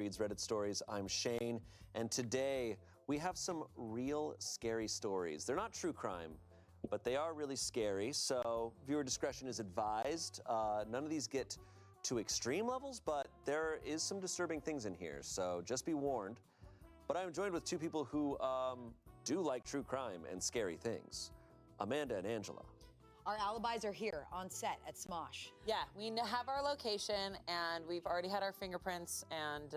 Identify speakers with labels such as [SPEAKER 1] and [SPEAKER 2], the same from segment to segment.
[SPEAKER 1] Reads Reddit Stories. I'm Shane, and today we have some real scary stories. They're not true crime, but they are really scary, so viewer discretion is advised. None of these get to extreme levels, but there is some disturbing things in here, so just be warned. But I'm joined with two people who do like true crime and scary things. Amanda and Angela.
[SPEAKER 2] Our alibis are here on set at Smosh.
[SPEAKER 3] Yeah, we have our location, and we've already had our fingerprints, and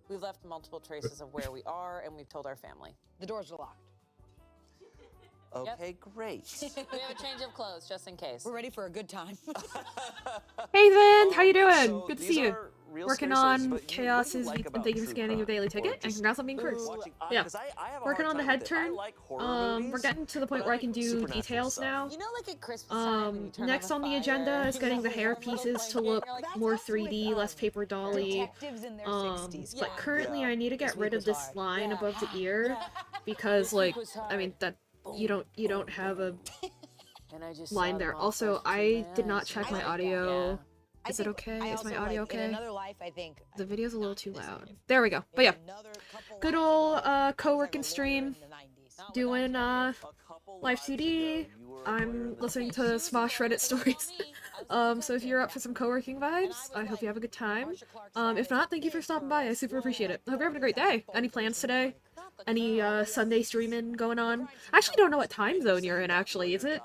[SPEAKER 3] we've left multiple traces of where we are, and we've told our family.
[SPEAKER 2] The doors are locked.
[SPEAKER 1] Okay, great.
[SPEAKER 3] We have a change of clothes, just in case.
[SPEAKER 2] We're ready for a good time.
[SPEAKER 4] Hey Vin, how you doing?
[SPEAKER 1] So
[SPEAKER 4] Good to
[SPEAKER 1] these
[SPEAKER 4] see you.
[SPEAKER 1] are real
[SPEAKER 4] Working
[SPEAKER 1] scary stories,
[SPEAKER 4] on
[SPEAKER 1] but what do you
[SPEAKER 4] Chaos's
[SPEAKER 1] like
[SPEAKER 4] week
[SPEAKER 1] about
[SPEAKER 4] and thank you
[SPEAKER 1] true
[SPEAKER 4] for scanning your
[SPEAKER 1] crime?
[SPEAKER 4] daily
[SPEAKER 1] Or
[SPEAKER 4] ticket, and
[SPEAKER 1] just
[SPEAKER 4] congrats on being first.
[SPEAKER 1] watching-
[SPEAKER 4] Yeah.
[SPEAKER 1] 'cause I have a
[SPEAKER 4] Working
[SPEAKER 1] hard
[SPEAKER 4] on the
[SPEAKER 1] time
[SPEAKER 4] head
[SPEAKER 1] with it. I
[SPEAKER 4] turn.
[SPEAKER 1] like horror
[SPEAKER 4] We're
[SPEAKER 1] movies,
[SPEAKER 4] getting to the point
[SPEAKER 1] but
[SPEAKER 4] where I can do
[SPEAKER 1] supernatural
[SPEAKER 4] details
[SPEAKER 1] stuff.
[SPEAKER 4] now.
[SPEAKER 3] You know, like at Christmas time, when you turn
[SPEAKER 4] Next on the
[SPEAKER 3] fire,
[SPEAKER 4] agenda is
[SPEAKER 3] you
[SPEAKER 4] getting
[SPEAKER 3] have
[SPEAKER 4] the
[SPEAKER 3] a
[SPEAKER 4] hair
[SPEAKER 3] warm little
[SPEAKER 4] pieces to
[SPEAKER 3] blanket,
[SPEAKER 4] look
[SPEAKER 3] you're like,
[SPEAKER 4] more 3D, less paper dolly.
[SPEAKER 2] Detectives in their 60s.
[SPEAKER 4] But currently
[SPEAKER 1] Yeah.
[SPEAKER 4] I need to get
[SPEAKER 2] This
[SPEAKER 4] rid
[SPEAKER 2] week
[SPEAKER 4] of
[SPEAKER 2] was
[SPEAKER 4] this
[SPEAKER 2] hard.
[SPEAKER 4] line
[SPEAKER 3] Yeah.
[SPEAKER 4] above the ear because like I mean that you don't have a
[SPEAKER 3] And I just
[SPEAKER 4] line
[SPEAKER 3] saw
[SPEAKER 4] there.
[SPEAKER 3] them all
[SPEAKER 4] Also,
[SPEAKER 3] flash
[SPEAKER 4] I
[SPEAKER 3] between my
[SPEAKER 4] did not
[SPEAKER 3] eyes.
[SPEAKER 4] check
[SPEAKER 2] I
[SPEAKER 4] my
[SPEAKER 2] like that.
[SPEAKER 4] audio.
[SPEAKER 3] Yeah.
[SPEAKER 2] I
[SPEAKER 4] Is it
[SPEAKER 2] think
[SPEAKER 4] okay?
[SPEAKER 2] I
[SPEAKER 4] Is my
[SPEAKER 2] also
[SPEAKER 4] audio
[SPEAKER 2] like,
[SPEAKER 4] okay?
[SPEAKER 2] In another life, I think.
[SPEAKER 4] The video's a little too
[SPEAKER 2] This
[SPEAKER 4] loud.
[SPEAKER 2] life.
[SPEAKER 4] There we go. But yeah,
[SPEAKER 2] In another couple
[SPEAKER 4] good
[SPEAKER 2] lives
[SPEAKER 4] old
[SPEAKER 2] ago, I was
[SPEAKER 4] co-working
[SPEAKER 2] like a lawyer
[SPEAKER 4] stream.
[SPEAKER 2] in the 90s.
[SPEAKER 3] Not
[SPEAKER 4] Doing
[SPEAKER 3] without
[SPEAKER 4] live2d. I'm listening to Smosh Reddit stories. So if you're up for some co-working vibes, I hope you have a good time. If not, thank you for stopping by. I super appreciate it. I hope you're having a great day. Any plans today? Any Sunday streaming going on? I actually don't know what time zone you're in. Actually, is it?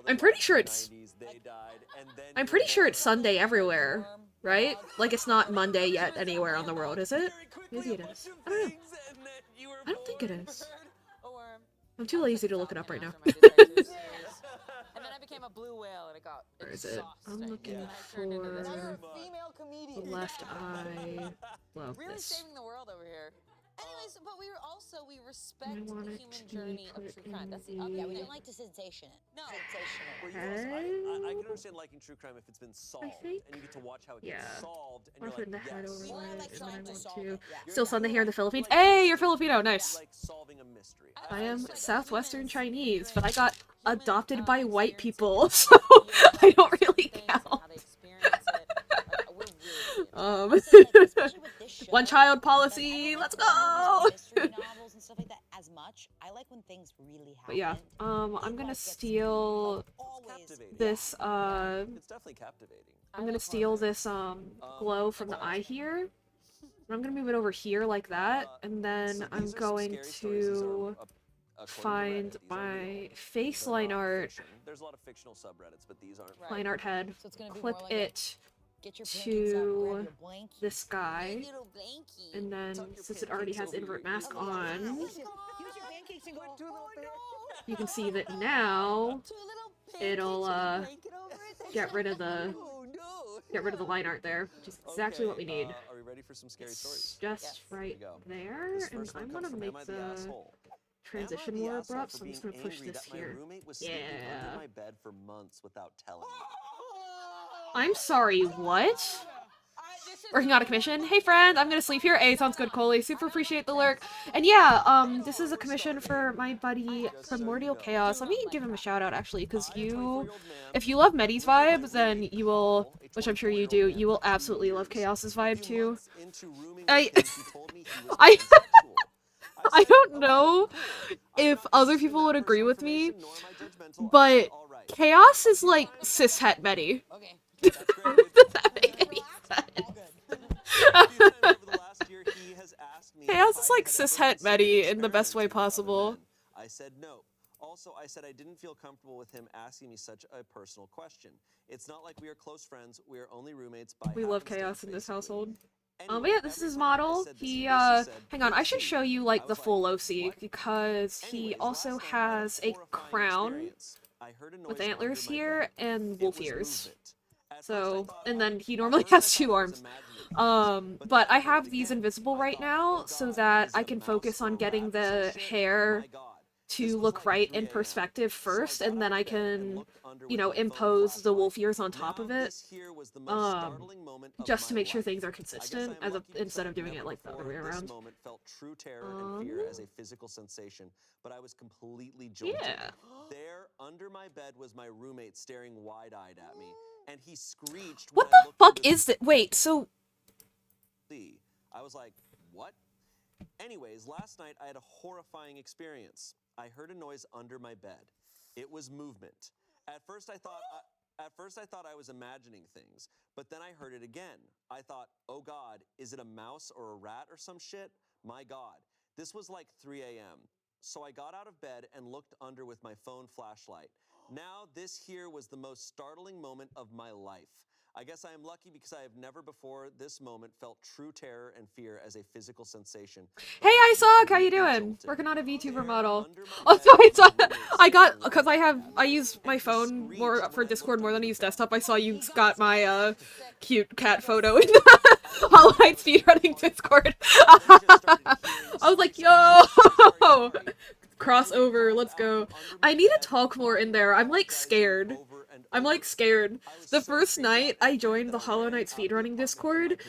[SPEAKER 4] I'm pretty sure it's Sunday everywhere, right? Like it's not Monday yet anywhere on the world, is it? Maybe it is. I don't know. I don't think it is. I'm too lazy to look it up right now.
[SPEAKER 3] And then I became a blue whale, and it got
[SPEAKER 4] Where is it? I'm
[SPEAKER 3] exhausting.
[SPEAKER 4] looking
[SPEAKER 3] And I turned into this
[SPEAKER 2] Now you're
[SPEAKER 4] for
[SPEAKER 2] a female comedian.
[SPEAKER 4] the left eye. Love
[SPEAKER 3] really
[SPEAKER 4] this.
[SPEAKER 3] saving the world over here. Anyways, but we respect
[SPEAKER 4] want
[SPEAKER 3] the
[SPEAKER 4] it
[SPEAKER 3] human
[SPEAKER 4] to
[SPEAKER 3] journey
[SPEAKER 4] put
[SPEAKER 3] of true crime.
[SPEAKER 4] in
[SPEAKER 3] That's the
[SPEAKER 4] the-
[SPEAKER 3] other
[SPEAKER 2] Yeah, we
[SPEAKER 3] thing.
[SPEAKER 2] don't like to sensation it.
[SPEAKER 3] No.
[SPEAKER 2] Sensational.
[SPEAKER 1] I can understand liking true crime if it's been solved,
[SPEAKER 4] think-
[SPEAKER 1] and you get to watch how it
[SPEAKER 4] yeah.
[SPEAKER 1] gets solved, and
[SPEAKER 4] I'm
[SPEAKER 1] you're
[SPEAKER 4] putting the
[SPEAKER 1] like,
[SPEAKER 4] head
[SPEAKER 1] yes.
[SPEAKER 4] over
[SPEAKER 2] Well, I
[SPEAKER 4] it,
[SPEAKER 2] like
[SPEAKER 4] and then I
[SPEAKER 2] trying to
[SPEAKER 4] want
[SPEAKER 2] solve
[SPEAKER 4] to.
[SPEAKER 2] it, yeah.
[SPEAKER 4] Still Sunday here in the Philippines. Hey, you're Filipino, nice.
[SPEAKER 1] Like solving a mystery.
[SPEAKER 4] I am Southwestern Chinese, but I got adopted by white people, so I don't really count.
[SPEAKER 2] Especially with this show,
[SPEAKER 4] One child
[SPEAKER 2] like, I don't
[SPEAKER 4] policy,
[SPEAKER 2] like
[SPEAKER 4] let's
[SPEAKER 2] when all
[SPEAKER 4] go!
[SPEAKER 2] these mystery novels and stuff like that as much. I like when things really happen.
[SPEAKER 4] But yeah, I'm gonna steal this,
[SPEAKER 1] It's definitely captivating.
[SPEAKER 4] I'm gonna steal this, glow from the eye here. And I'm gonna move it over here like that, and then
[SPEAKER 1] So
[SPEAKER 4] I'm
[SPEAKER 1] these are some
[SPEAKER 4] going
[SPEAKER 1] scary stories. These are,
[SPEAKER 4] to
[SPEAKER 1] according to
[SPEAKER 4] find
[SPEAKER 1] Reddit, these are
[SPEAKER 4] my
[SPEAKER 1] real.
[SPEAKER 4] face
[SPEAKER 1] They're
[SPEAKER 4] line
[SPEAKER 1] not
[SPEAKER 4] art,
[SPEAKER 1] fiction. There's a lot of fictional subreddits, but these aren't.
[SPEAKER 4] line art head,
[SPEAKER 2] So it's gonna be
[SPEAKER 4] clip
[SPEAKER 2] more like a,
[SPEAKER 4] it
[SPEAKER 2] get your pancakes out, grab
[SPEAKER 4] to
[SPEAKER 2] your blankie.
[SPEAKER 4] this guy,
[SPEAKER 3] Little blankie.
[SPEAKER 4] and then
[SPEAKER 1] Tuck your
[SPEAKER 4] since it already has
[SPEAKER 1] pancakes over
[SPEAKER 4] invert
[SPEAKER 1] your
[SPEAKER 4] mask
[SPEAKER 1] ear.
[SPEAKER 4] on,
[SPEAKER 2] Use your pancakes and go. Oh no!
[SPEAKER 4] you can see that now it'll get rid of the line art there, which is exactly what we need.
[SPEAKER 1] Are we ready for some scary stories?
[SPEAKER 4] It's just right
[SPEAKER 1] Here
[SPEAKER 4] there,
[SPEAKER 1] This
[SPEAKER 4] and
[SPEAKER 1] first one
[SPEAKER 4] I'm
[SPEAKER 1] comes
[SPEAKER 4] gonna
[SPEAKER 1] from
[SPEAKER 4] make
[SPEAKER 1] Am I
[SPEAKER 4] the
[SPEAKER 1] Asshole?
[SPEAKER 4] transition
[SPEAKER 1] Am I the
[SPEAKER 4] more
[SPEAKER 1] asshole
[SPEAKER 4] abrupt,
[SPEAKER 1] for
[SPEAKER 4] so I'm just
[SPEAKER 1] being
[SPEAKER 4] gonna push
[SPEAKER 1] angry
[SPEAKER 4] this
[SPEAKER 1] that my
[SPEAKER 4] here.
[SPEAKER 1] roommate was sleeping
[SPEAKER 4] Yeah.
[SPEAKER 1] under my bed for months without telling me?
[SPEAKER 4] I'm sorry, what? Working on a commission? Hey friend, I'm gonna sleep here. Hey, sounds good, Coley. Super appreciate the lurk. And yeah, this is a commission for my buddy Primordial Chaos. Let me give him a shout out actually, because if you love Medi's vibe, then you will, which I'm sure you do, you will absolutely love Chaos's vibe too. I I don't know if other people would agree with me, but Chaos is like cishet Medi.
[SPEAKER 2] Okay.
[SPEAKER 4] Does that make any sense? Chaos is like cishet Medi in the best way possible.
[SPEAKER 1] I said no. Also, I said I didn't feel comfortable with him asking me such a personal question. It's not like we are close friends. We are only roommates by
[SPEAKER 4] We love
[SPEAKER 1] happenstance,
[SPEAKER 4] Chaos in this
[SPEAKER 1] basically.
[SPEAKER 4] household.
[SPEAKER 1] Anyway,
[SPEAKER 4] But yeah, this is
[SPEAKER 1] every
[SPEAKER 4] his
[SPEAKER 1] time I
[SPEAKER 4] model.
[SPEAKER 1] said this,
[SPEAKER 4] He,
[SPEAKER 1] basically said,
[SPEAKER 4] hang on, I
[SPEAKER 1] "Good
[SPEAKER 4] should
[SPEAKER 1] to
[SPEAKER 4] show you,
[SPEAKER 1] I
[SPEAKER 4] like, the
[SPEAKER 1] was
[SPEAKER 4] full
[SPEAKER 1] like,
[SPEAKER 4] OC,
[SPEAKER 1] "What?"
[SPEAKER 4] because he
[SPEAKER 1] Anyways,
[SPEAKER 4] also
[SPEAKER 1] last night I had
[SPEAKER 4] has a
[SPEAKER 1] horrifying
[SPEAKER 4] crown
[SPEAKER 1] experience. I heard a noise
[SPEAKER 4] with
[SPEAKER 1] under
[SPEAKER 4] antlers
[SPEAKER 1] my
[SPEAKER 4] here
[SPEAKER 1] bed.
[SPEAKER 4] and
[SPEAKER 1] It
[SPEAKER 4] wolf
[SPEAKER 1] was
[SPEAKER 4] ears.
[SPEAKER 1] movement. At first I
[SPEAKER 4] So,
[SPEAKER 1] thought-
[SPEAKER 4] and then he
[SPEAKER 1] at
[SPEAKER 4] normally
[SPEAKER 1] first I
[SPEAKER 4] has
[SPEAKER 1] thought
[SPEAKER 4] two
[SPEAKER 1] it was
[SPEAKER 4] arms.
[SPEAKER 1] imaginary. But
[SPEAKER 4] But
[SPEAKER 1] then
[SPEAKER 4] I
[SPEAKER 1] heard
[SPEAKER 4] have
[SPEAKER 1] it
[SPEAKER 4] these
[SPEAKER 1] again.
[SPEAKER 4] invisible
[SPEAKER 1] I
[SPEAKER 4] right
[SPEAKER 1] thought,
[SPEAKER 4] now,
[SPEAKER 1] "Oh
[SPEAKER 4] so
[SPEAKER 1] God,
[SPEAKER 4] that
[SPEAKER 1] is
[SPEAKER 4] I
[SPEAKER 1] it a
[SPEAKER 4] can
[SPEAKER 1] mouse
[SPEAKER 4] focus
[SPEAKER 1] or
[SPEAKER 4] on
[SPEAKER 1] a
[SPEAKER 4] getting
[SPEAKER 1] rat or some
[SPEAKER 4] the
[SPEAKER 1] shit?
[SPEAKER 4] hair
[SPEAKER 1] My God." This
[SPEAKER 4] to
[SPEAKER 1] was
[SPEAKER 4] look
[SPEAKER 1] like
[SPEAKER 4] right
[SPEAKER 1] 3
[SPEAKER 4] in
[SPEAKER 1] a.m.
[SPEAKER 4] perspective
[SPEAKER 1] So I
[SPEAKER 4] first,
[SPEAKER 1] got
[SPEAKER 4] and then
[SPEAKER 1] out
[SPEAKER 4] I
[SPEAKER 1] of bed and
[SPEAKER 4] can,
[SPEAKER 1] looked under
[SPEAKER 4] you
[SPEAKER 1] with
[SPEAKER 4] know,
[SPEAKER 1] my phone
[SPEAKER 4] impose the wolf
[SPEAKER 1] flashlight.
[SPEAKER 4] ears on top
[SPEAKER 1] Now,
[SPEAKER 4] of it,
[SPEAKER 1] this here was the most startling moment of
[SPEAKER 4] just to
[SPEAKER 1] my
[SPEAKER 4] make sure
[SPEAKER 1] life.
[SPEAKER 4] things are
[SPEAKER 1] I guess
[SPEAKER 4] consistent,
[SPEAKER 1] I'm lucky because
[SPEAKER 4] instead of
[SPEAKER 1] I've
[SPEAKER 4] doing
[SPEAKER 1] never
[SPEAKER 4] it like the other
[SPEAKER 1] before
[SPEAKER 4] way
[SPEAKER 1] in this
[SPEAKER 4] around.
[SPEAKER 1] moment felt true terror and fear as a physical sensation, but I was completely jolted.
[SPEAKER 4] Yeah.
[SPEAKER 1] There, under my bed, was my roommate staring wide-eyed at me, and he screeched when
[SPEAKER 4] What
[SPEAKER 1] I
[SPEAKER 4] the
[SPEAKER 1] looked
[SPEAKER 4] fuck
[SPEAKER 1] under the
[SPEAKER 4] is it? Wait, so
[SPEAKER 1] sea. I was like, what? Anyways, last night I had a horrifying experience. I heard a noise under my bed. It was movement. At first I thought I was imagining things, but then I heard it again. I thought, oh God, is it a mouse or a rat or some shit? My God. This was like 3 a.m. So I got out of bed and looked under with my phone flashlight. Now, this here was the most startling moment of my life. I guess I am lucky because I have never before this moment felt true terror and fear as a physical sensation.
[SPEAKER 4] Hey, Isaac, how you doing? Working on a VTuber model. Also, I got, because I use my phone more for Discord more than I use desktop. I saw you got my cute cat photo in the Hollow Knight speedrunning Discord. I was like, yo! Crossover, let's go. I need to talk more in there. I'm like scared. The first night I joined the Hollow Knight speedrunning Discord,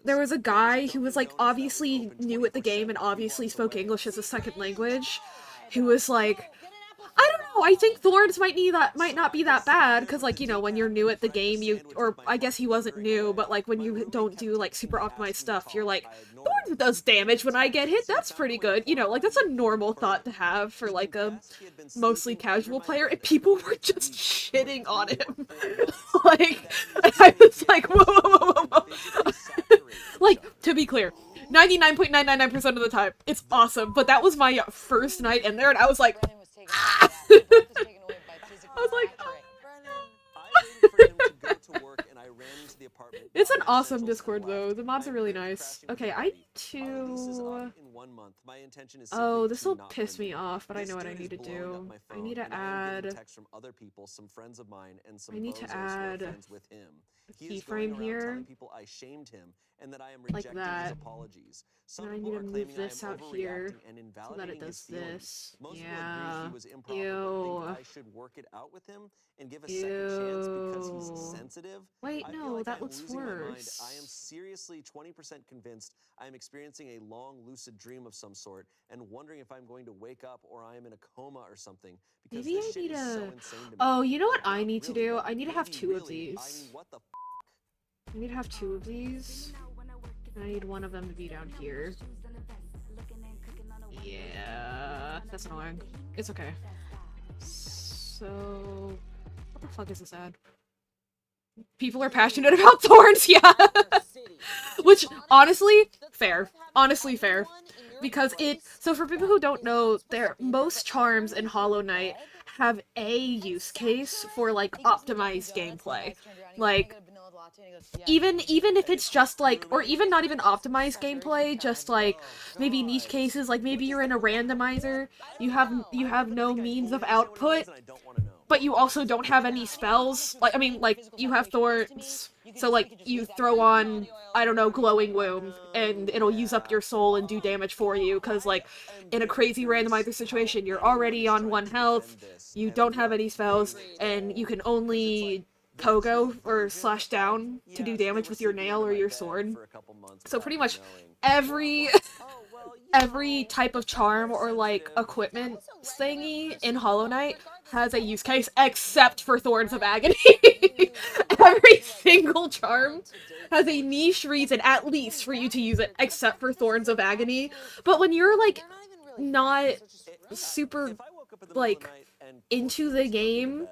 [SPEAKER 4] there was a guy who was like obviously new at the game and obviously spoke English as a second language, who was like, I don't know, I think Thorns might not be that bad, because like, you know, when you're new at the game, or I guess he wasn't new, but like when you don't do like super optimized stuff, you're like, Thorns does damage when I get hit, that's pretty good, you know, like that's a normal thought to have for like a mostly casual player, and people were just shitting on him. Like, I was like, whoa. Like, to be clear, 99.999% of the time, it's awesome, but that was my first night in there, and I was like, I was like, oh. It's an awesome Discord though. The mods are really nice. Okay, I need to... Oh, this will piss me off, but I know what I need to do. I need to add a keyframe here. Like that. And I need to move this out here so that it does this. Yeah. Ew. Wait, no, that looks worse.
[SPEAKER 1] I am seriously 20% convinced I am experiencing a long lucid dream of some sort and wondering if I'm going to wake up or I am in a coma or something.
[SPEAKER 4] Maybe I need to... Oh, you know what I need to do? I need to have 2 of these. I need to have 2 of these. I need one of them to be down here. Yeah, that's annoying. It's okay. So... What the fuck is this ad? People are passionate about Thorns, yeah! Which, honestly, fair. Honestly fair. Because so for people who don't know, most charms in Hollow Knight have a use case for, like, optimized gameplay. Like, even if it's just, like, or even not even optimized gameplay, just, like, maybe niche cases, like, maybe you're in a randomizer, you have no means of output, but you also don't have any spells. Like, I mean, like, you have Thorns, so, like, you throw on, I don't know, Glowing Womb, and it'll use up your soul and do damage for you, because, like, in a crazy randomizer situation, you're already on 1 health, you don't have any spells, and you can only pogo or slash down to do damage with your nail or your sword. So pretty much every type of charm or, like, equipment thingy in Hollow Knight has a use case, except for Thorns of Agony. Every single charm has a niche reason, at least, for you to use it, except for Thorns of Agony. But when you're, like, not super, like, into the game,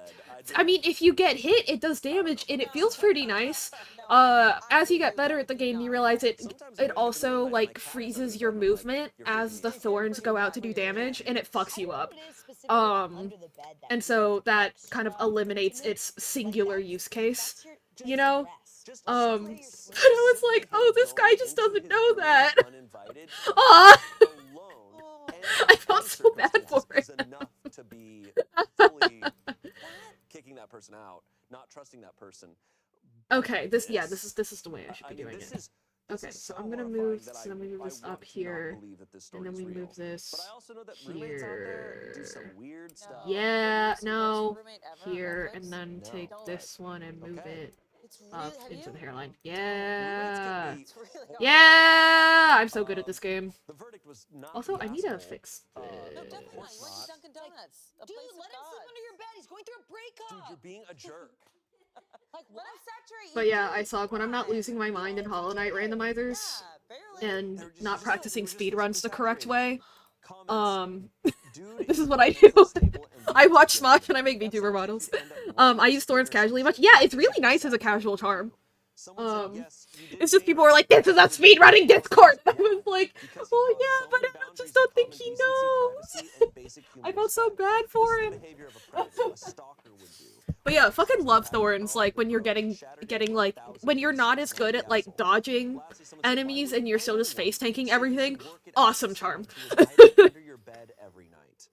[SPEAKER 4] I mean, if you get hit, it does damage, and it feels pretty nice. As you get better at the game, you realize it also, like, freezes your movement as the Thorns go out to do damage, and it fucks you up. And so that kind of eliminates its singular use case, you know? But I was like, oh, this guy just doesn't know that! Aww! I felt so bad for him.
[SPEAKER 1] Kicking that person out, not trusting that person.
[SPEAKER 4] Okay, this is the way I should be doing it. Okay, so I'm gonna move, so then we move this up here, and then we move this here. Yeah, no, here, and then take this one and move it up into the hairline. Yeah! Yeah! I'm so good at this game. Also, I need to fix this.
[SPEAKER 3] No, definitely. Why is Dunkin' Donuts?
[SPEAKER 2] Dude, let him sleep under your bed. He's going through a breakup.
[SPEAKER 1] Dude, you're being a jerk.
[SPEAKER 2] Like
[SPEAKER 3] Let him saturate
[SPEAKER 4] But
[SPEAKER 3] you,
[SPEAKER 4] yeah, I
[SPEAKER 3] dude.
[SPEAKER 4] suck when I'm not
[SPEAKER 3] Come
[SPEAKER 4] losing my mind in Hollow Knight randomizers
[SPEAKER 3] Yeah, barely.
[SPEAKER 4] and not practicing speedruns the correct way.
[SPEAKER 1] Comments, dude
[SPEAKER 4] This is
[SPEAKER 1] is
[SPEAKER 4] what I do.
[SPEAKER 1] mentally stable and
[SPEAKER 4] I
[SPEAKER 1] willing to
[SPEAKER 4] watch
[SPEAKER 1] give
[SPEAKER 4] Smosh
[SPEAKER 1] it.
[SPEAKER 4] and I make
[SPEAKER 1] That's
[SPEAKER 4] VTuber
[SPEAKER 1] something
[SPEAKER 4] models.
[SPEAKER 1] you end up
[SPEAKER 4] I use Thorns
[SPEAKER 1] witnessing
[SPEAKER 4] casually
[SPEAKER 1] or
[SPEAKER 4] much.
[SPEAKER 1] some
[SPEAKER 4] Yeah,
[SPEAKER 1] shit
[SPEAKER 4] it's really
[SPEAKER 1] that
[SPEAKER 4] nice as a
[SPEAKER 1] people
[SPEAKER 4] casual
[SPEAKER 1] do.
[SPEAKER 4] charm.
[SPEAKER 1] Someone said, yes, you did
[SPEAKER 4] It's just
[SPEAKER 1] change
[SPEAKER 4] people are like,
[SPEAKER 1] it,
[SPEAKER 4] this is a
[SPEAKER 1] but you
[SPEAKER 4] speedrunning
[SPEAKER 1] did
[SPEAKER 4] Discord.
[SPEAKER 1] also
[SPEAKER 4] I was like,
[SPEAKER 1] because he
[SPEAKER 4] well,
[SPEAKER 1] crossed
[SPEAKER 4] yeah,
[SPEAKER 1] so
[SPEAKER 4] but
[SPEAKER 1] many
[SPEAKER 4] I just
[SPEAKER 1] boundaries
[SPEAKER 4] don't
[SPEAKER 1] of
[SPEAKER 4] think
[SPEAKER 1] common
[SPEAKER 4] he
[SPEAKER 1] decency,
[SPEAKER 4] knows.
[SPEAKER 1] privacy, and basic human
[SPEAKER 4] I felt so
[SPEAKER 1] respect.
[SPEAKER 4] bad for
[SPEAKER 1] This is
[SPEAKER 4] him.
[SPEAKER 1] the behavior of a predator, a stalker would do.
[SPEAKER 4] But yeah, fucking love Thorns, like, when you're getting like, when you're not as good at, like, dodging enemies and you're still just face tanking everything. Awesome charm.
[SPEAKER 1] Under your bed every night.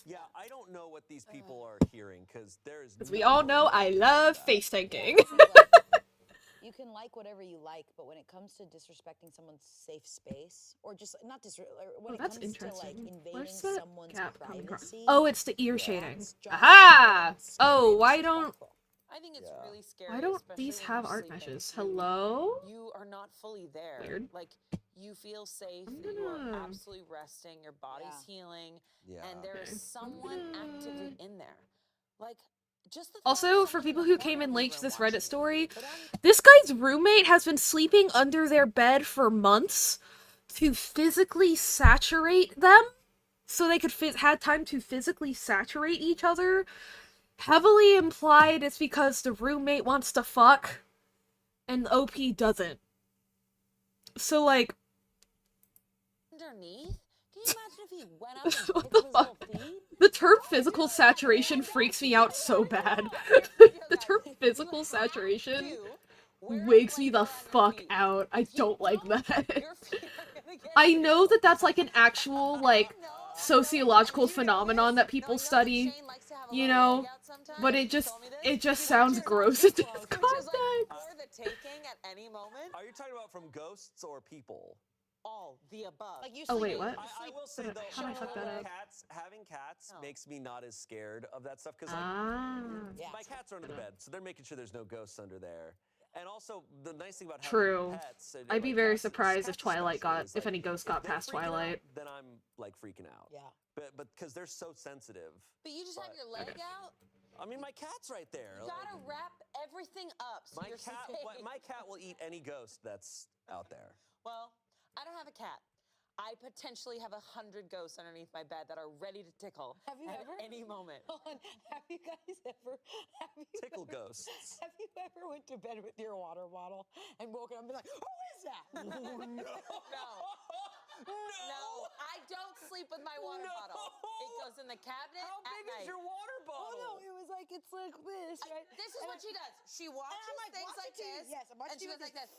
[SPEAKER 1] Yeah, I don't know what these people are hearing, because there is
[SPEAKER 4] As we all know, I love face tanking.
[SPEAKER 2] you can like whatever you like, but when it comes to disrespecting someone's safe space, or just not when it
[SPEAKER 4] that's
[SPEAKER 2] comes to like
[SPEAKER 4] interesting.
[SPEAKER 2] invading
[SPEAKER 4] Where's the
[SPEAKER 2] someone's
[SPEAKER 4] gap coming from?
[SPEAKER 2] privacy,
[SPEAKER 4] Oh, it's the ear
[SPEAKER 2] that's
[SPEAKER 4] shading.
[SPEAKER 2] just
[SPEAKER 4] Aha!
[SPEAKER 2] scary
[SPEAKER 4] Oh,
[SPEAKER 2] and
[SPEAKER 4] why don't
[SPEAKER 2] disrespectful.
[SPEAKER 3] I think it's really scary.
[SPEAKER 4] why don't
[SPEAKER 3] especially
[SPEAKER 4] these
[SPEAKER 3] when
[SPEAKER 4] have
[SPEAKER 3] you're
[SPEAKER 4] art
[SPEAKER 3] sleeping.
[SPEAKER 4] meshes? Hello?
[SPEAKER 3] You are not fully there.
[SPEAKER 4] Weird.
[SPEAKER 3] Like, you feel safe,
[SPEAKER 4] I'm
[SPEAKER 3] that you are
[SPEAKER 4] gonna-
[SPEAKER 3] absolutely resting, your body's healing, and there is
[SPEAKER 4] Okay.
[SPEAKER 3] someone actively in there. Like, just the thought
[SPEAKER 4] Also,
[SPEAKER 3] of
[SPEAKER 4] for
[SPEAKER 3] someone in
[SPEAKER 4] people
[SPEAKER 3] the
[SPEAKER 4] who
[SPEAKER 3] corner
[SPEAKER 4] came
[SPEAKER 3] of
[SPEAKER 4] in
[SPEAKER 3] your
[SPEAKER 4] late to
[SPEAKER 3] room
[SPEAKER 4] this
[SPEAKER 3] watching
[SPEAKER 4] Reddit
[SPEAKER 3] you.
[SPEAKER 4] story,
[SPEAKER 3] But
[SPEAKER 4] this guy's roommate has been sleeping under their bed for months to physically saturate them so they could had time to physically saturate each other. Heavily implied it's because the roommate wants to fuck and the OP doesn't. So, like,
[SPEAKER 3] underneath, can you imagine if he went up and
[SPEAKER 4] what
[SPEAKER 3] hit
[SPEAKER 4] the
[SPEAKER 3] his
[SPEAKER 4] fuck?
[SPEAKER 3] little feet?
[SPEAKER 4] The term physical saturation freaks me out so bad. The term physical saturation wigs me the fuck out. I don't like that. I know that that's like an actual, like, sociological phenomenon that people study, you know, but it just sounds gross in this context.
[SPEAKER 3] For the taking at any moment.
[SPEAKER 1] Are you talking about from ghosts or people?
[SPEAKER 3] All the above.
[SPEAKER 2] Like you
[SPEAKER 4] Oh,
[SPEAKER 2] sleep-
[SPEAKER 4] wait, what?
[SPEAKER 1] I will say though,
[SPEAKER 4] How did I fuck that up?
[SPEAKER 1] having cats makes me not as scared of that stuff, because
[SPEAKER 4] Ah.
[SPEAKER 2] Yeah.
[SPEAKER 1] my cats are under the bed, so they're making sure there's no ghosts under there. And also, the nice thing about having
[SPEAKER 4] True.
[SPEAKER 1] pets,
[SPEAKER 4] I'd be
[SPEAKER 1] like
[SPEAKER 4] very
[SPEAKER 1] cats-
[SPEAKER 4] surprised if
[SPEAKER 1] cats
[SPEAKER 4] Twilight
[SPEAKER 1] especially,
[SPEAKER 4] got,
[SPEAKER 1] is
[SPEAKER 4] if any ghosts got
[SPEAKER 1] they're
[SPEAKER 4] past
[SPEAKER 1] freaking out,
[SPEAKER 4] Twilight.
[SPEAKER 1] then I'm like freaking out.
[SPEAKER 2] Yeah.
[SPEAKER 1] But because they're so sensitive.
[SPEAKER 3] But you just have your leg out.
[SPEAKER 1] I mean, my cat's right there.
[SPEAKER 3] You gotta wrap everything up so
[SPEAKER 1] My
[SPEAKER 3] you're
[SPEAKER 1] cat,
[SPEAKER 3] safe.
[SPEAKER 1] my cat will eat any ghost that's out there.
[SPEAKER 3] Well, I don't have a cat. I potentially have 100 ghosts underneath my bed that are ready to tickle
[SPEAKER 2] Have you
[SPEAKER 3] at
[SPEAKER 2] ever?
[SPEAKER 3] any moment.
[SPEAKER 2] Hold on. Have you guys ever?
[SPEAKER 1] Tickle ghosts.
[SPEAKER 2] Have you ever went to bed with your water bottle and woken up and been like, "Who is that?"
[SPEAKER 3] No, I don't sleep with my water bottle. It goes in the cabinet
[SPEAKER 1] How
[SPEAKER 3] at
[SPEAKER 1] big
[SPEAKER 3] night.
[SPEAKER 1] is your water
[SPEAKER 2] Oh
[SPEAKER 1] bottle?
[SPEAKER 2] no, it was like it's like this, right?
[SPEAKER 3] This is
[SPEAKER 2] And
[SPEAKER 3] what she does. She watches
[SPEAKER 2] I'm like,
[SPEAKER 3] things
[SPEAKER 2] watch
[SPEAKER 3] like
[SPEAKER 2] the TV.
[SPEAKER 3] this,
[SPEAKER 2] Yes, I'm watching
[SPEAKER 3] and she
[SPEAKER 2] TV
[SPEAKER 3] goes
[SPEAKER 2] with
[SPEAKER 3] like this.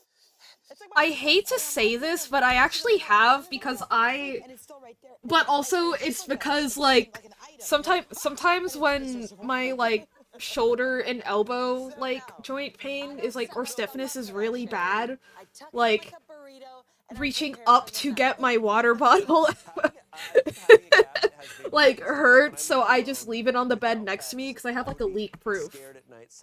[SPEAKER 2] It's like
[SPEAKER 4] I hate to say this, but I actually have, because I,
[SPEAKER 2] and it's still right there.
[SPEAKER 4] but also it's because, like, sometimes when my, like, shoulder and elbow, like, joint pain is, like, or stiffness is really bad,
[SPEAKER 3] I tuck it
[SPEAKER 4] like,
[SPEAKER 3] like a burrito, and I
[SPEAKER 4] reaching
[SPEAKER 3] prepare
[SPEAKER 4] up
[SPEAKER 3] for the
[SPEAKER 4] to
[SPEAKER 3] night.
[SPEAKER 4] get my water bottle like hurts, so I just leave it on the bed next to me because I have like a leak proof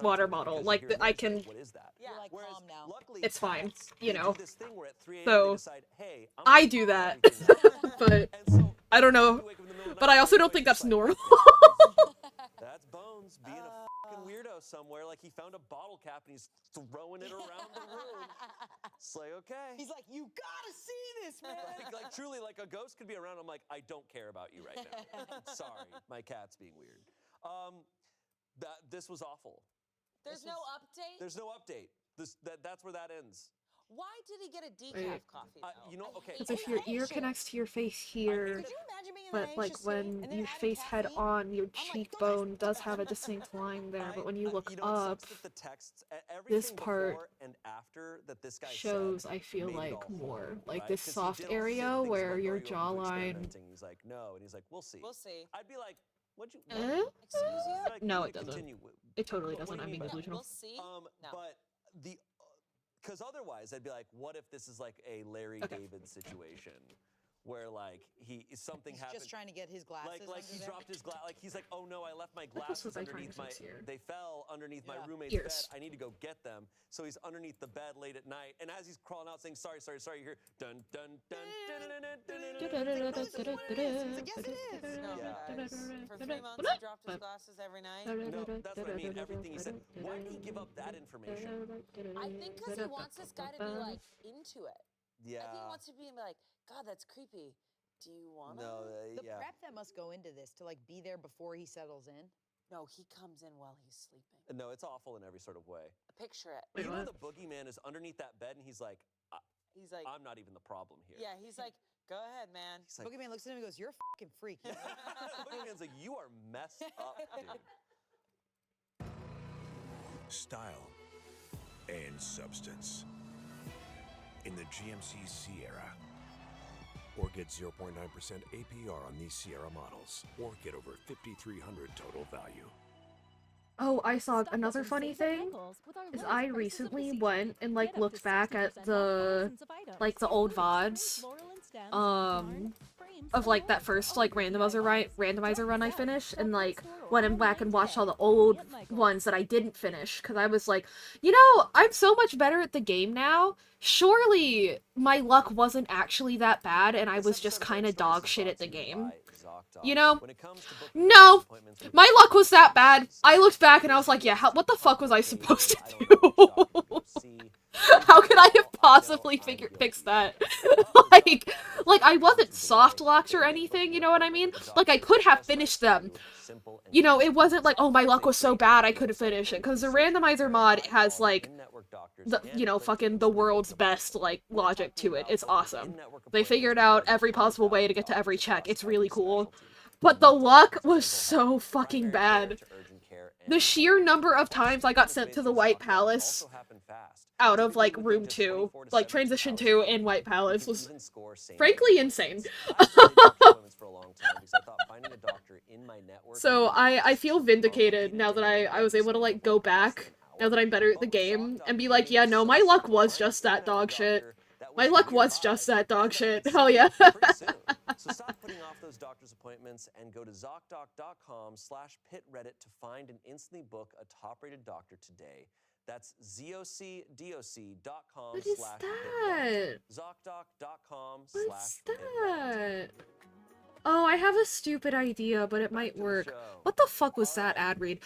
[SPEAKER 4] water bottle, like I can,
[SPEAKER 1] What is that?
[SPEAKER 3] Yeah.
[SPEAKER 2] You're like, calm now.
[SPEAKER 1] Luckily,
[SPEAKER 4] it's fine,
[SPEAKER 1] cats,
[SPEAKER 4] you
[SPEAKER 1] they
[SPEAKER 4] know.
[SPEAKER 1] do this thing where at 3 a.m.
[SPEAKER 4] So,
[SPEAKER 1] they decide, hey, I'm
[SPEAKER 4] I
[SPEAKER 1] gonna
[SPEAKER 4] do
[SPEAKER 1] fuck
[SPEAKER 4] that,
[SPEAKER 1] everything up.
[SPEAKER 4] but
[SPEAKER 1] And so,
[SPEAKER 4] I don't know,
[SPEAKER 1] you wake up in the middle of the
[SPEAKER 4] but
[SPEAKER 1] night
[SPEAKER 4] I also
[SPEAKER 1] and
[SPEAKER 4] don't
[SPEAKER 1] you're
[SPEAKER 4] think
[SPEAKER 1] just
[SPEAKER 4] that's
[SPEAKER 1] like,
[SPEAKER 4] normal.
[SPEAKER 1] That's Bones being a fucking weirdo somewhere. Like he found a bottle cap and he's throwing it around the room. It's like, okay.
[SPEAKER 2] He's like, "You gotta see this, man."
[SPEAKER 1] like truly, like a ghost could be around. I'm like, I don't care about you right now. Sorry, my cat's being weird. This was awful.
[SPEAKER 3] There's no update.
[SPEAKER 1] There's no update. That's where that ends.
[SPEAKER 3] Why did he get a decaf
[SPEAKER 4] Wait.
[SPEAKER 3] coffee? Though?
[SPEAKER 1] You know, okay.
[SPEAKER 4] Because if your ear connects to your face here,
[SPEAKER 2] Could you imagine being in
[SPEAKER 4] but
[SPEAKER 2] an
[SPEAKER 4] like
[SPEAKER 2] anxious state
[SPEAKER 4] when
[SPEAKER 2] and then
[SPEAKER 4] you
[SPEAKER 2] adding
[SPEAKER 4] face head
[SPEAKER 2] caffeine?
[SPEAKER 4] on, your
[SPEAKER 2] I'm like,
[SPEAKER 4] cheekbone does have a distinct line there, but when you look
[SPEAKER 1] it
[SPEAKER 4] up,
[SPEAKER 1] sucks that the texts,
[SPEAKER 4] this
[SPEAKER 1] everything
[SPEAKER 4] part
[SPEAKER 1] before and after that this guy
[SPEAKER 4] shows,
[SPEAKER 1] said
[SPEAKER 4] I feel
[SPEAKER 1] made it
[SPEAKER 4] like,
[SPEAKER 1] all
[SPEAKER 4] more.
[SPEAKER 1] horrible,
[SPEAKER 4] Like
[SPEAKER 1] right?
[SPEAKER 4] this
[SPEAKER 1] 'Cause he
[SPEAKER 4] soft
[SPEAKER 1] did all the
[SPEAKER 4] area
[SPEAKER 1] things
[SPEAKER 4] where
[SPEAKER 1] like,
[SPEAKER 4] your
[SPEAKER 1] "Are you open to
[SPEAKER 4] jawline...
[SPEAKER 1] experimenting?" He's like, no, and he's like, we'll see.
[SPEAKER 3] We'll see.
[SPEAKER 1] I'd be like, what'd you? What?
[SPEAKER 4] Eh?
[SPEAKER 3] Excuse you?
[SPEAKER 1] Like,
[SPEAKER 4] No,
[SPEAKER 1] we
[SPEAKER 4] it
[SPEAKER 1] need to
[SPEAKER 4] doesn't.
[SPEAKER 1] continue.
[SPEAKER 4] It totally
[SPEAKER 1] What do
[SPEAKER 4] doesn't,
[SPEAKER 1] you
[SPEAKER 4] I'm
[SPEAKER 1] mean
[SPEAKER 4] being
[SPEAKER 1] by that?
[SPEAKER 4] delusional.
[SPEAKER 3] We'll see. No.
[SPEAKER 1] But because otherwise I'd be like, what if this is like a Larry
[SPEAKER 4] Okay.
[SPEAKER 1] David situation where like something
[SPEAKER 2] He's
[SPEAKER 1] happened.
[SPEAKER 2] just trying to get his glasses.
[SPEAKER 1] Like
[SPEAKER 2] under
[SPEAKER 1] he
[SPEAKER 2] there.
[SPEAKER 1] dropped his glass. Like he's like, oh no, I left my
[SPEAKER 4] What else
[SPEAKER 1] glasses
[SPEAKER 4] was I trying
[SPEAKER 1] underneath
[SPEAKER 4] to
[SPEAKER 1] my.
[SPEAKER 4] fix here?
[SPEAKER 1] They fell underneath my roommate's
[SPEAKER 4] Ears.
[SPEAKER 1] bed. I need to go get them. So he's underneath the bed late at night, and as he's crawling out, saying sorry, sorry, sorry, you hear dun dun dun dun dun dun dun dun.
[SPEAKER 2] No, this is what it is. He's like, yes, it is.
[SPEAKER 3] No,
[SPEAKER 1] Yeah.
[SPEAKER 3] guys. For 3 months, he dropped his glasses every night.
[SPEAKER 1] No, that's what I mean. Everything he said. Why did he give up that information?
[SPEAKER 3] I think because he wants this guy to be like into it.
[SPEAKER 1] Yeah.
[SPEAKER 3] I think he wants to be like, God, that's creepy. Do you want to?
[SPEAKER 1] No,
[SPEAKER 2] The
[SPEAKER 1] yeah.
[SPEAKER 2] prep that must go into this to like be there before he settles in.
[SPEAKER 3] No, he comes in while he's sleeping.
[SPEAKER 1] No, it's awful in every sort of way.
[SPEAKER 3] Picture it.
[SPEAKER 1] But you know the boogeyman is underneath that bed, and he's like,
[SPEAKER 3] He's like,
[SPEAKER 1] I'm not even the problem here.
[SPEAKER 3] yeah, he's like, go ahead, man.
[SPEAKER 1] He's like,
[SPEAKER 2] Boogeyman looks at him and goes, "You're a fucking freak."
[SPEAKER 1] the boogeyman's like, you are messed up, dude.
[SPEAKER 5] Style and substance. In the GMC Sierra. Or get 0.9% APR on these Sierra models. Or get over $5,300 total value.
[SPEAKER 4] Oh, I saw another funny thing. Is I recently went and like looked back at the old VODs of like that first like randomizer run I finished, and like went back and watched all the old ones that I didn't finish, because I was like, you know, I'm so much better at the game now. Surely my luck wasn't actually that bad, and I was just kind of dog shit at the game. You know? No! My luck was that bad. I looked back and I was like, yeah, what the fuck was I supposed to do? How could I have possibly fixed that? like, I wasn't soft-locked or anything, you know what I mean? Like, I could have finished them. You know, it wasn't like, oh, my luck was so bad I couldn't finish it, because the randomizer mod has, like, fucking the world's best, like, logic to it. It's awesome. They figured out every possible way to get to every check. It's really cool. But the luck was so fucking bad. The sheer number of times I got sent to the White Palace out of, like, room 2, like, transition 2 in White Palace was frankly insane. So I feel vindicated now that I was able to, like, go back, now that I'm better at the game, and be like, yeah, no, my luck was just that dog shit. My luck was just that dog shit. Hell yeah.
[SPEAKER 1] So stop putting off those doctor's appointments and go to ZocDoc.com/pitreddit to find and instantly book a top-rated doctor today. That's ZocDoc.com/pitreddit.
[SPEAKER 4] What is that?
[SPEAKER 1] ZocDoc.com/pitreddit.
[SPEAKER 4] What's that? Oh, I have a stupid idea, but it might work. What the fuck was that ad read?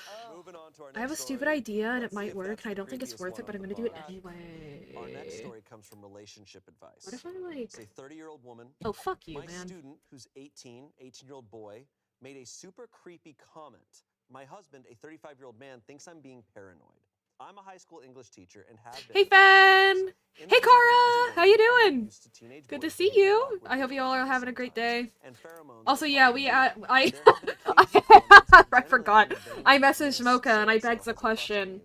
[SPEAKER 4] I have a stupid idea and it might work, and I don't think it's worth it, but I'm gonna do it anyway.
[SPEAKER 1] Our next story comes from relationship advice.
[SPEAKER 4] What if I like...
[SPEAKER 1] It's a 30-year-old woman.
[SPEAKER 4] Oh, fuck you,
[SPEAKER 1] My
[SPEAKER 4] man.
[SPEAKER 1] student, who's 18-year-old boy, made a super creepy comment. My husband, a 35-year-old man, thinks I'm being paranoid. I'm a high school English teacher and have been.
[SPEAKER 4] Hey, Fen! Hey, Cara! How you doing? Good to see you. I hope you all are having a great day. Also, yeah, I forgot. I messaged Mocha and I begged the question.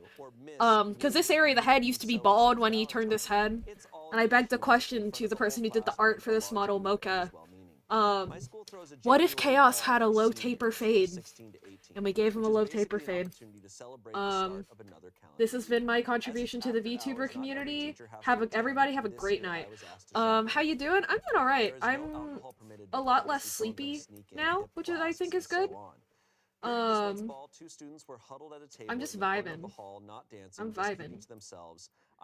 [SPEAKER 4] Because this area of the head used to be bald when he turned his head. And I begged the question to the person who did the art for this model, Mocha. What if Chaos had a low taper fade? And we gave him a low taper fade. This has been my contribution to the VTuber community. Everybody have a great night. How you doing? I'm doing alright. I'm a lot less sleepy now, which I think is good. I'm just vibing. I'm vibing.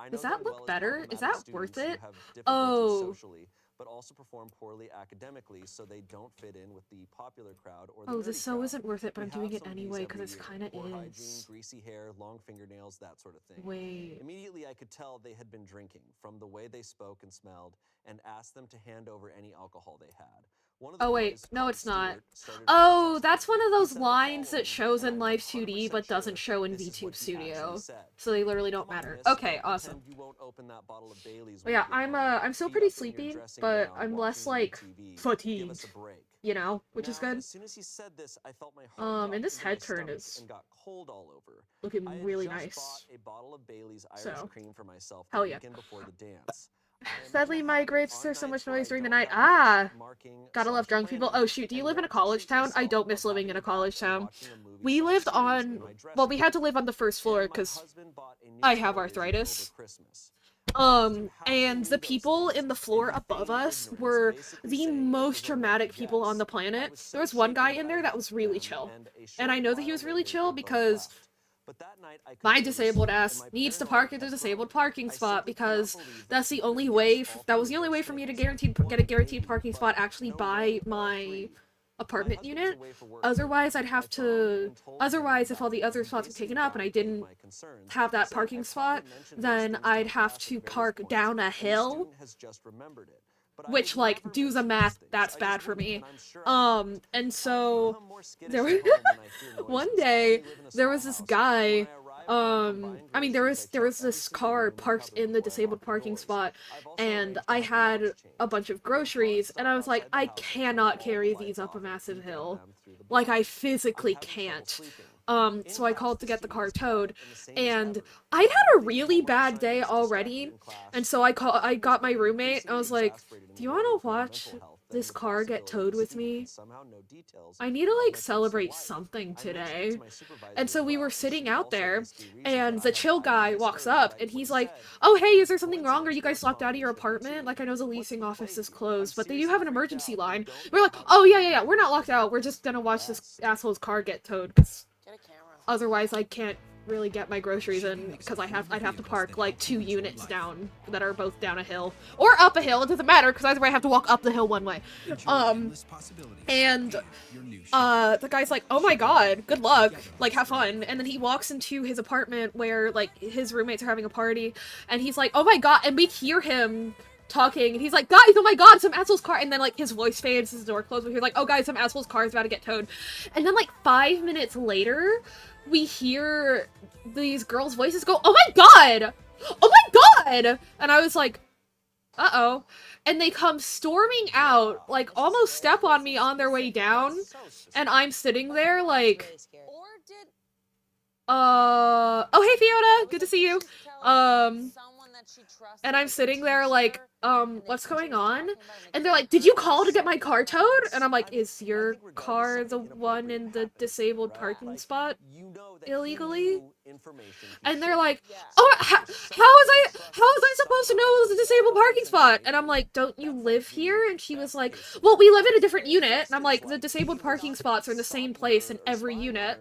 [SPEAKER 4] Does that look better? Is that worth it? Oh.
[SPEAKER 1] But also perform poorly academically, so they don't fit in with the popular crowd or the
[SPEAKER 4] Oh, this so
[SPEAKER 1] crowd.
[SPEAKER 4] isn't worth it, but I'm
[SPEAKER 1] We
[SPEAKER 4] doing
[SPEAKER 1] have
[SPEAKER 4] it
[SPEAKER 1] some of these
[SPEAKER 4] anyway,
[SPEAKER 1] every
[SPEAKER 4] because it's
[SPEAKER 1] year.
[SPEAKER 4] kind of
[SPEAKER 1] Poor hygiene,
[SPEAKER 4] is.
[SPEAKER 1] greasy hair, long fingernails, that sort of thing.
[SPEAKER 4] Wait.
[SPEAKER 1] Immediately, I could tell they had been drinking from the way they spoke and smelled, and asked them to hand over any alcohol they had. One of the
[SPEAKER 4] Oh wait,
[SPEAKER 1] boys,
[SPEAKER 4] no
[SPEAKER 1] called
[SPEAKER 4] it's not.
[SPEAKER 1] Stuart, started
[SPEAKER 4] Oh,
[SPEAKER 1] protesting.
[SPEAKER 4] that's one of those
[SPEAKER 1] He sent the
[SPEAKER 4] lines that
[SPEAKER 1] following,
[SPEAKER 4] shows in
[SPEAKER 1] and I'm
[SPEAKER 4] live2d
[SPEAKER 1] 100%
[SPEAKER 4] but doesn't
[SPEAKER 1] sure
[SPEAKER 4] show in
[SPEAKER 1] this is what
[SPEAKER 4] VTube
[SPEAKER 1] he
[SPEAKER 4] Studio.
[SPEAKER 1] actually said.
[SPEAKER 4] So they literally don't
[SPEAKER 1] Come on,
[SPEAKER 4] matter.
[SPEAKER 1] miss,
[SPEAKER 4] Okay,
[SPEAKER 1] don't
[SPEAKER 4] awesome.
[SPEAKER 1] pretend you won't open that bottle of Bailey's
[SPEAKER 4] But
[SPEAKER 1] when
[SPEAKER 4] yeah,
[SPEAKER 1] you get home.
[SPEAKER 4] I'm still
[SPEAKER 1] Be
[SPEAKER 4] pretty
[SPEAKER 1] up in your
[SPEAKER 4] sleepy,
[SPEAKER 1] dressing
[SPEAKER 4] but
[SPEAKER 1] gown,
[SPEAKER 4] I'm less
[SPEAKER 1] watching
[SPEAKER 4] like
[SPEAKER 1] TV. Give
[SPEAKER 4] fatigued,
[SPEAKER 1] us a break.
[SPEAKER 4] you know, which is
[SPEAKER 1] Now,
[SPEAKER 4] good.
[SPEAKER 1] As soon as he said this, I felt my heart drop
[SPEAKER 4] And this
[SPEAKER 1] into my
[SPEAKER 4] head turn
[SPEAKER 1] stomach
[SPEAKER 4] is
[SPEAKER 1] and got cold all over.
[SPEAKER 4] looking
[SPEAKER 1] I had
[SPEAKER 4] really
[SPEAKER 1] just
[SPEAKER 4] nice.
[SPEAKER 1] bought a bottle of Bailey's Irish
[SPEAKER 4] So,
[SPEAKER 1] cream for myself
[SPEAKER 4] hell
[SPEAKER 1] the
[SPEAKER 4] yeah.
[SPEAKER 1] weekend before the dance.
[SPEAKER 4] Sadly, my grades there's so much noise during the night. Ah, gotta love drunk people. Oh shoot, do you live in a college town? I don't miss living in a college town. We lived on, well, we had to live on the first floor because I have arthritis. And the people in the floor above us were the most dramatic people on the planet. There was one guy in there that was really chill. And I know that he was really chill because my disabled ass needs to park at the disabled parking spot because that's the only way, that was the only way for me to get a guaranteed parking spot actually by my apartment unit. Otherwise, if all the other spots were taken up and I didn't have that parking spot, then I'd have to park down a hill, which, like, do the math, that's bad for me. And so, there was, one day, there was this guy, I mean, there was this car parked in the disabled parking spot, and I had a bunch of groceries, and I was like, I cannot carry these up a massive hill. Like, I physically can't. So I called to get the car towed, and I'd had a really bad day already, and so I got my roommate, and I was like, do you want to watch this car get towed with me? I need to, like, celebrate something today. And so we were sitting out there, and the chill guy walks up, and he's like, oh, hey, is there something wrong? Are you guys locked out of your apartment? Like, I know the leasing office is closed, but they do have an emergency line. We're like, oh, yeah, we're not locked out. We're just gonna watch this asshole's car get towed, because otherwise I can't really get my groceries in, because I'd have to park like 2 units down that are both down a hill or up a hill. It doesn't matter, because either way I have to walk up the hill one way. And the guy's like, oh my god, good luck, like, have fun. And then he walks into his apartment where, like, his roommates are having a party, and he's like, oh my god, and we hear him talking, and he's like, guys, oh my god, some asshole's car, and then, like, his voice fades, his door closed, but he's like, oh guys, some asshole's car is about to get towed. And then, like, 5 minutes later, we hear these girls' voices go, oh my god! Oh my god! And I was like, uh-oh. And they come storming out, like, almost step on me on their way down, and I'm sitting there, like, oh, hey, Fiona! Good to see you. And I'm sitting there, like, what's going on? And they're like, did you call to get my car towed? And I'm like, is your car the one in the disabled parking spot illegally? And they're like, oh, how was I supposed to know it was a disabled parking spot? And I'm like, don't you live here? And she was like, well, we live in a different unit. And I'm like, the disabled parking spots are in the same place in every unit.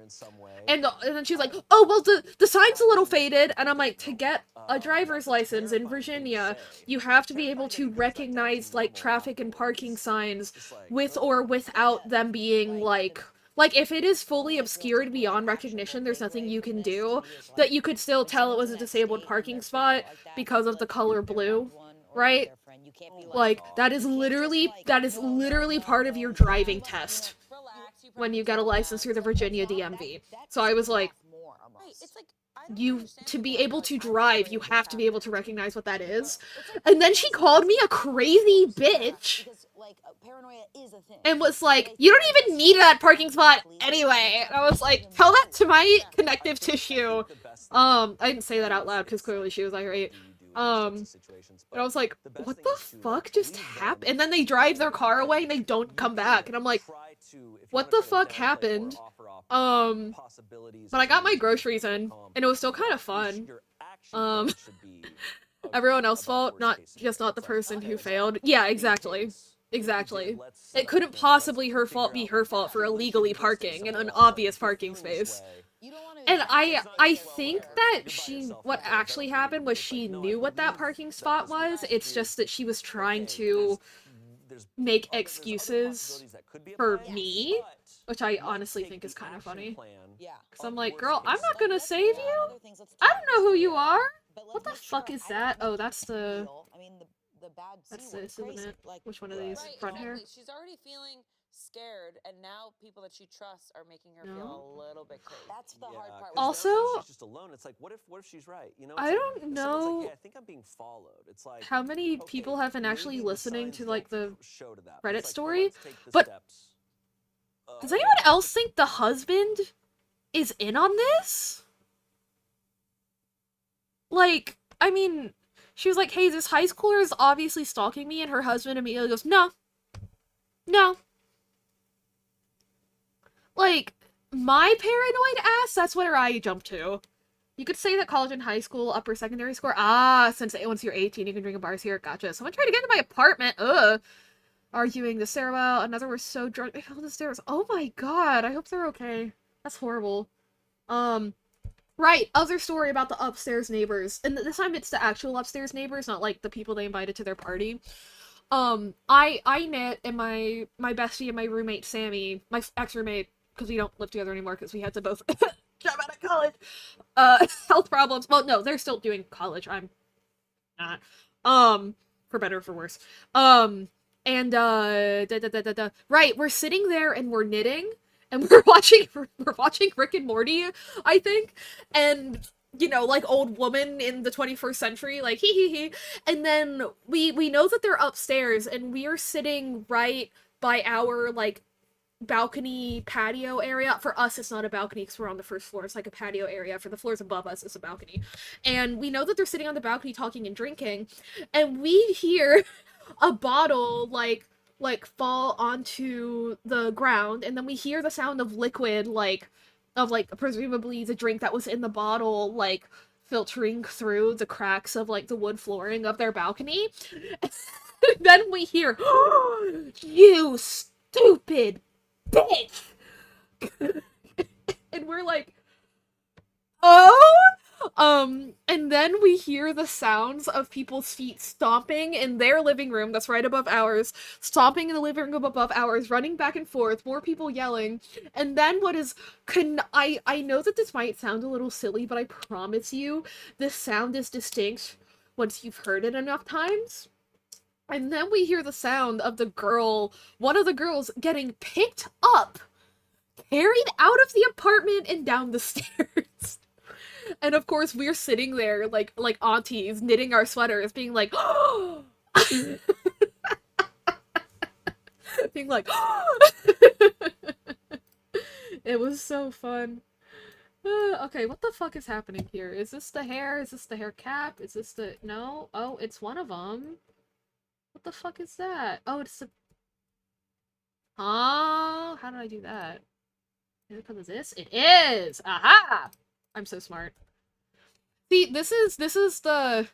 [SPEAKER 4] And then she's like, oh, well, the sign's a little faded. And I'm like, to get a driver's license in Virginia, you have to be able to recognize, like, traffic and parking signs with or without them being, like, if it is fully obscured beyond recognition, there's nothing you can do, that you could still tell it was a disabled parking spot because of the color blue, right? Like, that is literally part of your driving test when you get a license through the Virginia DMV. So I was like, to be able to drive, you have to be able to recognize what that is. And then she called me a crazy bitch. And was like, you don't even need that parking spot anyway. And I was like, tell that to my connective tissue. I didn't say that out loud because clearly she was irate. And I was like, what the fuck just happened? And then they drive their car away and they don't come back. And I'm like, what the fuck happened? But I got my groceries in, and it was still kind of fun. Everyone else's fault, not the person who failed. Yeah, exactly. Exactly. It couldn't possibly be her fault for illegally parking in an obvious parking space. And I think that what actually happened was she knew what that parking spot was, it's just that she was trying to make excuses for me, which I honestly think is kind of funny. Because I'm like, girl, I'm not gonna save you? I don't know who you are! What the fuck is that? Oh, that's the... That's this, isn't it? Which one of these? Front hair?
[SPEAKER 3] She's already feeling scared, and now people that she trusts are making her feel a little bit crazy. That's the hard part.
[SPEAKER 4] Also,
[SPEAKER 1] she's just alone. It's like, what if she's right? You know,
[SPEAKER 4] I don't know.
[SPEAKER 1] Like, yeah, I think I'm being followed. It's like,
[SPEAKER 4] how many people have been actually listening to, like, the Reddit story, but does anyone else think the husband is in on this? Like, I mean, she was like, hey, this high schooler is obviously stalking me, and her husband immediately goes, no. No. Like, my paranoid ass, that's where I jump to. You could say that college and high school, upper secondary score. Ah, since once you're 18, you can drink in bars here. Gotcha. Someone tried to get into my apartment. Ugh. Arguing the stairwell. Another was so drunk they fell on the stairs. Oh my god. I hope they're okay. That's horrible. Right. Other story about the upstairs neighbors. And this time it's the actual upstairs neighbors, not like the people they invited to their party. I knit, and my bestie and my roommate Sammy, my ex-roommate, because we don't live together anymore because we had to both drop out of college. Health problems. Well, no, they're still doing college. I'm not. For better or for worse. And right, we're sitting there and we're knitting, and we're watching Rick and Morty, I think, and you know, like old woman in the 21st century, like hee hee hee. And then we know that they're upstairs, and we are sitting right by our like balcony patio area. For us, it's not a balcony because we're on the first floor. It's like a patio area. For the floors above us, it's a balcony. And we know that they're sitting on the balcony talking and drinking, and we hear a bottle like fall onto the ground, and then we hear the sound of liquid of presumably the drink that was in the bottle like filtering through the cracks of like the wood flooring of their balcony. Then we hear, "You stupid bitch!" And we're like, "Oh?" And then we hear the sounds of people's feet stomping in their living room that's right above ours, stomping in the living room above ours, running back and forth, more people yelling. And then what is I know that this might sound a little silly, but I promise you this sound is distinct once you've heard it enough times. And then we hear the sound of one of the girls getting picked up, carried out of the apartment and down the stairs. And of course, we're sitting there like aunties knitting our sweaters, being like, oh! Being like, oh! It was so fun. Okay, what the fuck is happening here? Is this the hair? Is this the hair cap? Is this the... No? Oh, it's one of them. What the fuck is that? Oh, it's the... Oh, how did I do that? Is it because of this? It is! Aha! I'm so smart. See, this is the...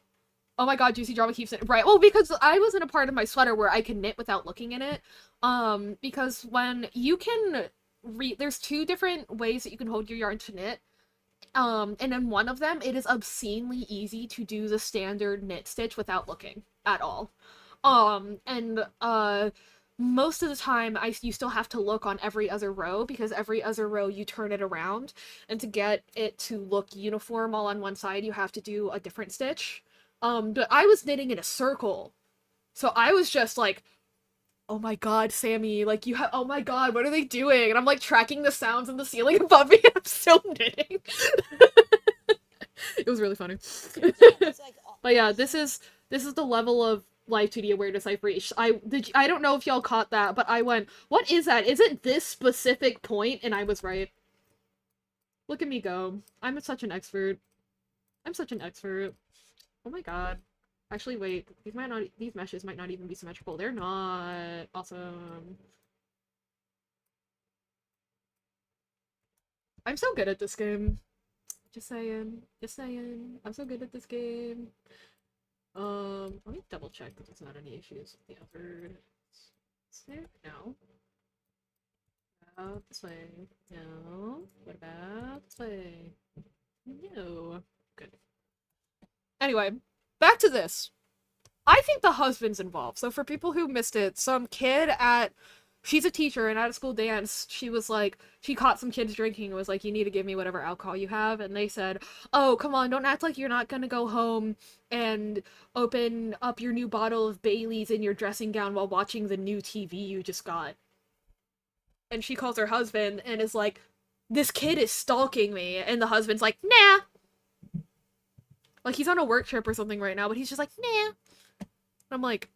[SPEAKER 4] Oh my god, Juicy Drama keeps it... Right, well, because I was in a part of my sweater where I can knit without looking in it. Because when you can there's two different ways that you can hold your yarn to knit. And in one of them, it is obscenely easy to do the standard knit stitch without looking at all. Most of the time, you still have to look on every other row, because every other row you turn it around, and to get it to look uniform all on one side, you have to do a different stitch. But I was knitting in a circle, so I was just like, oh my god, Sammy, like, you have, oh my god, what are they doing? And I'm like tracking the sounds in the ceiling above me, and I'm still knitting. It was really funny. But yeah, this is the level of live2d awareness I've reached. I don't know if y'all caught that, but I went, what is that? Is it this specific point? And I was right. Look at me go. I'm such an expert. I'm such an expert. Oh my god. Actually, wait. These meshes might not even be symmetrical. They're not. Awesome. I'm so good at this game. Just saying. Just saying. I'm so good at this game. Let me double check that there's not any issues with the other. Is there? No. About this way. No. What about this way? No. Good. Anyway, back to this. I think the husband's involved. So for people who missed it, some kid she's a teacher, and at a school dance, she was like, she caught some kids drinking and was like, you need to give me whatever alcohol you have. And they said, oh, come on, don't act like you're not gonna go home and open up your new bottle of Bailey's in your dressing gown while watching the new TV you just got. And she calls her husband and is like, this kid is stalking me. And the husband's like, nah. Like, he's on a work trip or something right now, but he's just like, nah. And I'm like,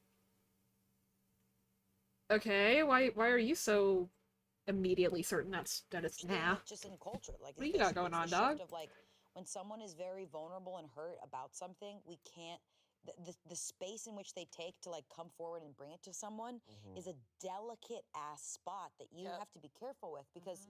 [SPEAKER 4] okay, why are you so immediately certain that it's nah?
[SPEAKER 2] Just in culture, like,
[SPEAKER 4] what do you got going on, dog?
[SPEAKER 2] of, like, when someone is very vulnerable and hurt about something, we can't. The space in which they take to like come forward and bring it to someone is a delicate ass spot that you have to be careful with, because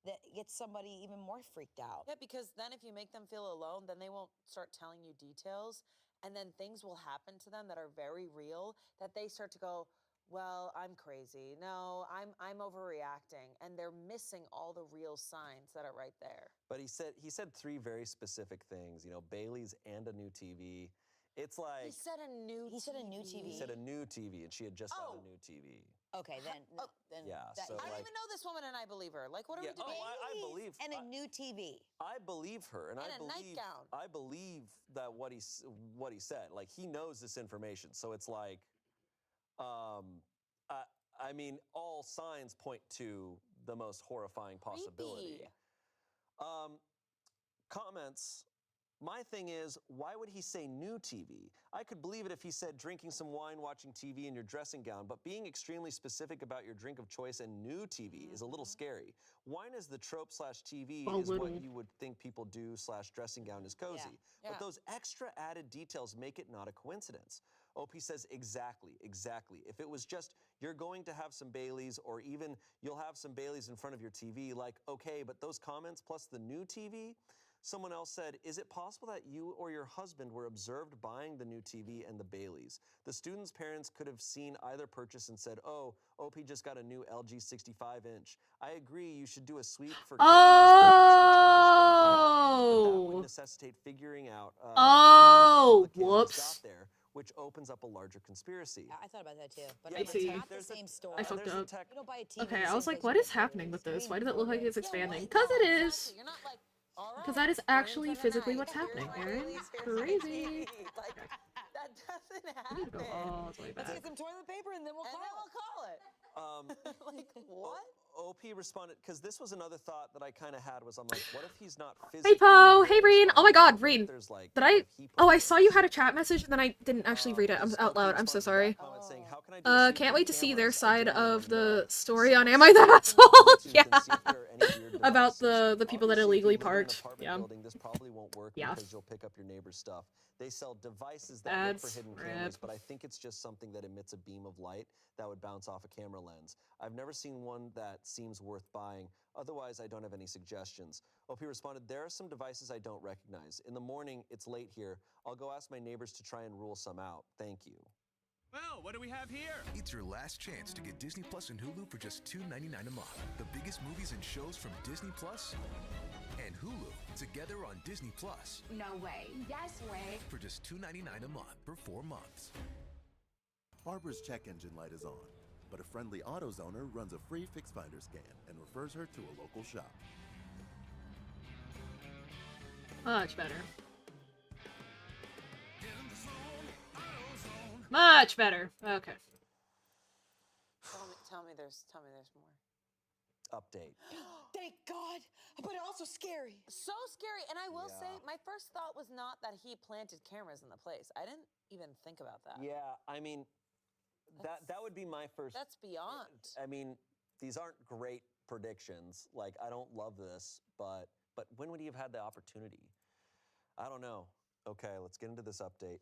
[SPEAKER 2] that gets somebody even more freaked out.
[SPEAKER 3] Yeah, because then if you make them feel alone, then they won't start telling you details, and then things will happen to them that are very real, that they start to go, well, I'm crazy. No, I'm overreacting, and they're missing all the real signs that are right there.
[SPEAKER 1] But he said 3 very specific things, you know, Bailey's and a new TV. It's like
[SPEAKER 3] He said a new
[SPEAKER 2] He said a new TV.
[SPEAKER 1] he said a new TV, and she had just bought
[SPEAKER 3] Oh.
[SPEAKER 1] a new TV.
[SPEAKER 2] Okay, then then
[SPEAKER 1] Yeah,
[SPEAKER 2] that-
[SPEAKER 1] so,
[SPEAKER 3] I don't
[SPEAKER 1] like-
[SPEAKER 3] even know this woman, and I believe her. Like, what are
[SPEAKER 1] Yeah,
[SPEAKER 3] we doing?
[SPEAKER 1] I
[SPEAKER 2] Bailey's
[SPEAKER 1] believe
[SPEAKER 2] and a new TV.
[SPEAKER 1] I believe her, and
[SPEAKER 3] And
[SPEAKER 1] I
[SPEAKER 3] a
[SPEAKER 1] believe
[SPEAKER 3] nightgown.
[SPEAKER 1] I believe that what he said. Like, he knows this information, so it's like, I mean, all signs point to the most horrifying possibility.
[SPEAKER 3] Creepy.
[SPEAKER 1] Comments. My thing is, why would he say new TV? I could believe it if he said drinking some wine, watching TV in your dressing gown, but being extremely specific about your drink of choice and new TV is a little scary. Wine is the trope / TV
[SPEAKER 4] A
[SPEAKER 1] is what
[SPEAKER 4] little.
[SPEAKER 1] you would think people do / dressing gown is cozy.
[SPEAKER 3] Yeah.
[SPEAKER 1] But those extra added details make it not a coincidence. OP says exactly. If it was just, you're going to have some Baileys, or even you'll have some Baileys in front of your TV, like, okay, but those comments plus the new TV? Someone else said, is it possible that you or your husband were observed buying the new TV and the Baileys? The students' parents could have seen either purchase and said, oh, OP just got a new LG 65-inch. I agree, you should do a sweep for cameras. That would
[SPEAKER 4] Oh.
[SPEAKER 1] necessitate figuring out
[SPEAKER 4] Oh,
[SPEAKER 1] how the cameras
[SPEAKER 4] whoops.
[SPEAKER 1] got there, which opens up a larger conspiracy.
[SPEAKER 2] I thought about that too, but
[SPEAKER 1] Yeah,
[SPEAKER 2] it's
[SPEAKER 4] see.
[SPEAKER 2] not the
[SPEAKER 1] There's a-
[SPEAKER 2] same story.
[SPEAKER 4] I fucked
[SPEAKER 1] there's a
[SPEAKER 4] up.
[SPEAKER 1] tech-
[SPEAKER 2] You don't buy a TV.
[SPEAKER 4] Okay,
[SPEAKER 2] the
[SPEAKER 4] I was
[SPEAKER 2] same
[SPEAKER 4] like,
[SPEAKER 2] place
[SPEAKER 4] what
[SPEAKER 2] you
[SPEAKER 4] is
[SPEAKER 2] buy
[SPEAKER 4] happening with
[SPEAKER 2] Blu-rays.
[SPEAKER 4] this? Why does it look like it's expanding?
[SPEAKER 3] Why
[SPEAKER 4] Because it
[SPEAKER 3] not?
[SPEAKER 4] is.
[SPEAKER 3] Exactly. You're not like, all right,
[SPEAKER 4] Because that is
[SPEAKER 3] we're in
[SPEAKER 4] actually
[SPEAKER 3] for the
[SPEAKER 4] physically
[SPEAKER 3] night.
[SPEAKER 4] what's
[SPEAKER 3] Here's
[SPEAKER 4] happening,
[SPEAKER 3] my
[SPEAKER 4] Aaron.
[SPEAKER 3] Baileys, here's my
[SPEAKER 4] Crazy.
[SPEAKER 3] TV. Like, that doesn't
[SPEAKER 4] I need to
[SPEAKER 3] happen.
[SPEAKER 4] go all the way
[SPEAKER 2] Let's
[SPEAKER 4] back.
[SPEAKER 2] get some toilet paper and then we'll
[SPEAKER 3] And
[SPEAKER 2] call
[SPEAKER 3] then
[SPEAKER 2] it.
[SPEAKER 3] we'll call it. Like, what?
[SPEAKER 1] OP responded, because this was another thought that I kind of had, was I'm like, what if he's not
[SPEAKER 4] Hey
[SPEAKER 1] physically
[SPEAKER 4] Po, hey
[SPEAKER 1] there
[SPEAKER 4] Reen. Oh my
[SPEAKER 1] responding?
[SPEAKER 4] god,
[SPEAKER 1] What if
[SPEAKER 4] Reen.
[SPEAKER 1] there's, like,
[SPEAKER 4] Did
[SPEAKER 1] what
[SPEAKER 4] I?
[SPEAKER 1] if he
[SPEAKER 4] Oh, I
[SPEAKER 1] posted
[SPEAKER 4] saw you
[SPEAKER 1] this?
[SPEAKER 4] had a chat message and then I didn't actually read it. I'm
[SPEAKER 1] Because
[SPEAKER 4] out
[SPEAKER 1] OP
[SPEAKER 4] loud. I'm
[SPEAKER 1] responded
[SPEAKER 4] so
[SPEAKER 1] to that
[SPEAKER 4] sorry.
[SPEAKER 1] comment saying, how can I do a sweep
[SPEAKER 4] Can't
[SPEAKER 1] of
[SPEAKER 4] wait to see their
[SPEAKER 1] cameras? I
[SPEAKER 4] side
[SPEAKER 1] genuinely
[SPEAKER 4] of
[SPEAKER 1] wanna
[SPEAKER 4] the
[SPEAKER 1] know.
[SPEAKER 4] story
[SPEAKER 1] So
[SPEAKER 4] on
[SPEAKER 1] I
[SPEAKER 4] Am I the
[SPEAKER 1] searched on
[SPEAKER 4] Asshole?
[SPEAKER 1] Bluetooth
[SPEAKER 4] Yeah.
[SPEAKER 1] and see if there are any weird
[SPEAKER 4] About
[SPEAKER 1] devices.
[SPEAKER 4] the people that
[SPEAKER 1] Obviously, if
[SPEAKER 4] illegally
[SPEAKER 1] you live in an
[SPEAKER 4] parked.
[SPEAKER 1] apartment
[SPEAKER 4] Yeah.
[SPEAKER 1] building, this probably won't work
[SPEAKER 4] Yeah.
[SPEAKER 1] because you'll pick up your neighbor's stuff. They sell devices that look for
[SPEAKER 4] That's
[SPEAKER 1] hidden
[SPEAKER 4] rip.
[SPEAKER 1] cameras, but I think it's just something that emits a beam of light that would bounce off a camera lens. I've never seen one that seems worth buying. Otherwise, I don't have any suggestions. OP responded, there are some devices I don't recognize. In the morning, it's late here. I'll go ask my neighbors to try and rule some out. Thank you.
[SPEAKER 6] Well, what do we have here?
[SPEAKER 5] It's your last chance to get Disney Plus and Hulu for just $2.99 a month. The biggest movies and shows from Disney Plus and Hulu together on Disney Plus
[SPEAKER 7] No way. Yes way.
[SPEAKER 5] for just $2.99 a month for 4 months.
[SPEAKER 8] Barbara's check engine light is on, but a friendly AutoZoner runs a free Fix Finder scan and refers her to a local shop.
[SPEAKER 4] Much better. Much better. Okay.
[SPEAKER 3] Tell me there's more.
[SPEAKER 1] Update.
[SPEAKER 2] Thank God, but also scary.
[SPEAKER 3] So scary. And I will say,
[SPEAKER 1] Yeah.
[SPEAKER 3] my first thought was not that he planted cameras in the place. I didn't even think about that.
[SPEAKER 1] Yeah, I mean, that would be my first.
[SPEAKER 3] That's beyond.
[SPEAKER 1] I mean, these aren't great predictions. Like, I don't love this, but when would he have had the opportunity? I don't know. Okay, let's get into this update.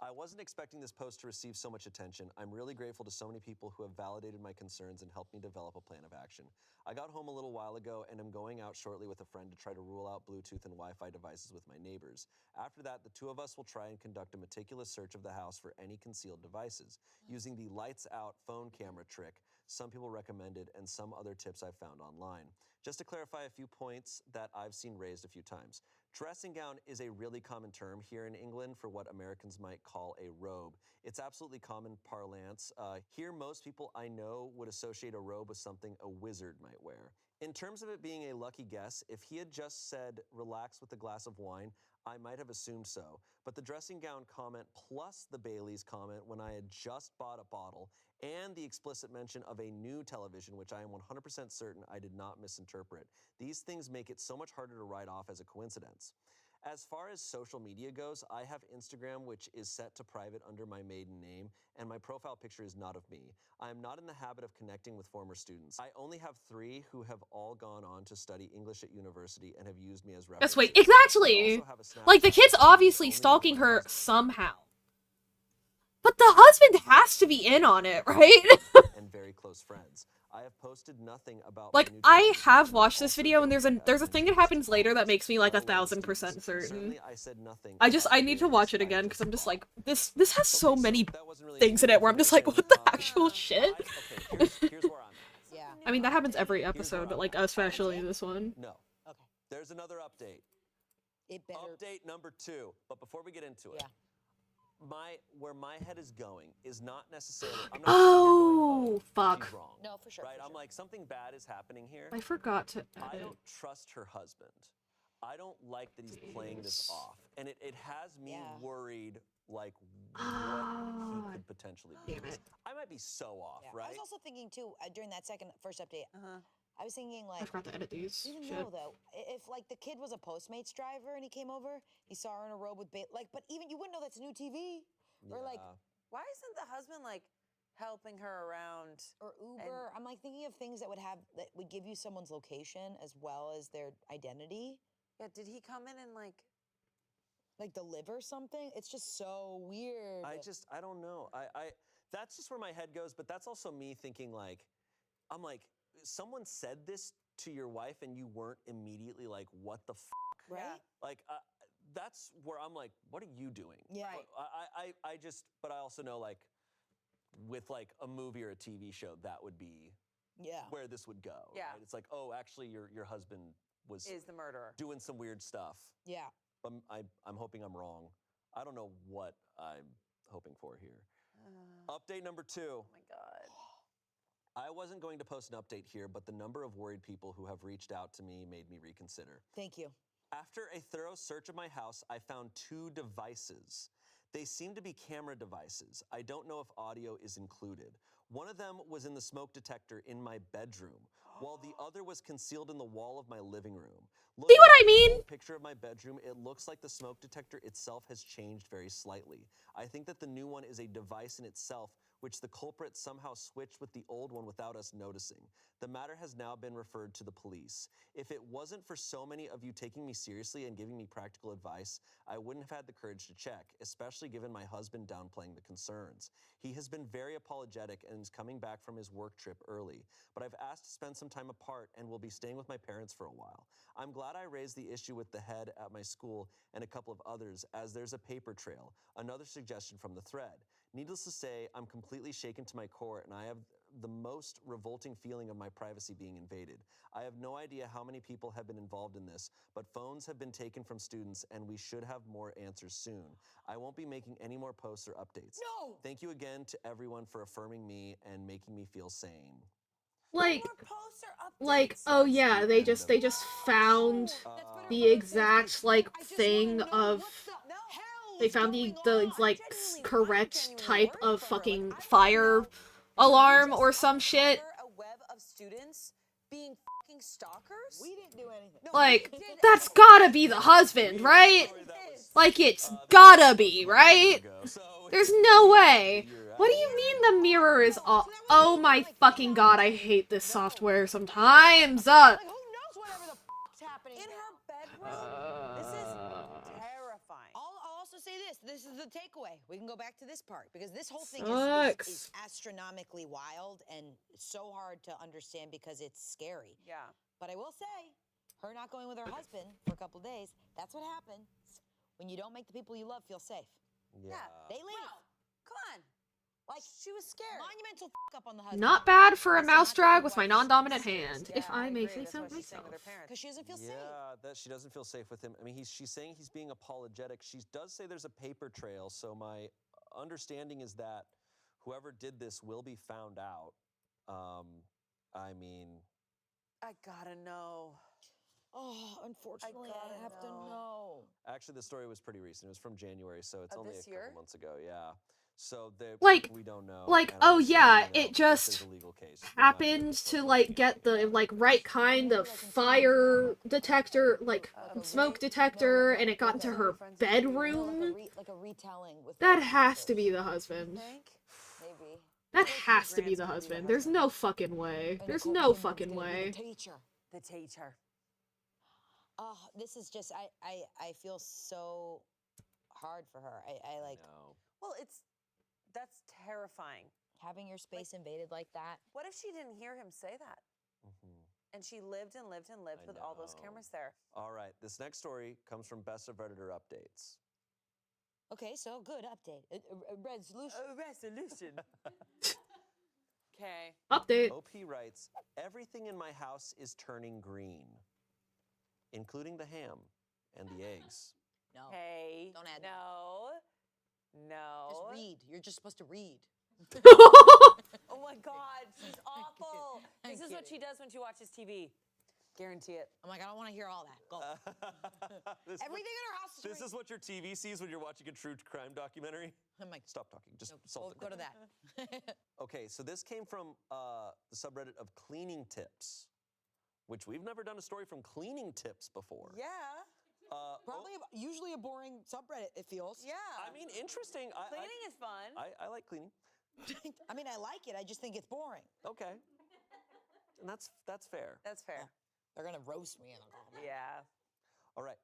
[SPEAKER 1] I wasn't expecting this post to receive so much attention. I'm really grateful to so many people who have validated my concerns and helped me develop a plan of action. I got home a little while ago and am going out shortly with a friend to try to rule out Bluetooth and Wi-Fi devices with my neighbors. After that, the two of us will try and conduct a meticulous search of the house for any concealed devices, using the lights out phone camera trick some people recommended and some other tips I've found online. Just to clarify a few points that I've seen raised a few times. Dressing gown is a really common term here in England for what Americans might call a robe. It's absolutely common parlance. Here, most people I know would associate a robe with something a wizard might wear. In terms of it being a lucky guess, if he had just said, relax with a glass of wine, I might have assumed so. But the dressing gown comment plus the Bailey's comment when I had just bought a bottle and the explicit mention of a new television, which I am 100% certain I did not misinterpret. These things make it so much harder to write off as a coincidence. As far as social media goes, I have Instagram, which is set to private under my maiden name, and my profile picture is not of me. I am not in the habit of connecting with former students. I only have 3 who have all gone on to study English at university and have used me as references.
[SPEAKER 4] That's wait,
[SPEAKER 1] I
[SPEAKER 4] exactly.
[SPEAKER 1] also have a
[SPEAKER 4] Like, the
[SPEAKER 1] Snapchat
[SPEAKER 4] kid's
[SPEAKER 1] account
[SPEAKER 4] obviously
[SPEAKER 1] only with
[SPEAKER 4] stalking
[SPEAKER 1] my
[SPEAKER 4] her
[SPEAKER 1] husband.
[SPEAKER 4] somehow. But the husband has to be in on it, right?
[SPEAKER 1] And very close friends. I have posted nothing about
[SPEAKER 4] Like,
[SPEAKER 1] my new
[SPEAKER 4] I
[SPEAKER 1] television
[SPEAKER 4] have
[SPEAKER 1] show.
[SPEAKER 4] watched this
[SPEAKER 1] Also,
[SPEAKER 4] video, and
[SPEAKER 1] don't
[SPEAKER 4] there's
[SPEAKER 1] think
[SPEAKER 4] a
[SPEAKER 1] I've
[SPEAKER 4] thing that
[SPEAKER 1] been
[SPEAKER 4] happens
[SPEAKER 1] used
[SPEAKER 4] later that
[SPEAKER 1] as
[SPEAKER 4] makes me like
[SPEAKER 1] well, Lady
[SPEAKER 4] 1000%
[SPEAKER 1] Stevens.
[SPEAKER 4] certain.
[SPEAKER 1] Certainly, I said nothing.
[SPEAKER 4] I
[SPEAKER 1] about
[SPEAKER 4] need to
[SPEAKER 1] the
[SPEAKER 4] watch it
[SPEAKER 1] videos
[SPEAKER 4] again
[SPEAKER 1] I
[SPEAKER 4] because I'm just
[SPEAKER 1] bought.
[SPEAKER 4] like, this has so
[SPEAKER 1] Okay,
[SPEAKER 4] many
[SPEAKER 1] that wasn't really
[SPEAKER 4] things in
[SPEAKER 1] new
[SPEAKER 4] it where I'm just like,
[SPEAKER 1] information.
[SPEAKER 4] what the actual shit?
[SPEAKER 1] Okay, here's where I'm at.
[SPEAKER 2] Yeah.
[SPEAKER 4] I mean, that happens every
[SPEAKER 1] Here's
[SPEAKER 4] episode,
[SPEAKER 1] where
[SPEAKER 4] but
[SPEAKER 1] I'm
[SPEAKER 4] like
[SPEAKER 1] at.
[SPEAKER 4] especially this one.
[SPEAKER 1] No.
[SPEAKER 2] Okay.
[SPEAKER 1] There's another update.
[SPEAKER 2] It better.
[SPEAKER 1] Update number 2. But before we get into it,
[SPEAKER 2] Yeah.
[SPEAKER 1] where my head is going is not necessarily. I'm not sitting here going,
[SPEAKER 4] Oh, fuck.
[SPEAKER 1] she's wrong.
[SPEAKER 2] No, for sure.
[SPEAKER 1] Right?
[SPEAKER 2] for
[SPEAKER 1] I'm
[SPEAKER 2] sure.
[SPEAKER 1] like, something bad is happening here.
[SPEAKER 4] I forgot to
[SPEAKER 1] I
[SPEAKER 4] edit.
[SPEAKER 1] don't trust her husband. I don't like that he's playing this off. And it has me
[SPEAKER 2] Yeah.
[SPEAKER 1] worried, like, what
[SPEAKER 4] Ah,
[SPEAKER 1] he could potentially be.
[SPEAKER 4] damn it.
[SPEAKER 1] I might be so off,
[SPEAKER 2] Yeah.
[SPEAKER 1] right?
[SPEAKER 2] I was also thinking too during that first update. I was thinking
[SPEAKER 4] I
[SPEAKER 2] like,
[SPEAKER 4] forgot to edit these.
[SPEAKER 2] even
[SPEAKER 4] Shit.
[SPEAKER 2] though though, if like the kid was a Postmates driver and he came over, he saw her in a robe with but even you wouldn't know that's a new TV or like
[SPEAKER 3] Why isn't the husband like helping her around?
[SPEAKER 2] or Uber. I'm like thinking of things that would give you someone's location as well as their identity,
[SPEAKER 3] Yeah, did he come in and like?
[SPEAKER 2] like deliver something. It's just so weird.
[SPEAKER 1] I don't know. That's just where my head goes, but that's also me thinking like, I'm like, someone said this to your wife and you weren't immediately like, what the fuck?
[SPEAKER 2] right?
[SPEAKER 1] Like, that's where I'm like, what are you doing?
[SPEAKER 2] Yeah.
[SPEAKER 1] But I also know like, with like a movie or a TV show, that would be
[SPEAKER 2] Yeah.
[SPEAKER 1] where this would go.
[SPEAKER 3] Yeah.
[SPEAKER 1] Right? It's like, oh, actually, your husband
[SPEAKER 3] Is the murderer.
[SPEAKER 1] doing some weird stuff.
[SPEAKER 2] Yeah.
[SPEAKER 1] I'm hoping I'm wrong. I don't know what I'm hoping for here. Update number 2.
[SPEAKER 3] Oh my god.
[SPEAKER 1] I wasn't going to post an update here, but the number of worried people who have reached out to me made me reconsider.
[SPEAKER 2] Thank you.
[SPEAKER 1] After a thorough search of my house, I found 2 devices. They seem to be camera devices. I don't know if audio is included. One of them was in the smoke detector in my bedroom, while the other was concealed in the wall of my living room.
[SPEAKER 4] See what I mean?
[SPEAKER 1] Looking at the picture of my bedroom, it looks like the smoke detector itself has changed very slightly. I think that the new one is a device in itself, which the culprit somehow switched with the old one without us noticing. The matter has now been referred to the police. If it wasn't for so many of you taking me seriously and giving me practical advice, I wouldn't have had the courage to check, especially given my husband downplaying the concerns. He has been very apologetic and is coming back from his work trip early, but I've asked to spend some time apart and will be staying with my parents for a while. I'm glad I raised the issue with the head at my school and a couple of others, as there's a paper trail, another suggestion from the thread. Needless to say, I'm completely shaken to my core and I have the most revolting feeling of my privacy being invaded. I have no idea how many people have been involved in this, but phones have been taken from students and we should have more answers soon. I won't be making any more posts or updates.
[SPEAKER 2] No!
[SPEAKER 1] Thank you again to everyone for affirming me and making me feel sane.
[SPEAKER 4] Like,
[SPEAKER 3] More posts or updates?
[SPEAKER 4] like, oh yeah, they just found the exact like thing of they found the like correct type of fucking fire alarm or some shit.
[SPEAKER 3] A web of students being fucking stalkers?
[SPEAKER 2] We didn't do anything. No,
[SPEAKER 4] Like,
[SPEAKER 3] we did
[SPEAKER 4] that's
[SPEAKER 3] it.
[SPEAKER 4] gotta be the husband, right? Like, it's gotta be, right? There's no way. What do you mean the mirror is off? Oh my fucking god, I hate this software sometimes.
[SPEAKER 2] Like, who knows whatever the f***'s happening
[SPEAKER 3] In her
[SPEAKER 2] now?
[SPEAKER 3] bedroom? This is terrifying.
[SPEAKER 2] I'll also say this. This is the takeaway. We can go back to this part because this whole thing
[SPEAKER 4] Sucks.
[SPEAKER 2] is astronomically wild and so hard to understand because it's scary.
[SPEAKER 3] Yeah.
[SPEAKER 2] But I will say, her not going with her husband for a couple days, that's what happens when you don't make the people you love feel safe.
[SPEAKER 1] Yeah.
[SPEAKER 2] They leave.
[SPEAKER 3] Wow. Come on.
[SPEAKER 2] Like,
[SPEAKER 3] She was scared.
[SPEAKER 2] monumental up on the husband.
[SPEAKER 4] Not bad for a
[SPEAKER 2] That's
[SPEAKER 4] mouse
[SPEAKER 2] not
[SPEAKER 4] drag
[SPEAKER 2] the
[SPEAKER 4] with my
[SPEAKER 2] wife.
[SPEAKER 4] non-dominant hand,
[SPEAKER 3] Yeah,
[SPEAKER 4] if I may
[SPEAKER 3] agree.
[SPEAKER 4] say
[SPEAKER 3] That's
[SPEAKER 4] so
[SPEAKER 3] why she's staying
[SPEAKER 4] myself.
[SPEAKER 3] with her parents.
[SPEAKER 2] Because she doesn't feel safe.
[SPEAKER 1] Yeah, that she doesn't feel safe with him. I mean, she's saying he's being apologetic. She does say there's a paper trail, so my understanding is that whoever did this will be found out. I mean,
[SPEAKER 3] I gotta know.
[SPEAKER 2] Oh, unfortunately,
[SPEAKER 3] gotta
[SPEAKER 2] I have to
[SPEAKER 3] know.
[SPEAKER 2] know.
[SPEAKER 1] actually, the story was pretty recent. It was from January, so it's
[SPEAKER 3] Of
[SPEAKER 1] only a
[SPEAKER 3] this
[SPEAKER 1] couple
[SPEAKER 3] year?
[SPEAKER 1] months ago. Yeah. So
[SPEAKER 4] Like-
[SPEAKER 1] we don't know.
[SPEAKER 4] like,
[SPEAKER 1] and I'm
[SPEAKER 4] oh yeah,
[SPEAKER 1] assuming,
[SPEAKER 4] it
[SPEAKER 1] if
[SPEAKER 4] just
[SPEAKER 1] there's a legal case, we're not
[SPEAKER 4] happened
[SPEAKER 1] gonna
[SPEAKER 4] to
[SPEAKER 1] post
[SPEAKER 4] like
[SPEAKER 1] anything
[SPEAKER 4] get the like right kind of fire detector, like smoke detector, and it got into her bedroom.
[SPEAKER 2] Like a retelling with
[SPEAKER 4] That has to be the husband.
[SPEAKER 3] Think?
[SPEAKER 2] maybe.
[SPEAKER 4] That has to be the husband. There's no fucking way. There's no fucking way.
[SPEAKER 2] Teacher.
[SPEAKER 3] The teacher.
[SPEAKER 2] Oh, this is just I feel so hard for her. I like
[SPEAKER 1] No.
[SPEAKER 3] Well, that's terrifying.
[SPEAKER 2] Having your space invaded like that.
[SPEAKER 3] What if she didn't hear him say that? And she lived and lived and lived with all those cameras there.
[SPEAKER 1] All right, this next story comes from Best of Redditor Updates.
[SPEAKER 2] Okay, so good update. Resolution.
[SPEAKER 3] Resolution. Okay.
[SPEAKER 4] Update.
[SPEAKER 1] OP writes, everything in my house is turning green, including the ham and the eggs.
[SPEAKER 2] No.
[SPEAKER 3] Hey.
[SPEAKER 2] Don't add
[SPEAKER 3] No. No.
[SPEAKER 2] Just read. You're just supposed to read.
[SPEAKER 3] Oh my God, she's awful. This is what she does when she watches TV. Guarantee it.
[SPEAKER 2] I'm like, I don't want to hear all that. Go. Everything in our house is
[SPEAKER 1] This is what your TV sees when you're watching a true crime documentary?
[SPEAKER 2] I'm like,
[SPEAKER 1] Stop talking. Just
[SPEAKER 2] no,
[SPEAKER 1] solve it.
[SPEAKER 2] go to that.
[SPEAKER 1] Okay, so this came from the subreddit of cleaning tips, which we've never done a story from cleaning tips before.
[SPEAKER 3] Yeah.
[SPEAKER 2] Probably, usually a boring subreddit, it feels.
[SPEAKER 3] Yeah.
[SPEAKER 1] I mean, interesting.
[SPEAKER 3] Cleaning is fun.
[SPEAKER 1] I like cleaning.
[SPEAKER 2] I mean, I like it. I just think it's boring.
[SPEAKER 1] Okay. And that's fair.
[SPEAKER 3] That's fair.
[SPEAKER 2] They're going to roast me in the comments.
[SPEAKER 3] Yeah.
[SPEAKER 1] All right.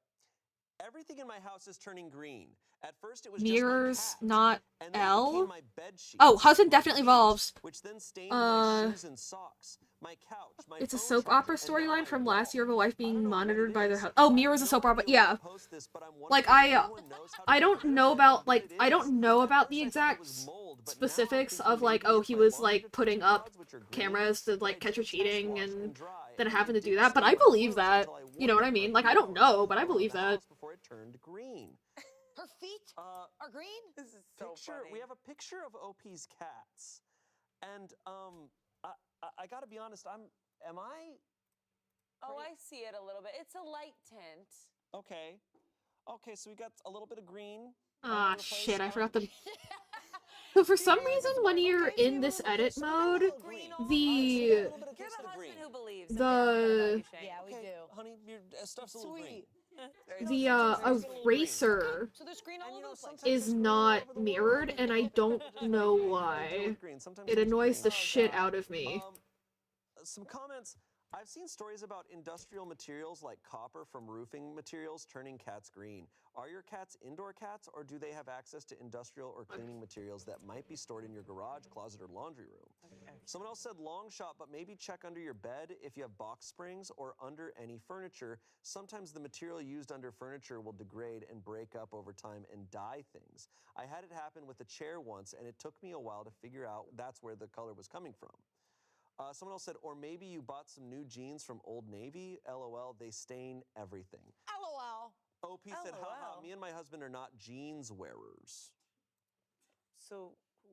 [SPEAKER 1] Everything in my house is turning green. At first, it was
[SPEAKER 4] Mirrors,
[SPEAKER 1] just my cat,
[SPEAKER 4] not
[SPEAKER 1] and then it
[SPEAKER 4] L.
[SPEAKER 1] became my bed sheets,
[SPEAKER 4] Oh, husband
[SPEAKER 1] my
[SPEAKER 4] definitely
[SPEAKER 1] feet,
[SPEAKER 4] evolves.
[SPEAKER 1] which then stained my shoes and socks, my couch, my
[SPEAKER 4] It's a
[SPEAKER 1] phone
[SPEAKER 4] soap
[SPEAKER 1] charger,
[SPEAKER 4] opera
[SPEAKER 1] and now
[SPEAKER 4] storyline
[SPEAKER 1] my
[SPEAKER 4] from
[SPEAKER 1] wall.
[SPEAKER 4] last year of a wife
[SPEAKER 1] I don't
[SPEAKER 4] being
[SPEAKER 1] know what
[SPEAKER 4] monitored
[SPEAKER 1] it
[SPEAKER 4] by their
[SPEAKER 1] is.
[SPEAKER 4] husband. Oh,
[SPEAKER 1] I
[SPEAKER 4] Mirror's a
[SPEAKER 1] have
[SPEAKER 4] soap
[SPEAKER 1] no
[SPEAKER 4] opera.
[SPEAKER 1] idea why
[SPEAKER 4] Yeah.
[SPEAKER 1] to post this, but I'm
[SPEAKER 4] Like
[SPEAKER 1] wondering if anyone knows how to
[SPEAKER 4] I don't
[SPEAKER 1] figure
[SPEAKER 4] know
[SPEAKER 1] out
[SPEAKER 4] about
[SPEAKER 1] what
[SPEAKER 4] like
[SPEAKER 1] it
[SPEAKER 4] I
[SPEAKER 1] is.
[SPEAKER 4] don't know about the
[SPEAKER 1] At first I thought it was
[SPEAKER 4] exact
[SPEAKER 1] mold, but now I'm
[SPEAKER 4] specifics
[SPEAKER 1] thinking
[SPEAKER 4] of like,
[SPEAKER 1] maybe
[SPEAKER 4] oh,
[SPEAKER 1] if
[SPEAKER 4] he
[SPEAKER 1] my
[SPEAKER 4] was
[SPEAKER 1] laundry
[SPEAKER 4] like putting
[SPEAKER 1] detergent
[SPEAKER 4] up
[SPEAKER 1] pods, which are green,
[SPEAKER 4] cameras to
[SPEAKER 1] but I
[SPEAKER 4] like catch her
[SPEAKER 1] didn't test
[SPEAKER 4] cheating
[SPEAKER 1] wash
[SPEAKER 4] and
[SPEAKER 1] dry,
[SPEAKER 4] then
[SPEAKER 1] and
[SPEAKER 4] happened to
[SPEAKER 1] it
[SPEAKER 4] do
[SPEAKER 1] did
[SPEAKER 4] that. But
[SPEAKER 1] stay
[SPEAKER 4] I
[SPEAKER 1] on my
[SPEAKER 4] believe
[SPEAKER 1] clothes
[SPEAKER 4] that.
[SPEAKER 1] until I
[SPEAKER 4] You know
[SPEAKER 1] wore
[SPEAKER 4] what I
[SPEAKER 1] them for
[SPEAKER 4] mean?
[SPEAKER 1] a
[SPEAKER 4] Like I
[SPEAKER 1] few
[SPEAKER 4] don't
[SPEAKER 1] hours
[SPEAKER 4] know, but I
[SPEAKER 1] around
[SPEAKER 4] believe
[SPEAKER 1] the
[SPEAKER 4] that.
[SPEAKER 1] house before it turned green.
[SPEAKER 2] Her feet are green?
[SPEAKER 3] This is so
[SPEAKER 1] Picture.
[SPEAKER 3] funny.
[SPEAKER 1] We have a picture of OP's cats, and I got to be honest. Am I?
[SPEAKER 3] Oh, I see it a little bit. It's a light tint.
[SPEAKER 1] Okay. Okay, so we got a little bit of green.
[SPEAKER 4] Ah,
[SPEAKER 1] all over the place.
[SPEAKER 4] shit, I forgot the... So for some reason, when you're in this edit mode, the...
[SPEAKER 3] You have a husband who believes. and
[SPEAKER 4] The-
[SPEAKER 3] careful about you, Shane.
[SPEAKER 2] Yeah, we
[SPEAKER 1] Okay,
[SPEAKER 2] do.
[SPEAKER 1] honey, your stuff's a little green.
[SPEAKER 4] The, eraser
[SPEAKER 2] So there's green all
[SPEAKER 1] And, you
[SPEAKER 2] over
[SPEAKER 1] know,
[SPEAKER 2] the place.
[SPEAKER 1] sometimes
[SPEAKER 4] is
[SPEAKER 1] there's green
[SPEAKER 4] not
[SPEAKER 1] all over the
[SPEAKER 4] mirrored,
[SPEAKER 1] world.
[SPEAKER 4] and I don't know
[SPEAKER 1] Gotta deal
[SPEAKER 4] why.
[SPEAKER 1] with green. Sometimes
[SPEAKER 4] It
[SPEAKER 1] there's
[SPEAKER 4] annoys the
[SPEAKER 1] green.
[SPEAKER 4] shit out of me.
[SPEAKER 1] Some comments. I've seen stories about industrial materials like copper from roofing materials turning cats green. Are your cats indoor cats, or do they have access to industrial or cleaning materials that might be stored in your garage, closet, or laundry room? Okay. Someone else said long shot, but maybe check under your bed if you have box springs or under any furniture. Sometimes the material used under furniture will degrade and break up over time and dye things. I had it happen with a chair once, and it took me a while to figure out that's where the color was coming from. Someone else said, or maybe you bought some new jeans from Old Navy. LOL, they stain everything.
[SPEAKER 2] LOL.
[SPEAKER 1] OP said, haha,
[SPEAKER 3] LOL.
[SPEAKER 1] me and my husband are not jeans wearers.
[SPEAKER 3] So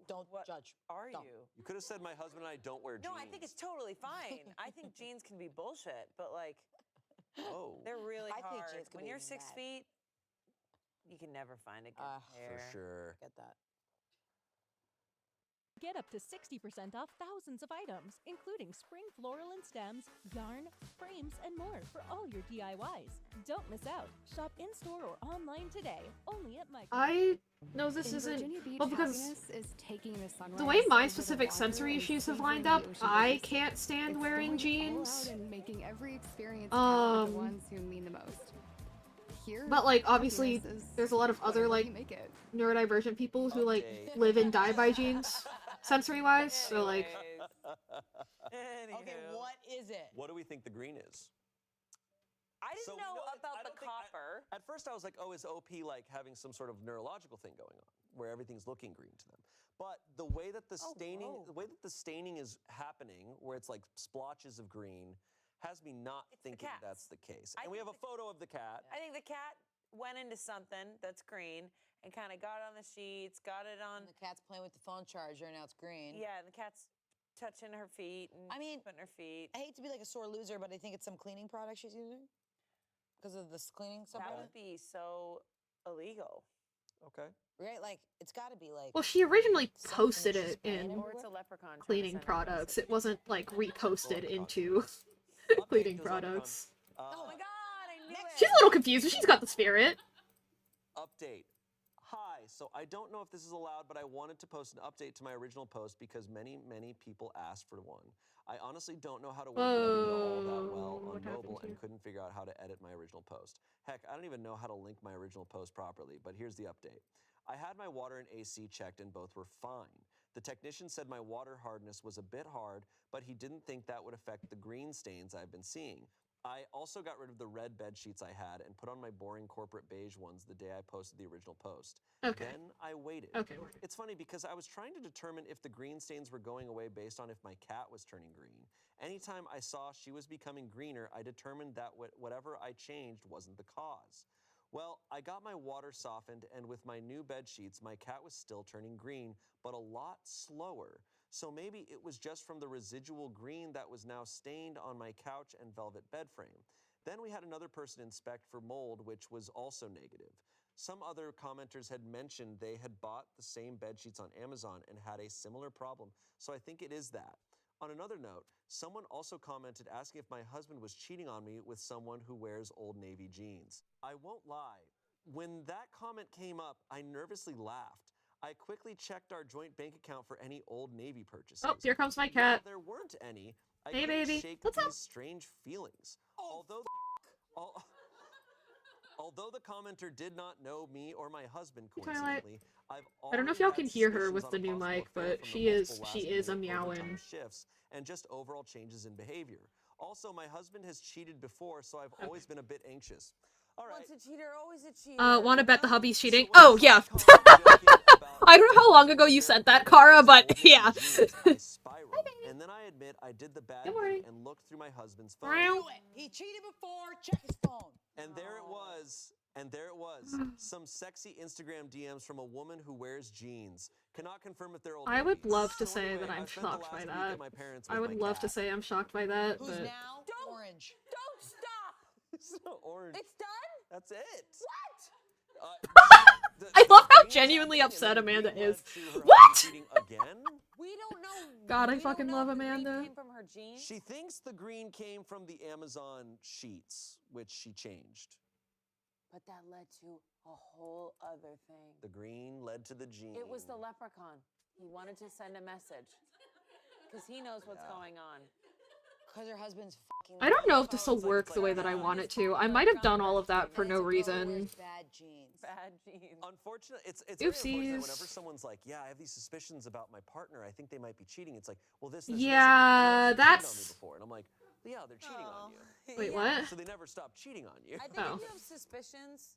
[SPEAKER 2] Don't
[SPEAKER 3] what
[SPEAKER 2] judge.
[SPEAKER 3] are
[SPEAKER 2] Don't.
[SPEAKER 3] you?
[SPEAKER 1] You could have said my husband and I don't wear jeans.
[SPEAKER 3] No, I think it's totally fine. I think jeans can be bullshit, but like
[SPEAKER 1] Oh,
[SPEAKER 3] they're really
[SPEAKER 2] I think
[SPEAKER 3] hard.
[SPEAKER 2] jeans can
[SPEAKER 3] When
[SPEAKER 2] be
[SPEAKER 3] you're 6
[SPEAKER 2] mad.
[SPEAKER 3] feet, you can never find a good pair.
[SPEAKER 1] for sure.
[SPEAKER 2] Get that.
[SPEAKER 9] Get up to 60% off thousands of items, including spring floral and stems, yarn, frames, and more for all your DIYs. Don't miss out. Shop in-store or online today, only at Micro.
[SPEAKER 4] I know this
[SPEAKER 7] In
[SPEAKER 4] isn't...
[SPEAKER 7] Virginia Beach,
[SPEAKER 4] Well, because
[SPEAKER 7] happiness is taking the sunrise
[SPEAKER 4] the way my
[SPEAKER 7] over the
[SPEAKER 4] specific
[SPEAKER 7] water
[SPEAKER 4] sensory
[SPEAKER 7] and
[SPEAKER 4] issues have
[SPEAKER 7] savoring
[SPEAKER 4] lined
[SPEAKER 7] the
[SPEAKER 4] up,
[SPEAKER 7] ocean
[SPEAKER 4] I
[SPEAKER 7] breeze.
[SPEAKER 4] can't stand
[SPEAKER 7] It's
[SPEAKER 4] wearing
[SPEAKER 7] going all
[SPEAKER 4] jeans.
[SPEAKER 7] out and making every experience count with the ones who mean the most. Here,
[SPEAKER 4] But, like, obviously,
[SPEAKER 7] happiness is
[SPEAKER 4] there's a lot of other,
[SPEAKER 7] whatever
[SPEAKER 4] like,
[SPEAKER 7] you make it.
[SPEAKER 4] neurodivergent people who, like,
[SPEAKER 1] Update.
[SPEAKER 4] live and die by jeans, sensory-wise, so, like...
[SPEAKER 2] Okay, what is it?
[SPEAKER 1] What do we think the green is?
[SPEAKER 3] I didn't
[SPEAKER 1] So,
[SPEAKER 3] know
[SPEAKER 1] you know what?
[SPEAKER 3] about
[SPEAKER 1] I
[SPEAKER 3] the
[SPEAKER 1] don't think
[SPEAKER 3] copper.
[SPEAKER 1] At first I was like, oh, is OP like having some sort of neurological thing going on where everything's looking green to them? But the way that the staining is happening, where it's like splotches of green, has me not
[SPEAKER 3] It's the
[SPEAKER 1] thinking
[SPEAKER 3] cats.
[SPEAKER 1] that's the case.
[SPEAKER 3] I
[SPEAKER 1] And we have
[SPEAKER 3] think
[SPEAKER 1] a photo of the cat.
[SPEAKER 3] I think the cat went into something that's green and kind of got on the sheets, got it on.
[SPEAKER 2] And the cat's playing with the phone charger, and now it's green.
[SPEAKER 3] Yeah, and the cat's touching her feet and
[SPEAKER 2] I mean,
[SPEAKER 3] putting her feet.
[SPEAKER 2] I hate to be like a sore loser, but I think it's some cleaning product she's using. Because of this cleaning
[SPEAKER 3] That
[SPEAKER 2] subreddit.
[SPEAKER 3] would be so illegal.
[SPEAKER 1] Okay.
[SPEAKER 2] Right? Like, it's got to be like.
[SPEAKER 4] Well, she originally
[SPEAKER 2] something
[SPEAKER 4] posted
[SPEAKER 2] she's
[SPEAKER 4] it
[SPEAKER 2] playing
[SPEAKER 4] in
[SPEAKER 3] Or it's a leprechaun. trying to
[SPEAKER 4] cleaning
[SPEAKER 3] send her
[SPEAKER 4] products.
[SPEAKER 3] message.
[SPEAKER 4] It wasn't, like, reposted
[SPEAKER 1] Leprechaun.
[SPEAKER 4] into
[SPEAKER 1] Update
[SPEAKER 4] cleaning
[SPEAKER 1] goes Leprechaun.
[SPEAKER 4] products.
[SPEAKER 3] Oh my god, I knew it.
[SPEAKER 4] She's a little confused, but she's got the spirit.
[SPEAKER 1] Update. Hi, so I don't know if this is allowed, but I wanted to post an update to my original post because many people asked for one. I honestly don't know how to work Editor all that well
[SPEAKER 4] What
[SPEAKER 1] on
[SPEAKER 4] happened
[SPEAKER 1] mobile and
[SPEAKER 4] here?
[SPEAKER 1] couldn't figure out how to edit my original post. Heck, I don't even know how to link my original post properly, but here's the update. I had my water and AC checked and both were fine. The technician said my water hardness was a bit hard, but he didn't think that would affect the green stains I've been seeing. I also got rid of the red bed sheets I had and put on my boring corporate beige ones the day I posted the original post.
[SPEAKER 4] Okay.
[SPEAKER 1] Then I waited.
[SPEAKER 4] Okay.
[SPEAKER 1] It's funny because I was trying to determine if the green stains were going away based on if my cat was turning green. Anytime I saw she was becoming greener, I determined that whatever I changed wasn't the cause. Well, I got my water softened, and with my new bed sheets, my cat was still turning green, but a lot slower. So maybe it was just from the residual green that was now stained on my couch and velvet bed frame. Then we had another person inspect for mold, which was also negative. Some other commenters had mentioned they had bought the same bed sheets on Amazon and had a similar problem, so I think it is that. On another note, someone also commented asking if my husband was cheating on me with someone who wears Old Navy jeans. I won't lie, when that comment came up, I nervously laughed. I quickly checked our joint bank account for any Old Navy purchases.
[SPEAKER 4] Oh, here comes my cat.
[SPEAKER 1] While there weren't any, I
[SPEAKER 4] Hey,
[SPEAKER 1] couldn't
[SPEAKER 4] baby.
[SPEAKER 1] shake
[SPEAKER 4] What's
[SPEAKER 1] these
[SPEAKER 4] up?
[SPEAKER 1] strange feelings. Although the commenter did not know me or my husband, coincidentally,
[SPEAKER 4] I don't know if y'all can hear her with the new mic, but she is a meowing.
[SPEAKER 1] Shifts and just overall changes in behavior. Also, my husband has cheated before, so I've always been a bit anxious. All right.
[SPEAKER 3] Once a cheater, always a cheater.
[SPEAKER 4] Wanna bet the hubby's cheating?
[SPEAKER 1] So
[SPEAKER 4] Oh, yeah. I don't know how long ago you sent that, Kara, but yeah.
[SPEAKER 1] And then I admit I did the bad
[SPEAKER 4] Good morning.
[SPEAKER 1] thing and looked through my husband's phone.
[SPEAKER 2] He cheated before. Check his phone.
[SPEAKER 1] And there it was. Some sexy Instagram DMs from a woman who wears jeans. Cannot confirm if they're Old
[SPEAKER 4] I would
[SPEAKER 1] Navy's.
[SPEAKER 4] love to
[SPEAKER 1] So
[SPEAKER 4] say
[SPEAKER 1] anyway,
[SPEAKER 4] that I'm
[SPEAKER 1] I spent the
[SPEAKER 4] shocked by
[SPEAKER 1] last week
[SPEAKER 4] that.
[SPEAKER 1] at my parents'
[SPEAKER 4] I
[SPEAKER 1] with
[SPEAKER 4] would
[SPEAKER 1] my
[SPEAKER 4] love to
[SPEAKER 1] cat.
[SPEAKER 4] say I'm shocked by that,
[SPEAKER 2] Who's
[SPEAKER 4] but
[SPEAKER 2] now orange?
[SPEAKER 3] Don't stop.
[SPEAKER 1] It's not orange.
[SPEAKER 3] It's done?
[SPEAKER 1] That's it.
[SPEAKER 3] What?
[SPEAKER 4] I love how genuinely upset Amanda is. What?
[SPEAKER 1] Again?
[SPEAKER 3] We don't know.
[SPEAKER 4] God, I
[SPEAKER 3] we don't
[SPEAKER 4] fucking
[SPEAKER 3] know
[SPEAKER 4] love
[SPEAKER 3] if the green
[SPEAKER 4] Amanda.
[SPEAKER 3] Came from her jeans.
[SPEAKER 1] She thinks the green came from the Amazon sheets, which she changed.
[SPEAKER 3] But that led to a whole other thing.
[SPEAKER 1] The green led to the jeans.
[SPEAKER 3] It was the leprechaun. He wanted to send a message. Because he knows what's going on.
[SPEAKER 2] Because her husband's fucking.
[SPEAKER 4] I don't know if this will work the way that I want it to. I might have done all of that for no reason.
[SPEAKER 2] Bad jeans.
[SPEAKER 3] Bad jeans.
[SPEAKER 1] Unfortunately, it's very unfortunate
[SPEAKER 4] Oopsies.
[SPEAKER 1] whenever someone's like, yeah, I have these suspicions about my partner. I think they might be cheating. It's like, well, this
[SPEAKER 4] Yeah,
[SPEAKER 1] and they also cheated on me
[SPEAKER 4] that's-
[SPEAKER 1] before. And I'm like, yeah, they're cheating on you.
[SPEAKER 4] Wait, what?
[SPEAKER 1] So they never stop cheating on you.
[SPEAKER 3] I think
[SPEAKER 4] Oh.
[SPEAKER 3] if you have suspicions,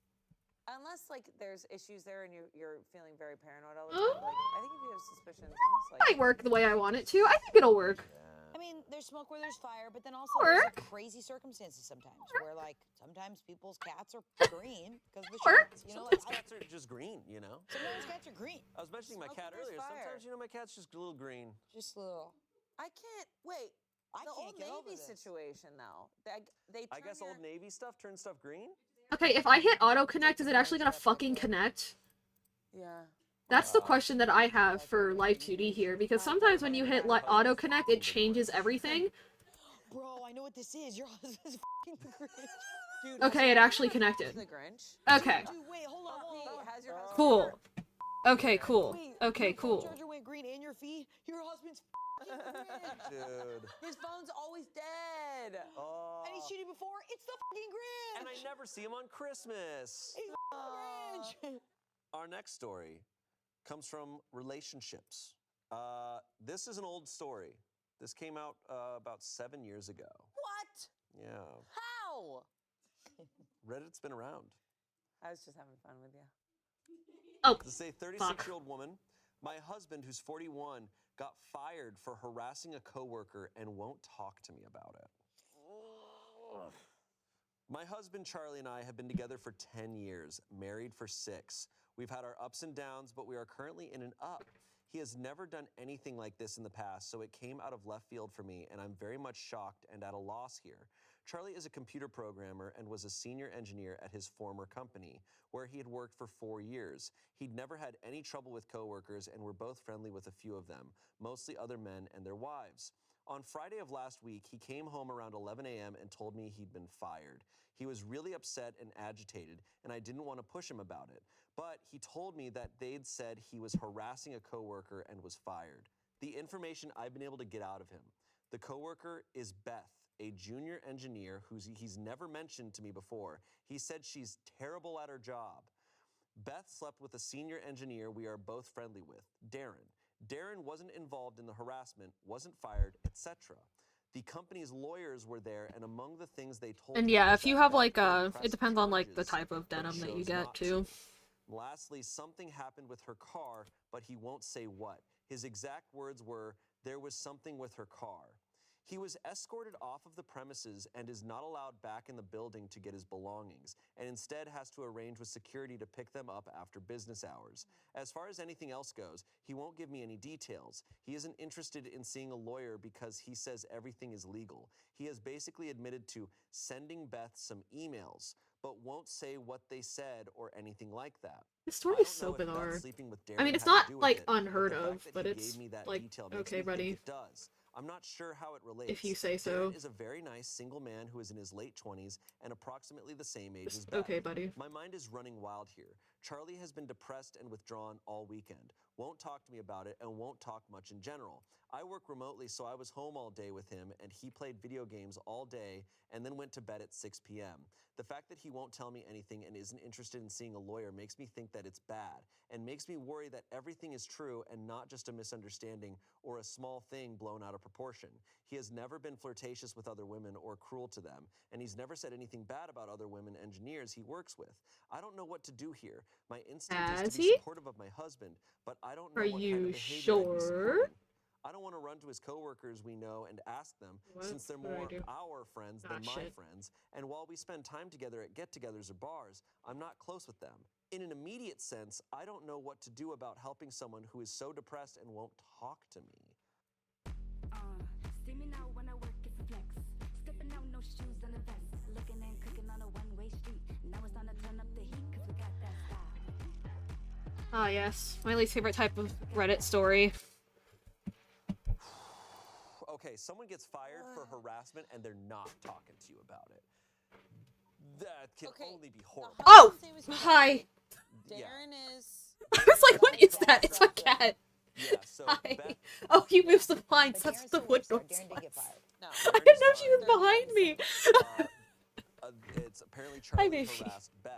[SPEAKER 3] unless like there's issues there and you're feeling very paranoid all the time, like I think if you have suspicions, almost like
[SPEAKER 4] Might work the way I want it to. I think it'll work.
[SPEAKER 2] I mean, there's smoke where there's fire, but then also
[SPEAKER 4] Work.
[SPEAKER 2] there's like crazy circumstances sometimes where like sometimes people's cats are green because the
[SPEAKER 4] Work.
[SPEAKER 2] sheets. You know,
[SPEAKER 1] Sometimes
[SPEAKER 2] like,
[SPEAKER 1] cats are just green, you know?
[SPEAKER 2] sometimes cats are green.
[SPEAKER 1] I was mentioning my
[SPEAKER 3] Smoke
[SPEAKER 1] cat
[SPEAKER 3] when there's
[SPEAKER 1] earlier.
[SPEAKER 3] fire.
[SPEAKER 1] Sometimes, you know, my cat's just a little green.
[SPEAKER 2] Just a little.
[SPEAKER 3] I can't wait.
[SPEAKER 2] I
[SPEAKER 3] The
[SPEAKER 2] can't
[SPEAKER 3] Old
[SPEAKER 2] get over
[SPEAKER 3] Navy
[SPEAKER 2] this.
[SPEAKER 3] situation though. They
[SPEAKER 1] I guess
[SPEAKER 3] turn
[SPEAKER 1] Old Navy stuff turns stuff green?
[SPEAKER 4] Okay, if I hit auto connect, is it actually gonna fucking connect?
[SPEAKER 3] Yeah.
[SPEAKER 4] That's the question that I have for live2d here, because sometimes when you hit auto connect, it changes everything.
[SPEAKER 2] Bro, I know what this is. Your husband's fucking Grinch.
[SPEAKER 3] Dude,
[SPEAKER 4] Okay, it actually connected.
[SPEAKER 3] The Grinch.
[SPEAKER 4] Okay,
[SPEAKER 2] Dude, wait, hold on.
[SPEAKER 3] Puppy has your husband.
[SPEAKER 4] cool. Okay, cool.
[SPEAKER 2] Wait,
[SPEAKER 4] Okay,
[SPEAKER 2] your phone
[SPEAKER 4] cool.
[SPEAKER 2] charger went green and your fee. Your husband's fucking Grinch.
[SPEAKER 1] Dude.
[SPEAKER 3] His phone's always dead.
[SPEAKER 1] Oh.
[SPEAKER 2] And he's cheated before. It's the fucking Grinch.
[SPEAKER 1] And I never see him on Christmas.
[SPEAKER 2] He's the Grinch.
[SPEAKER 1] Our next story comes from relationships. This is an old story. This came out about 7 years ago.
[SPEAKER 3] What?
[SPEAKER 1] Yeah.
[SPEAKER 3] How?
[SPEAKER 1] Reddit's been around.
[SPEAKER 3] I was just having fun with you.
[SPEAKER 4] Oh,
[SPEAKER 1] This is a 36-year-old woman. My husband, who's 41, got fired for harassing a coworker and won't talk to me about it. My husband, Charlie, and I have been together for 10 years, married for 6. We've had our ups and downs, but we are currently in an up. He has never done anything like this in the past, so it came out of left field for me, and I'm very much shocked and at a loss here. Charlie is a computer programmer and was a senior engineer at his former company, where he had worked for 4 years. He'd never had any trouble with coworkers and were both friendly with a few of them, mostly other men and their wives. On Friday of last week, he came home around 11 a.m. and told me he'd been fired. He was really upset and agitated, and I didn't want to push him about it. But he told me that they'd said he was harassing a coworker and was fired. The information I've been able to get out of him. The coworker is Beth, a junior engineer he's never mentioned to me before. He said she's terrible at her job. Beth slept with a senior engineer we are both friendly with, Darren, Darren wasn't involved in the harassment, wasn't fired, etc. The company's lawyers were there, and among the things they told
[SPEAKER 4] And
[SPEAKER 1] me
[SPEAKER 4] yeah,
[SPEAKER 1] was
[SPEAKER 4] if you
[SPEAKER 1] that
[SPEAKER 4] have
[SPEAKER 1] Beth
[SPEAKER 4] like
[SPEAKER 1] couldn't
[SPEAKER 4] it
[SPEAKER 1] press
[SPEAKER 4] depends on like the
[SPEAKER 1] charges,
[SPEAKER 4] type of
[SPEAKER 1] but
[SPEAKER 4] denim that you
[SPEAKER 1] chose
[SPEAKER 4] get
[SPEAKER 1] not
[SPEAKER 4] too.
[SPEAKER 1] to. Lastly, something happened with her car, but he won't say what. His exact words were, "There was something with her car." He was escorted off of the premises and is not allowed back in the building to get his belongings, and instead has to arrange with security to pick them up after business hours. As far as anything else goes, he won't give me any details. He isn't interested in seeing a lawyer because he says everything is legal. He has basically admitted to sending Beth some emails, but won't say what they said or anything like that.
[SPEAKER 4] This story
[SPEAKER 1] I
[SPEAKER 4] is
[SPEAKER 1] don't
[SPEAKER 4] so
[SPEAKER 1] know if Beth
[SPEAKER 4] bizarre.
[SPEAKER 1] sleeping with
[SPEAKER 4] I mean,
[SPEAKER 1] Darren
[SPEAKER 4] it's
[SPEAKER 1] had to
[SPEAKER 4] not
[SPEAKER 1] do with
[SPEAKER 4] like
[SPEAKER 1] it,
[SPEAKER 4] unheard
[SPEAKER 1] but the
[SPEAKER 4] of,
[SPEAKER 1] fact that
[SPEAKER 4] but
[SPEAKER 1] he
[SPEAKER 4] it's
[SPEAKER 1] gave me that
[SPEAKER 4] like,
[SPEAKER 1] detail makes
[SPEAKER 4] okay,
[SPEAKER 1] me
[SPEAKER 4] buddy.
[SPEAKER 1] think it does. I'm not sure how it relates.
[SPEAKER 4] If you say so.
[SPEAKER 1] Darren is a very nice single man who is in his late 20s and approximately the same age as
[SPEAKER 4] Just,
[SPEAKER 1] Beth.
[SPEAKER 4] okay, buddy.
[SPEAKER 1] My mind is running wild here. Charlie has been depressed and withdrawn all weekend. Won't talk to me about it and won't talk much in general. I work remotely, so I was home all day with him, and he played video games all day and then went to bed at 6 p.m. The fact that he won't tell me anything and isn't interested in seeing a lawyer makes me think that it's bad, and makes me worry that everything is true and not just a misunderstanding or a small thing blown out of proportion. He has never been flirtatious with other women or cruel to them, and he's never said anything bad about other women engineers he works with. I don't know what to do here. My instinct is
[SPEAKER 4] Has
[SPEAKER 1] to be
[SPEAKER 4] he?
[SPEAKER 1] supportive of my husband, but I don't know
[SPEAKER 4] Are
[SPEAKER 1] what kind
[SPEAKER 4] you
[SPEAKER 1] of behavior I'd be
[SPEAKER 4] sure?
[SPEAKER 1] supporting. I don't want to run to his coworkers we know and ask them,
[SPEAKER 4] What
[SPEAKER 1] since they're
[SPEAKER 4] would I
[SPEAKER 1] more
[SPEAKER 4] do?
[SPEAKER 1] our friends
[SPEAKER 4] Ah,
[SPEAKER 1] than my
[SPEAKER 4] shit.
[SPEAKER 1] friends, and while we spend time together at get-togethers or bars, I'm not close with them. In an immediate sense, I don't know what to do about helping someone who is so depressed and won't talk to me.
[SPEAKER 10] See me now when I work, it's a flex. Stepping out, no shoes and a vest. Looking and cooking on a one-way street. Now it's time to turn up the heat, cause we got that style.
[SPEAKER 4] Ah, yes. My least favorite type of Reddit story.
[SPEAKER 1] Okay, someone gets fired for harassment and they're not talking to you about it. That can only be horrible.
[SPEAKER 4] Oh! Hi!
[SPEAKER 1] Yeah.
[SPEAKER 3] Darren is.
[SPEAKER 4] I was like, what is that? It's my cat.
[SPEAKER 1] Yeah, so
[SPEAKER 4] Hi.
[SPEAKER 1] Beth,
[SPEAKER 4] Oh, he moves the blinds.
[SPEAKER 2] But
[SPEAKER 4] That's
[SPEAKER 2] Darren
[SPEAKER 4] what the
[SPEAKER 2] still
[SPEAKER 4] wood
[SPEAKER 2] works there.
[SPEAKER 4] noise
[SPEAKER 2] Darren did get
[SPEAKER 4] was.
[SPEAKER 2] fired.
[SPEAKER 3] No.
[SPEAKER 4] I didn't know she was behind me.
[SPEAKER 1] It's apparently Charlie
[SPEAKER 4] baby.
[SPEAKER 1] harassed Beth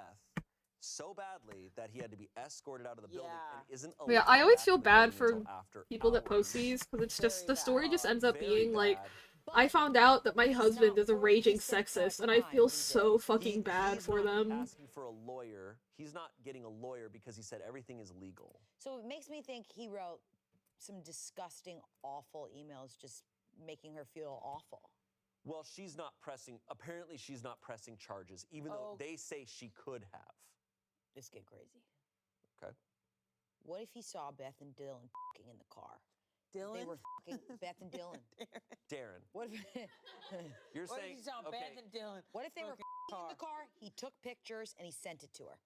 [SPEAKER 1] so badly that he had to be escorted out of the building and isn't allowed
[SPEAKER 4] Yeah, I always
[SPEAKER 1] back
[SPEAKER 4] feel
[SPEAKER 1] in the
[SPEAKER 4] bad
[SPEAKER 1] building
[SPEAKER 4] for
[SPEAKER 1] until after
[SPEAKER 4] people that post
[SPEAKER 1] hours.
[SPEAKER 4] these, because it's just,
[SPEAKER 3] Very
[SPEAKER 4] the story just ends up
[SPEAKER 1] Very
[SPEAKER 4] being like,
[SPEAKER 1] bad.
[SPEAKER 4] I found out that my
[SPEAKER 2] He's
[SPEAKER 4] husband
[SPEAKER 2] not
[SPEAKER 4] is a
[SPEAKER 2] worth-
[SPEAKER 4] raging
[SPEAKER 2] he said it's not
[SPEAKER 4] sexist, and I
[SPEAKER 2] crime
[SPEAKER 4] feel
[SPEAKER 2] what he did.
[SPEAKER 4] so fucking bad
[SPEAKER 1] He's
[SPEAKER 4] for
[SPEAKER 1] not
[SPEAKER 4] them.
[SPEAKER 1] asking for a lawyer. He's not getting a lawyer because he said everything is legal.
[SPEAKER 2] So it makes me think he wrote some disgusting, awful emails just making her feel awful.
[SPEAKER 1] Well, she's not pressing, apparently she's not pressing charges, even though they say she could have.
[SPEAKER 2] This get crazy.
[SPEAKER 1] Okay.
[SPEAKER 2] What if he saw Beth and Dylan in the car?
[SPEAKER 3] Dylan?
[SPEAKER 2] They were Beth and Dylan.
[SPEAKER 1] Darren,
[SPEAKER 2] What if
[SPEAKER 1] you're
[SPEAKER 3] What
[SPEAKER 1] saying,
[SPEAKER 3] if you saw
[SPEAKER 1] okay,
[SPEAKER 3] Beth and Dylan?
[SPEAKER 2] What if they were
[SPEAKER 3] fucking
[SPEAKER 2] in the car? He took pictures and he sent it to her.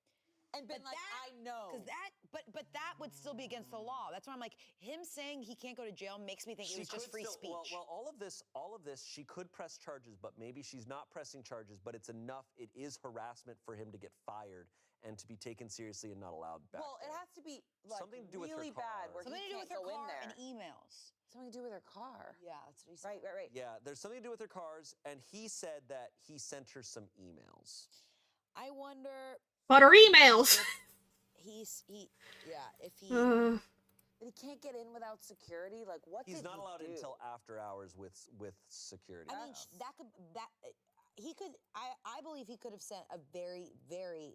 [SPEAKER 3] And been like, I know.
[SPEAKER 2] Because that, but that would still be against the law. That's why I'm like, him saying he can't go to jail makes me think it was just free speech.
[SPEAKER 1] Well, all of this, she could press charges, but maybe she's not pressing charges, but it's enough, it is harassment for him to get fired and to be taken seriously and not allowed back.
[SPEAKER 3] Well, it has to be like
[SPEAKER 1] something to do with her
[SPEAKER 3] really bad
[SPEAKER 1] car.
[SPEAKER 3] where
[SPEAKER 2] Something
[SPEAKER 3] he
[SPEAKER 2] to do
[SPEAKER 3] can't
[SPEAKER 2] with her
[SPEAKER 3] go in
[SPEAKER 2] car
[SPEAKER 3] there.
[SPEAKER 2] and emails.
[SPEAKER 3] Something to do with her car.
[SPEAKER 2] Yeah, that's what he said.
[SPEAKER 3] Right.
[SPEAKER 1] Yeah, there's something to do with her cars, and he said that he sent her some emails.
[SPEAKER 2] I wonder.
[SPEAKER 4] But her emails!
[SPEAKER 2] If he.
[SPEAKER 3] But he can't get in without security. Like, what
[SPEAKER 1] He's
[SPEAKER 3] did
[SPEAKER 1] not
[SPEAKER 3] he
[SPEAKER 1] allowed
[SPEAKER 3] do?
[SPEAKER 1] until after hours with security.
[SPEAKER 2] I mean, he could. I believe he could have sent a very, very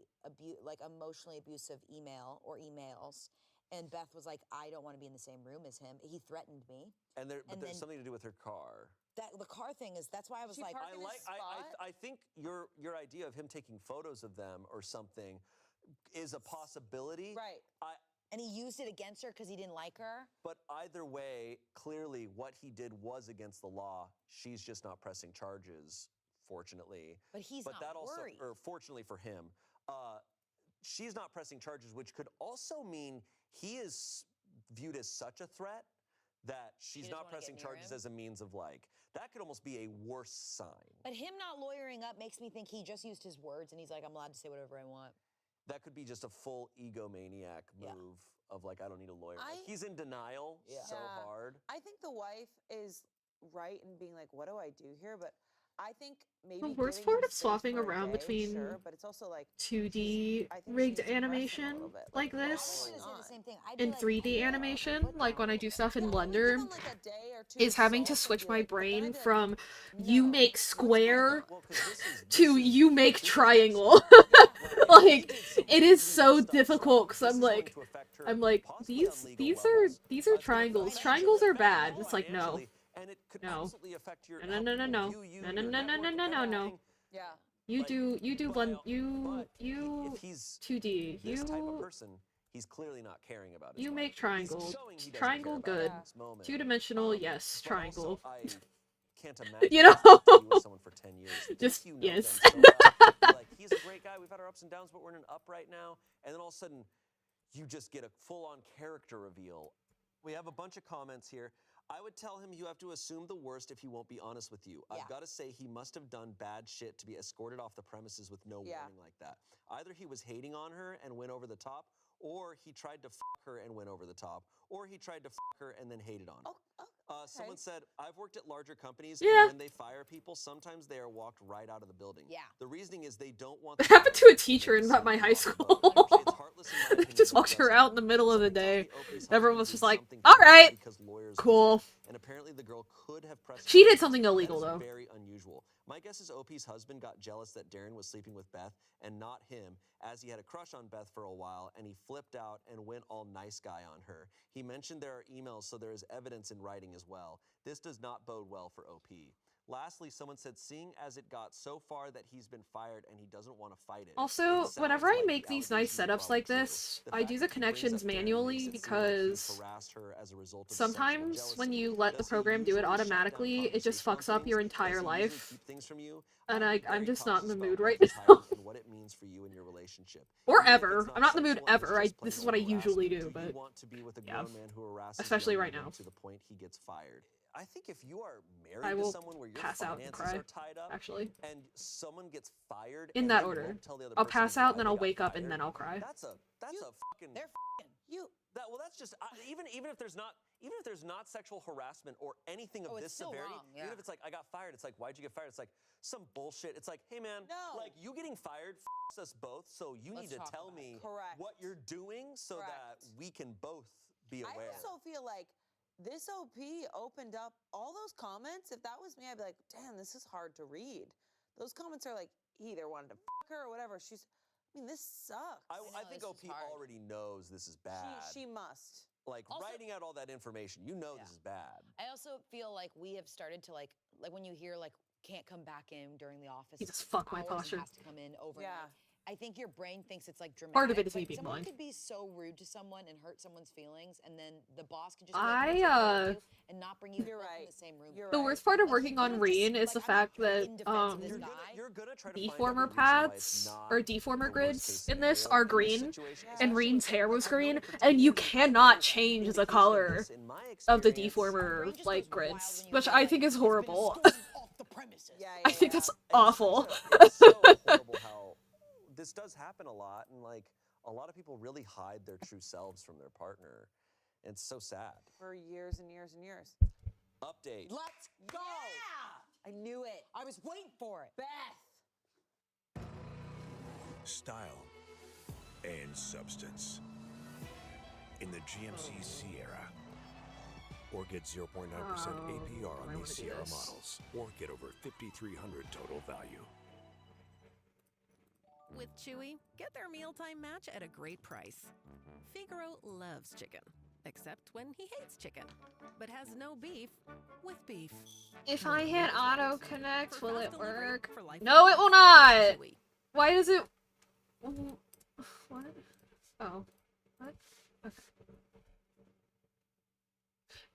[SPEAKER 2] emotionally abusive email or emails, and Beth was like, "I don't want to be in the same room as him." He threatened me.
[SPEAKER 1] And there's something to do with her car.
[SPEAKER 2] The car thing is. That's why I was like,
[SPEAKER 1] I think your idea of him taking photos of them or something is a possibility.
[SPEAKER 3] Right.
[SPEAKER 2] And he used it against her because he didn't like her.
[SPEAKER 1] But either way, clearly what he did was against the law. She's just not pressing charges, fortunately.
[SPEAKER 2] But he's not
[SPEAKER 1] worried.
[SPEAKER 2] worried.
[SPEAKER 1] Or fortunately for him, she's not pressing charges, which could also mean he is viewed as such a threat that she's not pressing charges as a means of that could almost be a worse sign.
[SPEAKER 2] But him not lawyering up makes me think he just used his words and he's like, I'm allowed to say whatever I want.
[SPEAKER 1] That could be just a full egomaniac move of I don't need a lawyer. He's in denial so hard.
[SPEAKER 3] I think the wife is right in being like, what do I do here? But I think maybe
[SPEAKER 4] The worst
[SPEAKER 3] giving him
[SPEAKER 4] part of
[SPEAKER 3] space
[SPEAKER 4] swapping
[SPEAKER 3] for a
[SPEAKER 4] around
[SPEAKER 3] day,
[SPEAKER 4] between
[SPEAKER 3] sure, but it's also like
[SPEAKER 4] 2D
[SPEAKER 3] I think
[SPEAKER 4] rigged
[SPEAKER 3] she's pressing a
[SPEAKER 4] animation
[SPEAKER 3] little bit.
[SPEAKER 4] like
[SPEAKER 3] what's
[SPEAKER 4] this
[SPEAKER 2] I was
[SPEAKER 3] going
[SPEAKER 2] gonna say the
[SPEAKER 3] on?
[SPEAKER 2] same thing. I'd be
[SPEAKER 4] and
[SPEAKER 2] like,
[SPEAKER 4] 3D
[SPEAKER 2] yeah,
[SPEAKER 4] animation,
[SPEAKER 2] put
[SPEAKER 4] like
[SPEAKER 2] down
[SPEAKER 4] when
[SPEAKER 2] a
[SPEAKER 4] I
[SPEAKER 2] little
[SPEAKER 4] do
[SPEAKER 2] bit.
[SPEAKER 4] stuff in
[SPEAKER 3] Yeah, maybe
[SPEAKER 4] Blender,
[SPEAKER 3] give him like a day or two
[SPEAKER 4] is having to
[SPEAKER 3] sulk and
[SPEAKER 4] switch
[SPEAKER 3] be
[SPEAKER 4] my
[SPEAKER 3] like, but then
[SPEAKER 4] brain
[SPEAKER 3] I'd be like,
[SPEAKER 4] from
[SPEAKER 3] no,
[SPEAKER 4] you make
[SPEAKER 3] what's going
[SPEAKER 4] square
[SPEAKER 3] on?
[SPEAKER 1] Well, 'cause this
[SPEAKER 4] to
[SPEAKER 1] is
[SPEAKER 4] you make
[SPEAKER 1] this is
[SPEAKER 4] triangle.
[SPEAKER 1] Like, if he
[SPEAKER 4] Like
[SPEAKER 1] did some
[SPEAKER 4] it
[SPEAKER 1] really
[SPEAKER 4] is so
[SPEAKER 1] messed up
[SPEAKER 4] difficult
[SPEAKER 1] stuff,
[SPEAKER 4] because
[SPEAKER 1] this
[SPEAKER 4] I'm
[SPEAKER 1] is going
[SPEAKER 4] like
[SPEAKER 1] to affect her
[SPEAKER 4] I'm like
[SPEAKER 1] possibly on legal
[SPEAKER 4] these
[SPEAKER 1] levels.
[SPEAKER 4] are
[SPEAKER 1] It's gonna
[SPEAKER 4] triangles.
[SPEAKER 1] affect
[SPEAKER 4] Triangles
[SPEAKER 1] you
[SPEAKER 4] are bad. It's like no.
[SPEAKER 1] financially, and it could
[SPEAKER 4] No.
[SPEAKER 1] absolutely affect your
[SPEAKER 4] No,
[SPEAKER 1] how
[SPEAKER 4] no, no,
[SPEAKER 1] people
[SPEAKER 4] no,
[SPEAKER 1] view you,
[SPEAKER 4] no, no,
[SPEAKER 1] your
[SPEAKER 4] no, no, no,
[SPEAKER 1] network,
[SPEAKER 4] no, no, no.
[SPEAKER 1] everything.
[SPEAKER 3] Yeah.
[SPEAKER 4] You
[SPEAKER 1] Like,
[SPEAKER 4] do
[SPEAKER 1] by
[SPEAKER 4] blend
[SPEAKER 1] all- but
[SPEAKER 4] you
[SPEAKER 1] if he's
[SPEAKER 4] 2D.
[SPEAKER 1] this type of
[SPEAKER 4] You
[SPEAKER 1] person, he's clearly not caring about his
[SPEAKER 4] you
[SPEAKER 1] wife.
[SPEAKER 4] make triangle.
[SPEAKER 1] He's showing he doesn't
[SPEAKER 4] Triangle
[SPEAKER 1] care about
[SPEAKER 4] good.
[SPEAKER 1] her in this moment.
[SPEAKER 4] 2-dimensional, yes.
[SPEAKER 1] But
[SPEAKER 4] Triangle.
[SPEAKER 1] also, I can't imagine
[SPEAKER 4] You know?
[SPEAKER 1] having to be with someone for 10 years. Think
[SPEAKER 4] Just
[SPEAKER 1] you know
[SPEAKER 4] yes.
[SPEAKER 1] them so well. You're like, he's a great guy. We've had our ups and downs, but we're in an up right now. And then all of a sudden, you just get a full-on character reveal. We have a bunch of comments here. I would tell him you have to assume the worst if he won't be honest with you.
[SPEAKER 2] Yeah.
[SPEAKER 1] I've got to say he must have done bad shit to be escorted off the premises with no
[SPEAKER 3] Yeah.
[SPEAKER 1] warning like that. Either he was hating on her and went over the top, or he tried to fuck her and went over the top, or he tried to fuck her and then hated on her. Someone said, I've worked at larger companies,
[SPEAKER 4] Yeah.
[SPEAKER 1] and when they fire people, sometimes they are walked right out of the building.
[SPEAKER 2] Yeah.
[SPEAKER 1] The reasoning is they don't want
[SPEAKER 4] It
[SPEAKER 1] the
[SPEAKER 4] happened to
[SPEAKER 1] fire
[SPEAKER 4] a teacher
[SPEAKER 1] to
[SPEAKER 4] in
[SPEAKER 1] make
[SPEAKER 4] my
[SPEAKER 1] it
[SPEAKER 4] high
[SPEAKER 1] seem
[SPEAKER 4] school.
[SPEAKER 1] unfortunately, it's heartless in my
[SPEAKER 4] They
[SPEAKER 1] opinion,
[SPEAKER 4] just
[SPEAKER 1] but it
[SPEAKER 4] walked
[SPEAKER 1] does
[SPEAKER 4] her out in the
[SPEAKER 1] happen.
[SPEAKER 4] middle of the
[SPEAKER 1] Somebody told
[SPEAKER 4] day.
[SPEAKER 1] me OP's
[SPEAKER 4] Everyone
[SPEAKER 1] husband
[SPEAKER 4] was
[SPEAKER 1] did
[SPEAKER 4] just like,
[SPEAKER 1] something
[SPEAKER 4] all
[SPEAKER 1] terrible
[SPEAKER 4] right,
[SPEAKER 1] because lawyers
[SPEAKER 4] cool.
[SPEAKER 1] wouldn't, and apparently the girl could have pressed
[SPEAKER 4] She did
[SPEAKER 1] charges.
[SPEAKER 4] something illegal,
[SPEAKER 1] That is
[SPEAKER 4] though.
[SPEAKER 1] very unusual. My guess is OP's husband got jealous that Darren was sleeping with Beth and not him, as he had a crush on Beth for a while, and he flipped out and went all nice guy on her. He mentioned there are emails, so there is evidence in writing as well. This does not bode well for OP. Lastly, someone said, seeing as it got so far that he's been fired and he doesn't want to fight it.
[SPEAKER 4] Also,
[SPEAKER 1] it
[SPEAKER 4] whenever
[SPEAKER 1] sounds
[SPEAKER 4] I
[SPEAKER 1] like
[SPEAKER 4] make
[SPEAKER 1] the
[SPEAKER 4] these nice
[SPEAKER 1] allegations are
[SPEAKER 4] setups
[SPEAKER 1] probably
[SPEAKER 4] like
[SPEAKER 1] true.
[SPEAKER 4] this,
[SPEAKER 1] The
[SPEAKER 4] I
[SPEAKER 1] fact
[SPEAKER 4] do the
[SPEAKER 1] that he brings
[SPEAKER 4] connections
[SPEAKER 1] up Darren
[SPEAKER 4] manually
[SPEAKER 1] makes it seem like he's
[SPEAKER 4] because
[SPEAKER 1] harassed her as a result of sexual
[SPEAKER 4] sometimes when
[SPEAKER 1] jealousy.
[SPEAKER 4] you let the
[SPEAKER 1] Does he
[SPEAKER 4] program do it
[SPEAKER 1] usually shut down
[SPEAKER 4] automatically, it just
[SPEAKER 1] conversation on
[SPEAKER 4] fucks up your
[SPEAKER 1] things? Does
[SPEAKER 4] entire
[SPEAKER 1] he usually
[SPEAKER 4] life.
[SPEAKER 1] keep things from you?
[SPEAKER 4] And
[SPEAKER 1] I'd be
[SPEAKER 4] I'm
[SPEAKER 1] very
[SPEAKER 4] just not in the
[SPEAKER 1] cautious about
[SPEAKER 4] mood
[SPEAKER 1] what
[SPEAKER 4] right
[SPEAKER 1] he's
[SPEAKER 4] now.
[SPEAKER 1] hiding and what it means for you and your relationship.
[SPEAKER 4] Or
[SPEAKER 1] Even if
[SPEAKER 4] ever.
[SPEAKER 1] it's
[SPEAKER 4] I'm not in the mood
[SPEAKER 1] sexual and it's
[SPEAKER 4] ever.
[SPEAKER 1] just
[SPEAKER 4] This
[SPEAKER 1] plain
[SPEAKER 4] is what I
[SPEAKER 1] old
[SPEAKER 4] usually
[SPEAKER 1] harassment,
[SPEAKER 4] do,
[SPEAKER 1] you
[SPEAKER 4] but
[SPEAKER 1] want to be with a
[SPEAKER 4] yeah.
[SPEAKER 1] grown man who harasses
[SPEAKER 4] Especially
[SPEAKER 1] young
[SPEAKER 4] right
[SPEAKER 1] women
[SPEAKER 4] now.
[SPEAKER 1] to the point he gets fired? I think if you are
[SPEAKER 4] I
[SPEAKER 1] married to
[SPEAKER 4] will
[SPEAKER 1] someone where your
[SPEAKER 4] pass out and
[SPEAKER 1] finances
[SPEAKER 4] cry,
[SPEAKER 1] are tied up
[SPEAKER 4] actually.
[SPEAKER 1] and someone gets fired
[SPEAKER 4] In
[SPEAKER 1] and
[SPEAKER 4] that
[SPEAKER 1] they
[SPEAKER 4] order.
[SPEAKER 1] won't tell the other
[SPEAKER 4] I'll
[SPEAKER 1] person
[SPEAKER 4] pass out and
[SPEAKER 1] why
[SPEAKER 4] then
[SPEAKER 1] they
[SPEAKER 4] I'll
[SPEAKER 1] got
[SPEAKER 4] wake up and
[SPEAKER 1] fired,
[SPEAKER 4] then I'll cry.
[SPEAKER 1] That's a fucking
[SPEAKER 2] They're you.
[SPEAKER 1] that's just even if there's not sexual harassment or anything of
[SPEAKER 2] Oh, it's
[SPEAKER 1] this
[SPEAKER 2] still
[SPEAKER 1] severity,
[SPEAKER 2] wrong,
[SPEAKER 1] even
[SPEAKER 2] yeah.
[SPEAKER 1] if it's like I got fired, it's like why'd you get fired? It's like some bullshit. It's like, hey man,
[SPEAKER 3] No.
[SPEAKER 1] like you getting fired us both, so you
[SPEAKER 2] Let's
[SPEAKER 1] need to
[SPEAKER 2] talk
[SPEAKER 1] tell
[SPEAKER 2] about it.
[SPEAKER 1] me
[SPEAKER 3] Correct.
[SPEAKER 1] what you're doing so that
[SPEAKER 3] Correct.
[SPEAKER 1] we can both be
[SPEAKER 3] I
[SPEAKER 1] aware.
[SPEAKER 3] also feel like this OP opened up all those comments. If that was me, I'd be like, damn, this is hard to read. Those comments are like, he either wanted to fuck her or whatever. This sucks.
[SPEAKER 1] I think
[SPEAKER 2] this
[SPEAKER 1] OP
[SPEAKER 2] is hard.
[SPEAKER 1] already knows this is bad.
[SPEAKER 3] She must.
[SPEAKER 1] Like
[SPEAKER 2] Also-
[SPEAKER 1] writing out all that information, you know this is bad.
[SPEAKER 2] I also feel like we have started to like when you hear like can't come back in during the office.
[SPEAKER 4] You just fuck my
[SPEAKER 2] hours and
[SPEAKER 4] posture.
[SPEAKER 2] has to come in overnight.
[SPEAKER 3] Yeah.
[SPEAKER 2] I think your brain thinks it's like dramatic.
[SPEAKER 4] Part of it is me
[SPEAKER 2] Like,
[SPEAKER 4] being
[SPEAKER 2] someone
[SPEAKER 4] blind.
[SPEAKER 2] could be so rude to someone and hurt someone's feelings, and then the boss could just
[SPEAKER 4] I,
[SPEAKER 2] take care of you and not bring you
[SPEAKER 3] You're
[SPEAKER 2] both
[SPEAKER 3] right.
[SPEAKER 2] in the same room.
[SPEAKER 3] You're
[SPEAKER 4] The
[SPEAKER 3] right.
[SPEAKER 4] worst part of
[SPEAKER 2] Like, he
[SPEAKER 4] working on
[SPEAKER 2] could've just-
[SPEAKER 4] Reen is
[SPEAKER 2] like,
[SPEAKER 4] the
[SPEAKER 2] I'm
[SPEAKER 4] fact
[SPEAKER 2] not
[SPEAKER 4] that
[SPEAKER 2] in defense of this
[SPEAKER 1] You're
[SPEAKER 2] guy.
[SPEAKER 1] gonna try to find
[SPEAKER 4] deformer
[SPEAKER 1] every reason why it's
[SPEAKER 4] paths
[SPEAKER 1] not
[SPEAKER 4] or
[SPEAKER 1] the
[SPEAKER 4] deformer
[SPEAKER 1] worst
[SPEAKER 4] grids
[SPEAKER 1] case
[SPEAKER 4] in this
[SPEAKER 1] scenario
[SPEAKER 4] are
[SPEAKER 1] in
[SPEAKER 4] green,
[SPEAKER 1] situation,
[SPEAKER 4] and
[SPEAKER 1] especially
[SPEAKER 4] Reen's
[SPEAKER 1] with
[SPEAKER 4] hair
[SPEAKER 1] like
[SPEAKER 4] was
[SPEAKER 1] I'm really
[SPEAKER 4] green,
[SPEAKER 1] pretending
[SPEAKER 4] and you
[SPEAKER 1] that I
[SPEAKER 4] cannot
[SPEAKER 1] know
[SPEAKER 4] change the
[SPEAKER 1] indication of
[SPEAKER 4] color
[SPEAKER 1] this in my
[SPEAKER 4] of the
[SPEAKER 1] experience.
[SPEAKER 4] deformer
[SPEAKER 2] Brain just
[SPEAKER 4] like
[SPEAKER 2] goes wild
[SPEAKER 4] grids,
[SPEAKER 2] when you
[SPEAKER 4] which
[SPEAKER 2] hear,
[SPEAKER 4] I
[SPEAKER 2] like,
[SPEAKER 4] think is
[SPEAKER 2] he's been
[SPEAKER 4] horrible.
[SPEAKER 2] escorted off the premises.
[SPEAKER 3] Yeah,
[SPEAKER 4] I think that's
[SPEAKER 1] It's
[SPEAKER 4] awful.
[SPEAKER 1] it's so horrible how this does happen a lot, and like a lot of people really hide their true selves from their partner. It's so sad.
[SPEAKER 3] For years and years and years.
[SPEAKER 1] Update.
[SPEAKER 2] Let's go.
[SPEAKER 3] I knew it.
[SPEAKER 2] I was waiting for it.
[SPEAKER 3] Beth.
[SPEAKER 5] Style and substance. In the GMC Sierra. Or get 0.9% APR
[SPEAKER 4] I
[SPEAKER 5] on
[SPEAKER 4] wanna
[SPEAKER 5] these
[SPEAKER 4] do
[SPEAKER 5] Sierra
[SPEAKER 4] this.
[SPEAKER 5] models. Or get over $5,300 total value.
[SPEAKER 11] With Chewy, get their mealtime match at a great price. Figaro loves chicken, except when he hates chicken, but has no beef with beef.
[SPEAKER 4] If I hit auto connect,
[SPEAKER 11] For
[SPEAKER 4] will
[SPEAKER 11] fast
[SPEAKER 4] it
[SPEAKER 11] delivery,
[SPEAKER 4] work?
[SPEAKER 11] for life
[SPEAKER 4] No, it will not.
[SPEAKER 11] Chewy.
[SPEAKER 4] Why does it? What? Oh, what? Okay.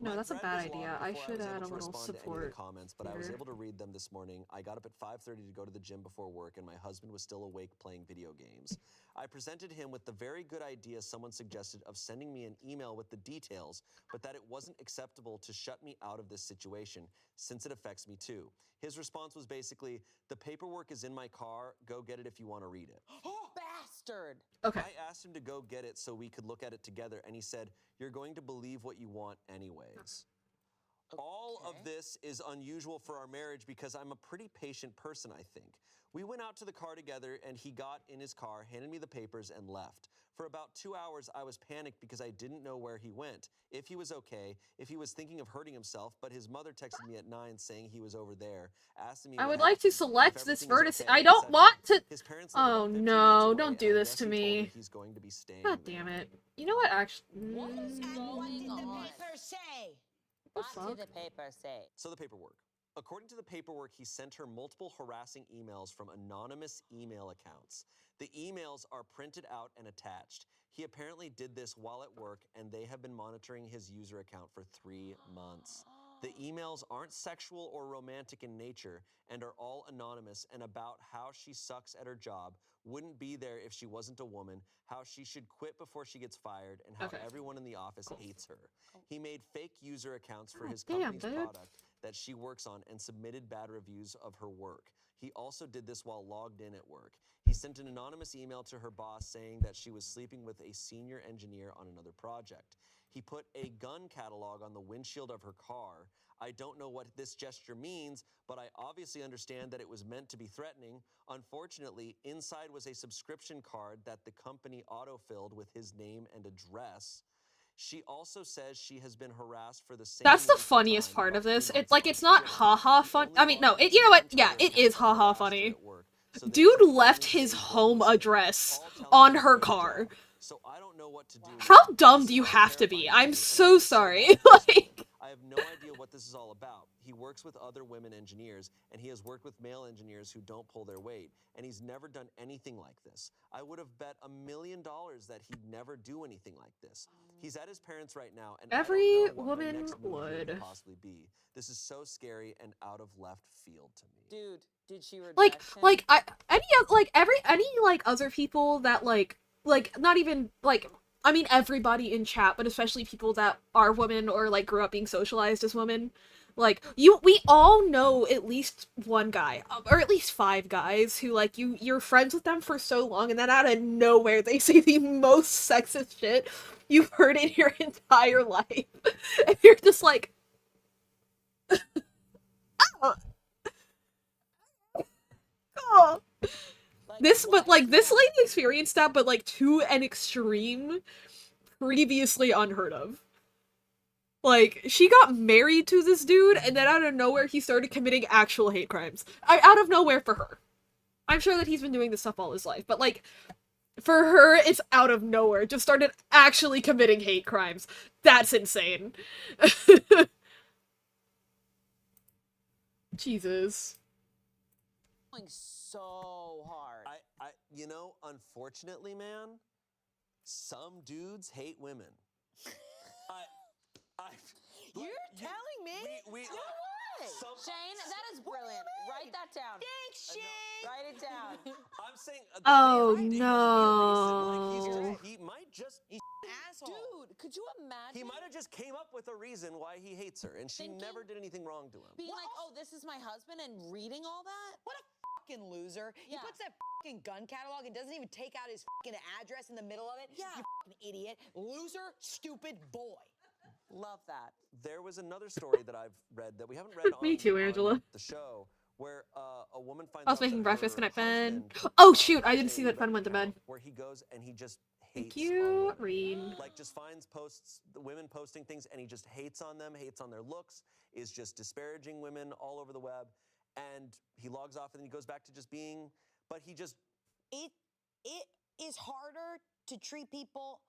[SPEAKER 4] No,
[SPEAKER 1] My
[SPEAKER 4] that's a
[SPEAKER 1] thread
[SPEAKER 4] bad
[SPEAKER 1] was long
[SPEAKER 4] idea. I
[SPEAKER 1] before
[SPEAKER 4] should
[SPEAKER 1] was
[SPEAKER 4] add
[SPEAKER 1] able
[SPEAKER 4] a
[SPEAKER 1] to
[SPEAKER 4] little
[SPEAKER 1] respond to any of
[SPEAKER 4] support.
[SPEAKER 1] the comments, but I was
[SPEAKER 4] here.
[SPEAKER 1] able to read them this morning. I got up at 5:30 to go to the gym before work, and my husband was still awake playing video games. I presented him with the very good idea someone suggested of sending me an email with the details, but that it wasn't acceptable to shut me out of this situation since it affects me too. His response was basically, "The paperwork is in my car. Go get it if you want to read it."
[SPEAKER 3] Bastard.
[SPEAKER 4] Okay.
[SPEAKER 1] I asked him to go get it so we could look at it together, and he said, "You're going to believe what you want anyways." All of this is unusual for our marriage because I'm a pretty patient person, I think. We went out to the car together and he got in his car, handed me the papers, and left. For about 2 hours, I was panicked because I didn't know where he went, if he was okay, if he was thinking of hurting himself, but his mother texted me at 9 saying he was over there, asking me
[SPEAKER 4] I
[SPEAKER 1] what
[SPEAKER 4] would like to
[SPEAKER 1] happened,
[SPEAKER 4] select
[SPEAKER 1] if
[SPEAKER 4] this
[SPEAKER 1] everything is
[SPEAKER 4] vertex.
[SPEAKER 1] okay,
[SPEAKER 4] I don't
[SPEAKER 1] etc.
[SPEAKER 4] want to.
[SPEAKER 1] His parents live
[SPEAKER 4] Oh
[SPEAKER 1] about 15
[SPEAKER 4] no!
[SPEAKER 1] minutes away,
[SPEAKER 4] Don't do
[SPEAKER 1] and I
[SPEAKER 4] this
[SPEAKER 1] guess
[SPEAKER 4] to
[SPEAKER 1] he told
[SPEAKER 4] me.
[SPEAKER 1] he's going to be staying
[SPEAKER 4] God
[SPEAKER 1] there.
[SPEAKER 4] damn it! You know what? Actually,
[SPEAKER 3] What is going on?
[SPEAKER 2] Paper say.
[SPEAKER 3] What
[SPEAKER 4] fuck?
[SPEAKER 3] did the paper say?
[SPEAKER 1] So the paperwork. According to the paperwork, he sent her multiple harassing emails from anonymous email accounts. The emails are printed out and attached. He apparently did this while at work, and they have been monitoring his user account for 3 months. The emails aren't sexual or romantic in nature and are all anonymous and about how she sucks at her job, wouldn't be there if she wasn't a woman, how she should quit before she gets fired, and how everyone in the office hates her. He made fake user accounts for his company's product that she works on and submitted bad reviews of her work. He also did this while logged in at work. He sent an anonymous email to her boss saying that she was sleeping with a senior engineer on another project. He put a gun catalog on the windshield of her car. I don't know what this gesture means, but I obviously understand that it was meant to be threatening. Unfortunately, inside was a subscription card that the company autofilled with his name and address. She also says she has been harassed for the same
[SPEAKER 4] That's the
[SPEAKER 1] length of
[SPEAKER 4] funniest
[SPEAKER 1] time,
[SPEAKER 4] part of
[SPEAKER 1] about 3
[SPEAKER 4] this. It's
[SPEAKER 1] months
[SPEAKER 4] like
[SPEAKER 1] on
[SPEAKER 4] it's not
[SPEAKER 1] Twitter.
[SPEAKER 4] haha
[SPEAKER 1] He
[SPEAKER 4] fun.
[SPEAKER 1] only
[SPEAKER 4] I mean, no.
[SPEAKER 1] logged
[SPEAKER 4] You know
[SPEAKER 1] into
[SPEAKER 4] what?
[SPEAKER 1] one
[SPEAKER 4] Yeah,
[SPEAKER 1] Twitter
[SPEAKER 4] it
[SPEAKER 1] account
[SPEAKER 4] is
[SPEAKER 1] that
[SPEAKER 4] haha
[SPEAKER 1] harassed her
[SPEAKER 4] funny.
[SPEAKER 1] at work. So they
[SPEAKER 4] Dude
[SPEAKER 1] kept
[SPEAKER 4] left
[SPEAKER 1] filming
[SPEAKER 4] his
[SPEAKER 1] his
[SPEAKER 4] home
[SPEAKER 1] videos,
[SPEAKER 4] address
[SPEAKER 1] all telling
[SPEAKER 4] on
[SPEAKER 1] her
[SPEAKER 4] her
[SPEAKER 1] to quit
[SPEAKER 4] car.
[SPEAKER 1] job. So I don't know what to do.
[SPEAKER 4] How
[SPEAKER 1] now.
[SPEAKER 4] dumb
[SPEAKER 1] This
[SPEAKER 4] do
[SPEAKER 1] is
[SPEAKER 4] you
[SPEAKER 1] really
[SPEAKER 4] have to be?
[SPEAKER 1] terrifying to
[SPEAKER 4] I'm
[SPEAKER 1] me, and I
[SPEAKER 4] so
[SPEAKER 1] feel
[SPEAKER 4] sorry.
[SPEAKER 1] bad for this dude.
[SPEAKER 4] Like,
[SPEAKER 1] I have no idea what this is all about. He works with other women engineers, and he has worked with male engineers who don't pull their weight, and he's never done anything like this. I would have bet $1 million that he'd never do anything like this. He's at his parents right now, and
[SPEAKER 4] every
[SPEAKER 1] I don't know what my
[SPEAKER 4] woman
[SPEAKER 1] next move here
[SPEAKER 4] would.
[SPEAKER 1] could possibly be. This is so scary and out of left field to me.
[SPEAKER 3] Dude, did she reject
[SPEAKER 4] Like,
[SPEAKER 3] him?
[SPEAKER 4] any other people that like not even like. I mean, everybody in chat, but especially people that are women or like grew up being socialized as women. Like we all know at least one guy, or at least 5 guys who like you're friends with them for so long, and then out of nowhere they say the most sexist shit you've heard in your entire life, and you're just like, oh. Oh. This lady experienced that, but like to an extreme previously unheard of. Like, she got married to this dude, and then out of nowhere, he started committing actual hate crimes. Out of nowhere for her. I'm sure that he's been doing this stuff all his life, but, like, for her, it's out of nowhere. Just started actually committing hate crimes. That's insane. Jesus.
[SPEAKER 3] Going so hard.
[SPEAKER 1] You know, unfortunately, man, some dudes hate women.
[SPEAKER 3] You're telling me?
[SPEAKER 1] We
[SPEAKER 3] you know what? Shane, that is brilliant. Write that down.
[SPEAKER 2] Thanks, Shane.
[SPEAKER 3] Write it down.
[SPEAKER 1] I'm saying.
[SPEAKER 4] Oh
[SPEAKER 1] right.
[SPEAKER 4] no.
[SPEAKER 1] He might just.
[SPEAKER 2] He's an asshole.
[SPEAKER 3] Dude, could you imagine?
[SPEAKER 1] He might have just came up with a reason why he hates her, and she never did anything wrong to him.
[SPEAKER 3] Being like, oh, this is my husband, and reading all that?
[SPEAKER 2] What a fucking loser. He puts that fucking gun catalog and doesn't even take out his fucking address in the middle of it.
[SPEAKER 3] Yeah.
[SPEAKER 2] You fucking idiot. Loser, stupid boy.
[SPEAKER 3] Love that.
[SPEAKER 1] There was another story that I've read that we haven't read
[SPEAKER 4] Me too, Angela.
[SPEAKER 1] on the show, where a woman finds
[SPEAKER 4] I was
[SPEAKER 1] out
[SPEAKER 4] making
[SPEAKER 1] that
[SPEAKER 4] breakfast.
[SPEAKER 1] her
[SPEAKER 4] Good night, Ben.
[SPEAKER 1] husband
[SPEAKER 4] Oh shoot, I didn't
[SPEAKER 1] has
[SPEAKER 4] see
[SPEAKER 1] a
[SPEAKER 4] that Ben
[SPEAKER 1] Reddit
[SPEAKER 4] went to bed.
[SPEAKER 1] account where he goes and he just hates
[SPEAKER 4] Thank
[SPEAKER 1] on
[SPEAKER 4] you,
[SPEAKER 1] women.
[SPEAKER 4] Reen.
[SPEAKER 1] Like, just finds posts, the women posting things, and he just hates on them, hates on their looks, is just disparaging women all over the web, and he logs off and then he goes back to just being, but he just...
[SPEAKER 2] It is harder to treat people...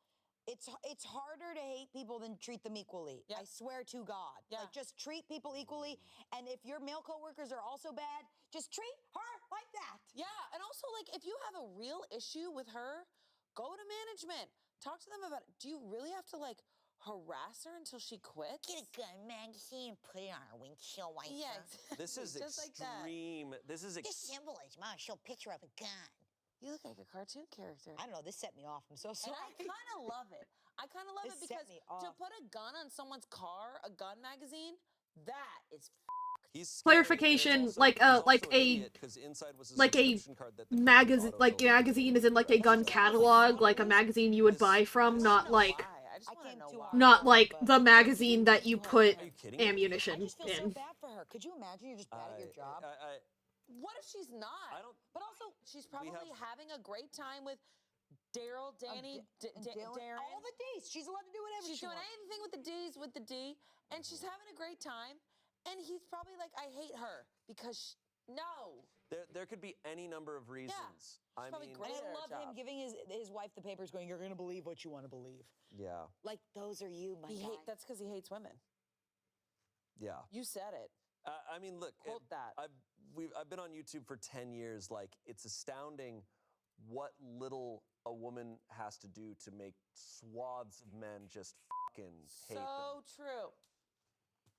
[SPEAKER 2] It's harder to hate people than treat them equally. Yep. I swear to God.
[SPEAKER 3] Yeah.
[SPEAKER 2] Like, just treat people equally, and if your male coworkers are also bad, just treat her like that.
[SPEAKER 3] Yeah, and also, like, if you have a real issue with her, go to management. Talk to them about it. Do you really have to, like, harass her until she quits?
[SPEAKER 2] Get a gun magazine and put it on her windshield wiper.
[SPEAKER 3] Yeah, exactly.
[SPEAKER 1] This is
[SPEAKER 3] just
[SPEAKER 1] extreme.
[SPEAKER 3] Like that.
[SPEAKER 1] This is
[SPEAKER 2] This symbolism. I'll show a picture of a gun.
[SPEAKER 3] You look like a cartoon character.
[SPEAKER 2] I don't know. This set me off. I'm so sorry.
[SPEAKER 3] And I kind of love it. I kind of love it because to put a gun on someone's car, a gun magazine, that is
[SPEAKER 1] He's
[SPEAKER 4] Clarification, like a magazine, like magazine is in like a gun catalog, like a magazine you would buy from, not like
[SPEAKER 3] just
[SPEAKER 2] I
[SPEAKER 3] want to
[SPEAKER 2] came
[SPEAKER 3] know
[SPEAKER 2] too
[SPEAKER 3] why.
[SPEAKER 2] hard.
[SPEAKER 4] Not like
[SPEAKER 2] but
[SPEAKER 4] the magazine that you put
[SPEAKER 1] Are you kidding me?
[SPEAKER 4] ammunition
[SPEAKER 2] I just feel so
[SPEAKER 4] in.
[SPEAKER 2] bad for her. Could you imagine you're just bad at your job?
[SPEAKER 3] What if she's not?
[SPEAKER 1] I don't.
[SPEAKER 3] But also, she's probably
[SPEAKER 1] have-
[SPEAKER 3] having a great time with Daryl, Danny,
[SPEAKER 2] and Dylan,
[SPEAKER 3] Darren.
[SPEAKER 2] all the D's. She's allowed to do whatever
[SPEAKER 3] She's
[SPEAKER 2] she
[SPEAKER 3] doing
[SPEAKER 2] wants.
[SPEAKER 3] anything with the D's with the D, and she's having a great time. And he's probably like, I hate her because no.
[SPEAKER 1] There could be any number of reasons. I
[SPEAKER 3] probably
[SPEAKER 1] mean,
[SPEAKER 3] great.
[SPEAKER 2] And I
[SPEAKER 3] at her
[SPEAKER 2] love him
[SPEAKER 3] job.
[SPEAKER 2] giving his wife the papers, going, "You're gonna believe what you want to believe."
[SPEAKER 1] yeah,
[SPEAKER 2] Like those are you, my guy.
[SPEAKER 3] That's because he hates women.
[SPEAKER 1] yeah.
[SPEAKER 3] You said it.
[SPEAKER 1] I mean, look.
[SPEAKER 3] Quote that.
[SPEAKER 1] I've been on YouTube for 10 years. Like, it's astounding what little a woman has to do to make swaths of men just fucking hate them.
[SPEAKER 3] So true.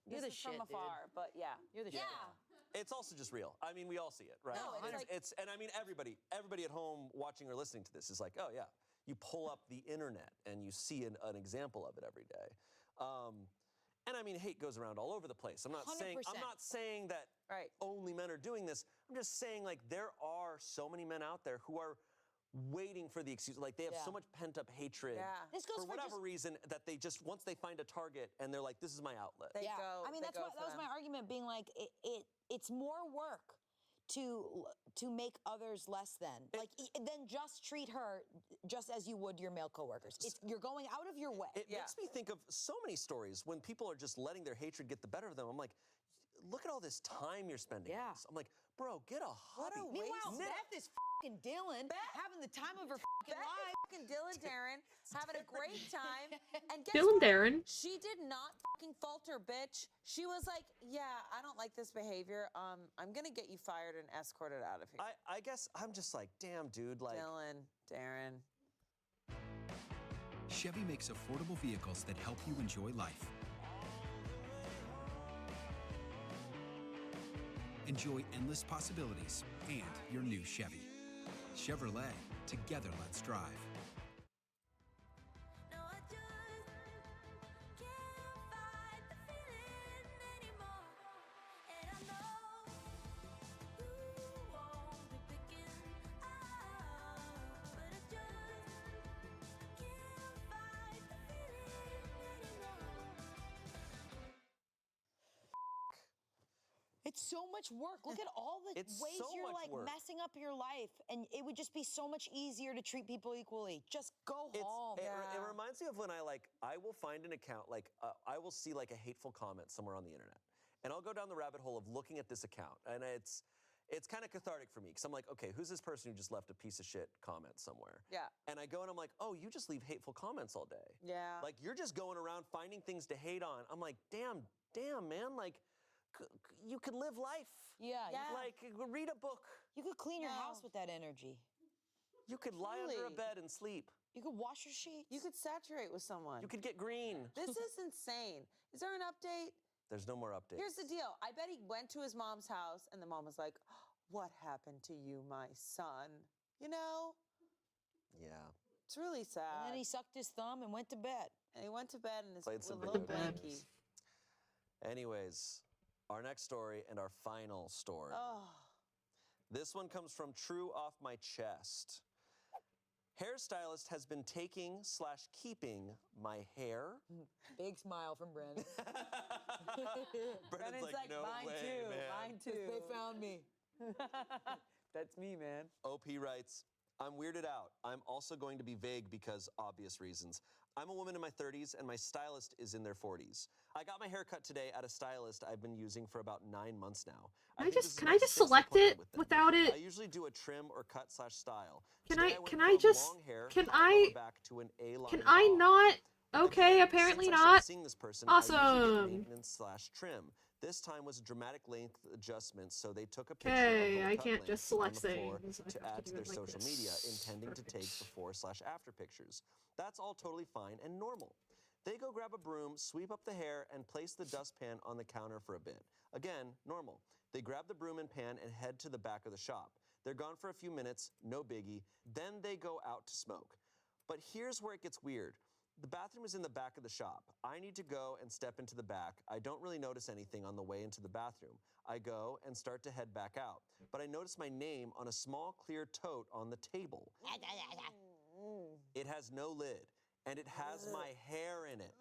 [SPEAKER 2] You're
[SPEAKER 3] This
[SPEAKER 2] the
[SPEAKER 3] is from
[SPEAKER 2] shit, dude.
[SPEAKER 3] afar, but yeah.
[SPEAKER 2] You're the shit.
[SPEAKER 1] It's also just real. I mean, we all see it, right?
[SPEAKER 3] No, it's like-
[SPEAKER 1] and I mean, everybody at home watching or listening to this is like, oh yeah, you pull up the internet and you see an example of it every day. And I mean, hate goes around all over the place. I'm not saying that
[SPEAKER 3] Right.
[SPEAKER 1] only men are doing this. I'm just saying, like, there are so many men out there who are waiting for the excuse. Like, they have so much pent up hatred
[SPEAKER 3] Yeah.
[SPEAKER 2] This goes
[SPEAKER 1] for whatever reason that they just, once they find a target and they're like, this is my outlet.
[SPEAKER 3] They
[SPEAKER 2] Yeah,
[SPEAKER 3] go.
[SPEAKER 2] I mean
[SPEAKER 3] they
[SPEAKER 2] that's
[SPEAKER 3] go
[SPEAKER 2] what
[SPEAKER 3] for
[SPEAKER 2] that was
[SPEAKER 3] them.
[SPEAKER 2] my argument, being like it's more work to make others less than. Like then just treat her just as you would your male coworkers. You're going out of your way.
[SPEAKER 1] It makes me think of so many stories when people are just letting their hatred get the better of them. I'm like, look at all this time you're spending on this. I'm like, bro, get a hobby.
[SPEAKER 2] Meanwhile, Beth is fucking Dylan having the time of her fucking life.
[SPEAKER 3] Fucking Dylan Darren having a great time. And guess
[SPEAKER 4] Dylan
[SPEAKER 3] what?
[SPEAKER 4] Darren.
[SPEAKER 3] She did not fucking falter, bitch. She was like, yeah, I don't like this behavior. I'm gonna get you fired and escorted out of here.
[SPEAKER 1] I guess I'm just like, damn, dude. Like,
[SPEAKER 3] Dylan, Darren.
[SPEAKER 12] Chevy makes affordable vehicles that help you enjoy life. Enjoy endless possibilities and your new Chevy. Chevrolet, together let's drive.
[SPEAKER 2] It's so much work. Look at all the
[SPEAKER 1] It's
[SPEAKER 2] ways
[SPEAKER 1] so
[SPEAKER 2] you're
[SPEAKER 1] much
[SPEAKER 2] like
[SPEAKER 1] work.
[SPEAKER 2] messing up your life, and it would just be so much easier to treat people equally. Just go home.
[SPEAKER 1] It reminds me of when I will find an account, like I will see like a hateful comment somewhere on the internet, and I'll go down the rabbit hole of looking at this account, and it's kind of cathartic for me because I'm like, okay, who's this person who just left a piece of shit comment somewhere?
[SPEAKER 3] Yeah.
[SPEAKER 1] And I go and I'm like, oh, you just leave hateful comments all day.
[SPEAKER 3] Yeah.
[SPEAKER 1] Like, you're just going around finding things to hate on. I'm like, damn, man, like, you could live life.
[SPEAKER 2] Yeah.
[SPEAKER 1] Like, read a book.
[SPEAKER 2] You could clean your house with that energy.
[SPEAKER 1] You could lie under a bed and sleep.
[SPEAKER 2] You could wash your sheets.
[SPEAKER 3] You could saturate with someone.
[SPEAKER 1] You could get green.
[SPEAKER 3] This is insane. Is there an update?
[SPEAKER 1] There's no more updates.
[SPEAKER 3] Here's the deal. I bet he went to his mom's house and the mom was like, what happened to you, my son? You know?
[SPEAKER 1] Yeah.
[SPEAKER 3] It's really sad.
[SPEAKER 2] And then he sucked his thumb and went to bed.
[SPEAKER 3] And he went to bed in his
[SPEAKER 1] Played some
[SPEAKER 3] little
[SPEAKER 1] video
[SPEAKER 3] blankie.
[SPEAKER 1] games. Anyways, our next story and our final story.
[SPEAKER 3] Oh.
[SPEAKER 1] This one comes from True Off My Chest. Hairstylist has been taking/keeping my hair.
[SPEAKER 2] Big smile from Brandon.
[SPEAKER 1] Brandon's like, no
[SPEAKER 3] mine
[SPEAKER 1] way,
[SPEAKER 3] too,
[SPEAKER 1] man.
[SPEAKER 3] mine too.
[SPEAKER 2] They found me.
[SPEAKER 3] That's me, man.
[SPEAKER 1] OP writes, I'm weirded out. I'm also going to be vague because obvious reasons. I'm a woman in my 30s and my stylist is in their 40s. I got my hair cut today at a stylist I've been using for about 9 months now.
[SPEAKER 4] Can
[SPEAKER 1] think this is
[SPEAKER 4] I
[SPEAKER 1] my
[SPEAKER 4] just
[SPEAKER 1] sixth
[SPEAKER 4] select
[SPEAKER 1] appointment
[SPEAKER 4] it
[SPEAKER 1] with them.
[SPEAKER 4] without it?
[SPEAKER 1] I usually do a trim or cut/style.
[SPEAKER 4] Can
[SPEAKER 1] Today
[SPEAKER 4] I
[SPEAKER 1] went
[SPEAKER 4] can
[SPEAKER 1] from
[SPEAKER 4] I just
[SPEAKER 1] long hair
[SPEAKER 4] can
[SPEAKER 1] to
[SPEAKER 4] I
[SPEAKER 1] lower back to an A-line
[SPEAKER 4] can I
[SPEAKER 1] bob.
[SPEAKER 4] not? Okay, apparently
[SPEAKER 1] Since I started
[SPEAKER 4] not.
[SPEAKER 1] seeing this person, I usually get
[SPEAKER 4] Awesome.
[SPEAKER 1] maintenance/trim. This time was a dramatic length adjustment, so they took a picture
[SPEAKER 4] Okay,
[SPEAKER 1] of
[SPEAKER 4] I
[SPEAKER 1] the cut
[SPEAKER 4] can't
[SPEAKER 1] length
[SPEAKER 4] just
[SPEAKER 1] on
[SPEAKER 4] select
[SPEAKER 1] the floor
[SPEAKER 4] things. I
[SPEAKER 1] to
[SPEAKER 4] have
[SPEAKER 1] add
[SPEAKER 4] to
[SPEAKER 1] to
[SPEAKER 4] do
[SPEAKER 1] their
[SPEAKER 4] it like
[SPEAKER 1] social
[SPEAKER 4] this.
[SPEAKER 1] media, intending to take before/after pictures. That's all totally fine and normal. They go grab a broom, sweep up the hair, and place the dustpan on the counter for a bit. Again, normal. They grab the broom and pan and head to the back of the shop. They're gone for a few minutes, no biggie. Then they go out to smoke. But here's where it gets weird. The bathroom is in the back of the shop. I need to go and step into the back. I don't really notice anything on the way into the bathroom. I go and start to head back out. But I notice my name on a small clear tote on the table. It has no lid. and it has my hair in it.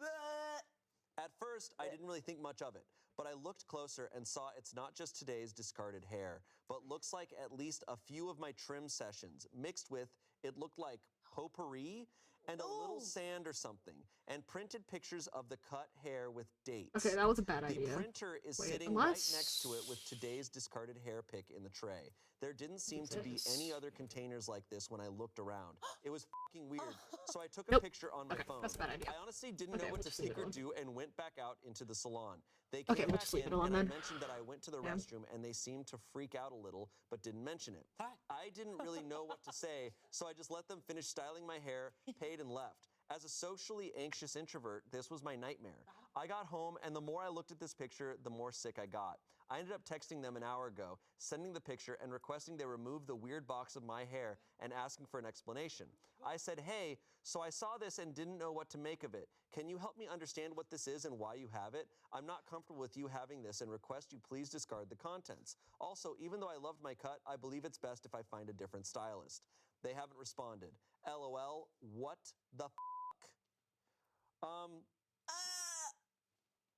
[SPEAKER 1] At first, I didn't really think much of it, but I looked closer and saw it's not just today's discarded hair, but looks like at least a few of my trim sessions, mixed with, it looked like potpourri and a little sand or something, and printed pictures of the cut hair with dates.
[SPEAKER 4] Okay, that was a bad
[SPEAKER 1] The
[SPEAKER 4] idea.
[SPEAKER 1] printer is
[SPEAKER 4] Wait,
[SPEAKER 1] sitting right next to it with today's discarded hair pick in the tray. There didn't seem to be any other containers like this when I looked around. It was fucking weird, so I took a picture on my phone.
[SPEAKER 4] That's a bad idea.
[SPEAKER 1] I honestly didn't know
[SPEAKER 4] Okay,
[SPEAKER 1] what
[SPEAKER 4] we'll
[SPEAKER 1] to
[SPEAKER 4] just leave it
[SPEAKER 1] secret
[SPEAKER 4] alone.
[SPEAKER 1] do and went back out into the salon. They
[SPEAKER 4] Okay,
[SPEAKER 1] came
[SPEAKER 4] we'll
[SPEAKER 1] back
[SPEAKER 4] just leave
[SPEAKER 1] in
[SPEAKER 4] it alone
[SPEAKER 1] and
[SPEAKER 4] then.
[SPEAKER 1] I mentioned that I went to the
[SPEAKER 4] Yeah.
[SPEAKER 1] restroom and they seemed to freak out a little, but didn't mention it. I didn't really know what to say, so I just let them finish styling my hair, paid and left. As a socially anxious introvert, this was my nightmare. I got home, and the more I looked at this picture, the more sick I got. I ended up texting them an hour ago, sending the picture and requesting they remove the weird box of my hair and asking for an explanation. I said, hey, so I saw this and didn't know what to make of it. Can you help me understand what this is and why you have it? I'm not comfortable with you having this and request you please discard the contents. Also, even though I loved my cut, I believe it's best if I find a different stylist. They haven't responded. LOL, what the f***?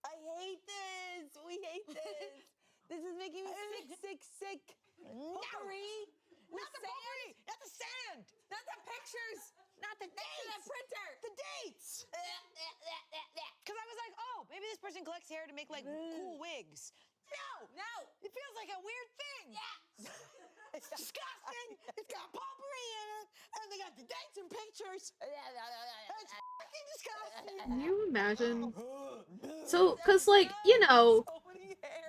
[SPEAKER 3] I hate this. We hate this. This is making me sick.
[SPEAKER 2] Potpourri.
[SPEAKER 3] Not the potpourri. Not the sand. Not the pictures. Not the dates. The printer.
[SPEAKER 2] The dates. Because I was like, oh, maybe this person collects hair to make like cool wigs. No. It feels like a weird thing.
[SPEAKER 3] Yeah.
[SPEAKER 2] It's disgusting. It's got potpourri in it, and they got the dates and pictures. It's fucking disgusting.
[SPEAKER 4] Can you imagine? So, cause like, you know,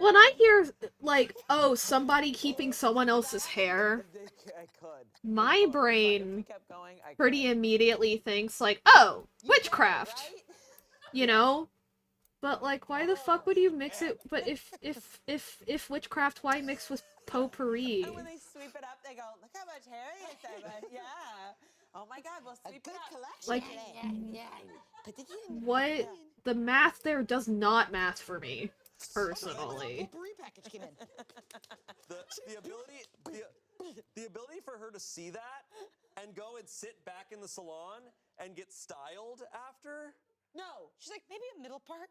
[SPEAKER 4] when I hear like, oh, somebody keeping someone else's hair, my brain pretty immediately thinks like, oh, witchcraft, you know? But like, why the fuck would you mix it? But if witchcraft, why mix with potpourri?
[SPEAKER 3] And when they sweep it up, they go, look how much hair you have. Yeah. Oh my God, we'll sweep it up.
[SPEAKER 4] Like,
[SPEAKER 2] Yeah.
[SPEAKER 4] what? The math there does not math for me, personally.
[SPEAKER 2] Potpourri package came in.
[SPEAKER 1] The ability for her to see that and go and sit back in the salon and get styled after.
[SPEAKER 2] No. She's like, maybe a middle part.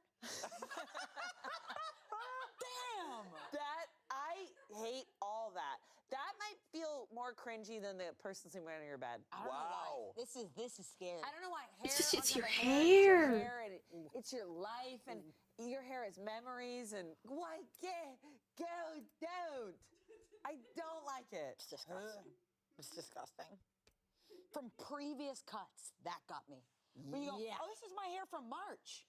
[SPEAKER 3] Damn. That, I hate all that. That might feel more cringy than the person sleeping under your bed.
[SPEAKER 2] I don't know why. This is scary.
[SPEAKER 3] I don't know why. Hair
[SPEAKER 4] It's
[SPEAKER 3] on
[SPEAKER 4] your
[SPEAKER 3] top of
[SPEAKER 4] hair.
[SPEAKER 3] It's your life, and your hair is memories, and why don't. I don't like it.
[SPEAKER 2] It's disgusting. It's disgusting. From previous cuts, that got me. When you go, oh, this is my hair from March.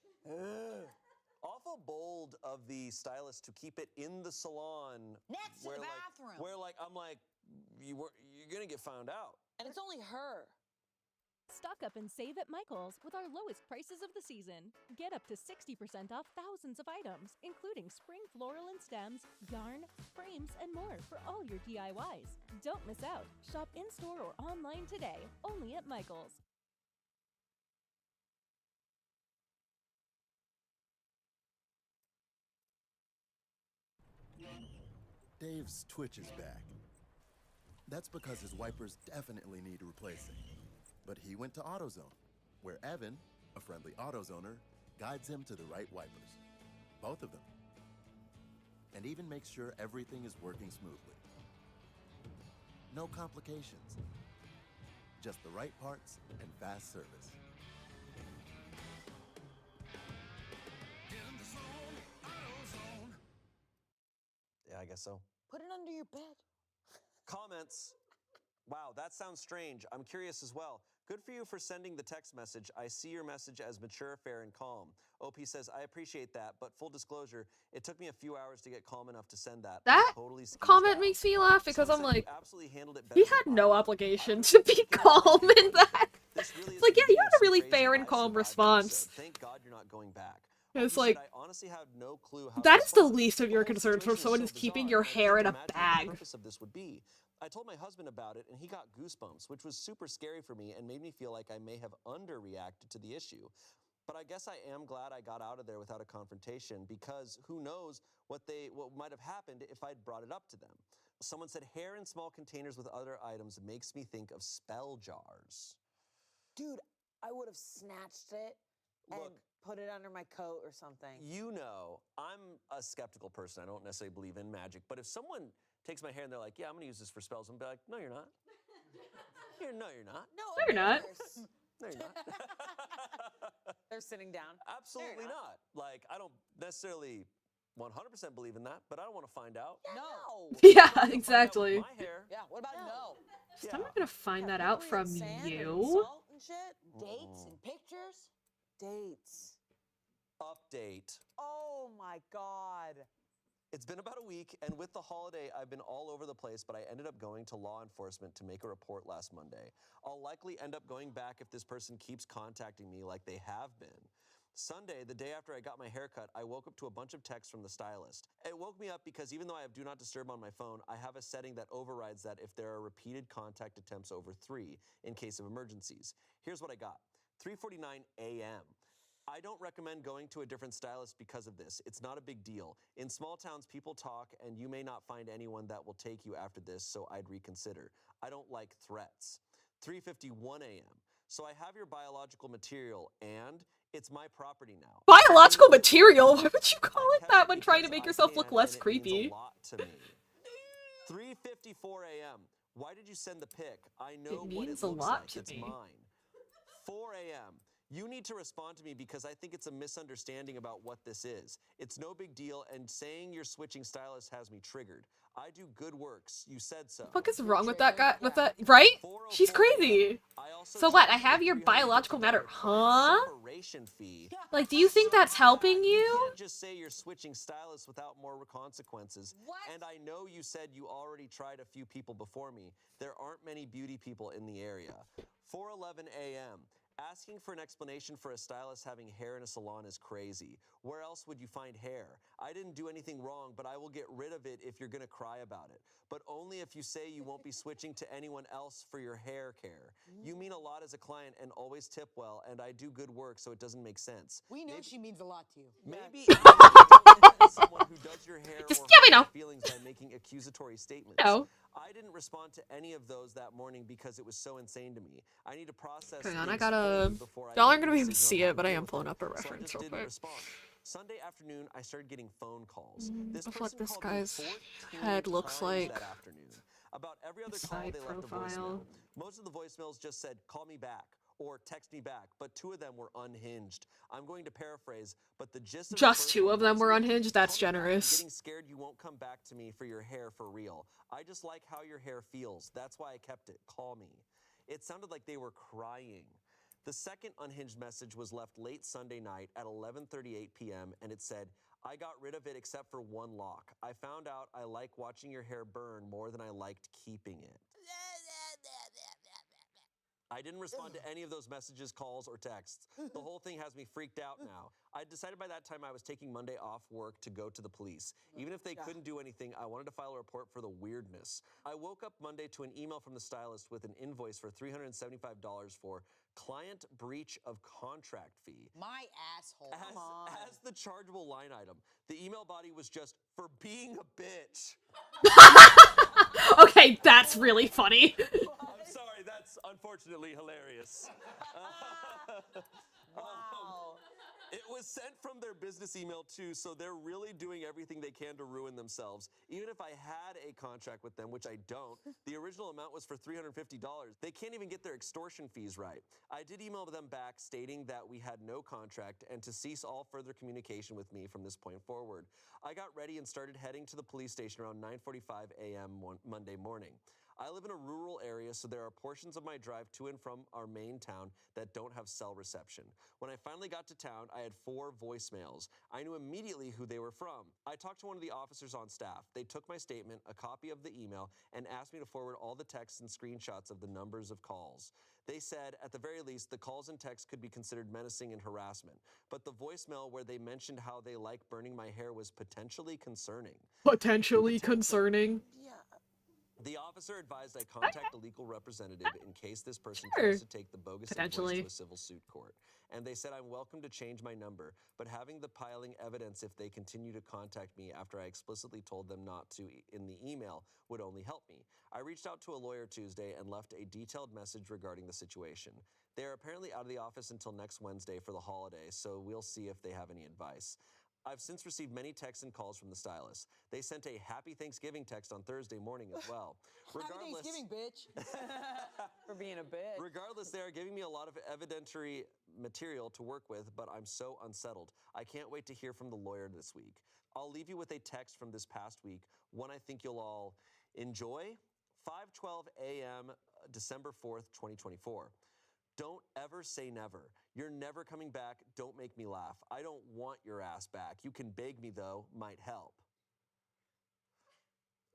[SPEAKER 1] Awful bold of the stylist to keep it in the salon.
[SPEAKER 2] Next to the bathroom.
[SPEAKER 1] Where like, I'm like, you're gonna get found out.
[SPEAKER 3] And it's only her.
[SPEAKER 9] Stock up and save at Michael's with our lowest prices of the season. Get up to 60% off thousands of items, including spring floral and stems, yarn, frames, and more for all your DIYs. Don't miss out. Shop in-store or online today, only at Michael's.
[SPEAKER 8] Dave's Twitch is back. That's because his wipers definitely need replacing. But he went to AutoZone, where Evan, a friendly AutoZoner, guides him to the right wipers. Both of them. And even makes sure everything is working smoothly. No complications. Just the right parts and fast service.
[SPEAKER 1] Yeah, I guess so.
[SPEAKER 2] Put it under your bed.
[SPEAKER 1] Comments. Wow, that sounds strange. I'm curious as well. Good for you for sending the text message. I see your message as mature, fair, and calm. OP says, I appreciate that, but full disclosure, it took me a few hours to get calm enough to send that.
[SPEAKER 4] That
[SPEAKER 1] totally
[SPEAKER 4] comment makes me laugh because I'm like,
[SPEAKER 1] absolutely handled it better
[SPEAKER 4] he had no obligation to be calm in that. It's like, yeah, you had a really fair and calm response.
[SPEAKER 1] Thank God you're not going back.
[SPEAKER 4] It's like,
[SPEAKER 1] I honestly had no clue how
[SPEAKER 4] that is the least of your concerns from someone who's keeping your hair in a bag.
[SPEAKER 1] The purpose of this would be. I told my husband about it, and he got goosebumps, which was super scary for me and made me feel like I may have underreacted to the issue. But I guess I am glad I got out of there without a confrontation, because who knows what might have happened if I'd brought it up to them. Someone said, hair in small containers with other items makes me think of spell jars.
[SPEAKER 3] Dude, I would have snatched it and
[SPEAKER 1] Look,
[SPEAKER 3] put it under my coat or something.
[SPEAKER 1] you know, I'm a skeptical person. I don't necessarily believe in magic. But if someone takes my hair and they're like, yeah, I'm going to use this for spells, I'm going to be like, no, you're not. No, you're not.
[SPEAKER 3] No,
[SPEAKER 4] you're not.
[SPEAKER 1] No, you're not.
[SPEAKER 3] They're sitting down.
[SPEAKER 1] Absolutely not. Like, I don't necessarily 100% believe in that, but I don't want to find out.
[SPEAKER 3] No.
[SPEAKER 4] Yeah, exactly.
[SPEAKER 1] My hair.
[SPEAKER 2] Yeah, what about no?
[SPEAKER 4] Just I'm not gonna find that
[SPEAKER 3] Yeah,
[SPEAKER 4] out
[SPEAKER 3] pepper and
[SPEAKER 4] from
[SPEAKER 3] sand and
[SPEAKER 4] you.
[SPEAKER 3] salt and shit.
[SPEAKER 2] Dates and pictures?
[SPEAKER 3] Dates.
[SPEAKER 1] Update.
[SPEAKER 3] Oh my God.
[SPEAKER 1] It's been about a week, and with the holiday, I've been all over the place, but I ended up going to law enforcement to make a report last Monday. I'll likely end up going back if this person keeps contacting me like they have been. Sunday, the day after I got my haircut, I woke up to a bunch of texts from the stylist. It woke me up because even though I have Do Not Disturb on my phone, I have a setting that overrides that if there are repeated contact attempts over 3 in case of emergencies. Here's what I got. 3:49 a.m. I don't recommend going to a different stylist because of this. It's not a big deal. In small towns, people talk, and you may not find anyone that will take you after this, so I'd reconsider. I don't like threats. 3:51 a.m. So I have your biological material, and it's my property now.
[SPEAKER 4] Biological material? Why would you call it that when trying to make yourself look less creepy?
[SPEAKER 1] It means a lot to me. 3:54 a.m. Why did you send the pic? I know
[SPEAKER 4] It
[SPEAKER 1] what
[SPEAKER 4] means
[SPEAKER 1] it
[SPEAKER 4] a
[SPEAKER 1] looks
[SPEAKER 4] lot
[SPEAKER 1] like.
[SPEAKER 4] to
[SPEAKER 1] It's
[SPEAKER 4] me.
[SPEAKER 1] mine. 4 a.m. You need to respond to me because I think it's a misunderstanding about what this is. It's no big deal, and saying you're switching stylists has me triggered. I do good works. You said so.
[SPEAKER 4] What the fuck is wrong with that guy? With that, right? She's crazy. So what? I have your biological matter, huh?
[SPEAKER 1] Separation fee.
[SPEAKER 4] Like, do you think that's helping
[SPEAKER 1] You
[SPEAKER 4] you?
[SPEAKER 1] can't just say you're switching stylists without more consequences.
[SPEAKER 3] What?
[SPEAKER 1] And I know you said you already tried a few people before me. There aren't many beauty people in the area. 4:11 a.m. Asking for an explanation for a stylist having hair in a salon is crazy. Where else would you find hair? I didn't do anything wrong, but I will get rid of it if you're gonna cry about it. But only if you say you won't be switching to anyone else for your hair care. You mean a lot as a client and always tip well, and I do good work, so it doesn't make sense.
[SPEAKER 2] We know she means a lot to you.
[SPEAKER 1] Maybe someone who does your hair
[SPEAKER 4] Just,
[SPEAKER 1] or
[SPEAKER 4] yeah, we
[SPEAKER 1] hurts
[SPEAKER 4] know.
[SPEAKER 1] your feelings by making accusatory statements.
[SPEAKER 4] No.
[SPEAKER 1] I didn't respond to any of those that morning because it was so insane to me. I need to process
[SPEAKER 4] Hang on, I
[SPEAKER 1] things
[SPEAKER 4] gotta.
[SPEAKER 1] fully before I
[SPEAKER 4] Y'all
[SPEAKER 1] make
[SPEAKER 4] aren't gonna be able to
[SPEAKER 1] decision on
[SPEAKER 4] see
[SPEAKER 1] how
[SPEAKER 4] it, but I
[SPEAKER 1] deal
[SPEAKER 4] am
[SPEAKER 1] with
[SPEAKER 4] pulling
[SPEAKER 1] it.
[SPEAKER 4] up a
[SPEAKER 1] So I
[SPEAKER 4] reference
[SPEAKER 1] just
[SPEAKER 4] real
[SPEAKER 1] didn't
[SPEAKER 4] quick.
[SPEAKER 1] respond. Sunday afternoon, I started getting phone calls. This
[SPEAKER 4] Of what
[SPEAKER 1] person
[SPEAKER 4] this
[SPEAKER 1] called me
[SPEAKER 4] guy's
[SPEAKER 1] 14
[SPEAKER 4] head looks
[SPEAKER 1] times
[SPEAKER 4] like.
[SPEAKER 1] that afternoon. About every other call,
[SPEAKER 4] Side
[SPEAKER 1] they left a
[SPEAKER 4] profile.
[SPEAKER 1] voicemail. Most of the voicemails just said, "Call me back," or "Text me back," but 2 of them were unhinged. I'm going to paraphrase, but the gist of the
[SPEAKER 4] Just
[SPEAKER 1] first
[SPEAKER 4] 2
[SPEAKER 1] one
[SPEAKER 4] of them
[SPEAKER 1] was,
[SPEAKER 4] were unhinged. That's
[SPEAKER 1] "Call me back, I'm
[SPEAKER 4] generous.
[SPEAKER 1] getting scared you won't come back to me for your hair for real. I just like how your hair feels. That's why I kept it. Call me." It sounded like they were crying. The second unhinged message was left late Sunday night at 11:38 p.m. and it said, "I got rid of it except for one lock. I found out I like watching your hair burn more than I liked keeping it." I didn't respond to any of those messages, calls, or texts. The whole thing has me freaked out now. I decided by that time I was taking Monday off work to go to the police. Even if they couldn't do anything, I wanted to file a report for the weirdness. I woke up Monday to an email from the stylist with an invoice for $375 for client breach of contract fee.
[SPEAKER 2] My asshole. Come on.
[SPEAKER 1] As the chargeable line item, the email body was just for being a bitch.
[SPEAKER 4] Okay, that's really funny.
[SPEAKER 1] I'm sorry, that's unfortunately hilarious.
[SPEAKER 3] Wow.
[SPEAKER 1] It was sent from their business email too, so they're really doing everything they can to ruin themselves. Even if I had a contract with them, which I don't, the original amount was for $350. They can't even get their extortion fees right. I did email them back stating that we had no contract and to cease all further communication with me from this point forward. I got ready and started heading to the police station around 9:45 a.m. Monday morning. I live in a rural area, so there are portions of my drive to and from our main town that don't have cell reception. When I finally got to town, I had 4 voicemails. I knew immediately who they were from. I talked to one of the officers on staff. They took my statement, a copy of the email, and asked me to forward all the texts and screenshots of the numbers of calls. They said, at the very least, the calls and texts could be considered menacing and harassment. But the voicemail where they mentioned how they like burning my hair was potentially concerning.
[SPEAKER 4] Potentially concerning.
[SPEAKER 1] The officer advised I contact a legal representative in case this person
[SPEAKER 4] Sure.
[SPEAKER 1] tries to take the bogus invoice
[SPEAKER 4] Potentially.
[SPEAKER 1] to a civil suit court. And they said I'm welcome to change my number, but having the piling evidence if they continue to contact me after I explicitly told them not to in the email would only help me. I reached out to a lawyer Tuesday and left a detailed message regarding the situation. They are apparently out of the office until next Wednesday for the holiday, so we'll see if they have any advice. I've since received many texts and calls from the stylist. They sent a Happy Thanksgiving text on Thursday morning as well.
[SPEAKER 2] Happy Thanksgiving, bitch.
[SPEAKER 3] For being a bitch.
[SPEAKER 1] Regardless, they are giving me a lot of evidentiary material to work with, but I'm so unsettled. I can't wait to hear from the lawyer this week. I'll leave you with a text from this past week, one I think you'll all enjoy. 5:12 a.m., December 4th, 2024. Don't ever say never. You're never coming back. Don't make me laugh. I don't want your ass back. You can beg me, though. Might help.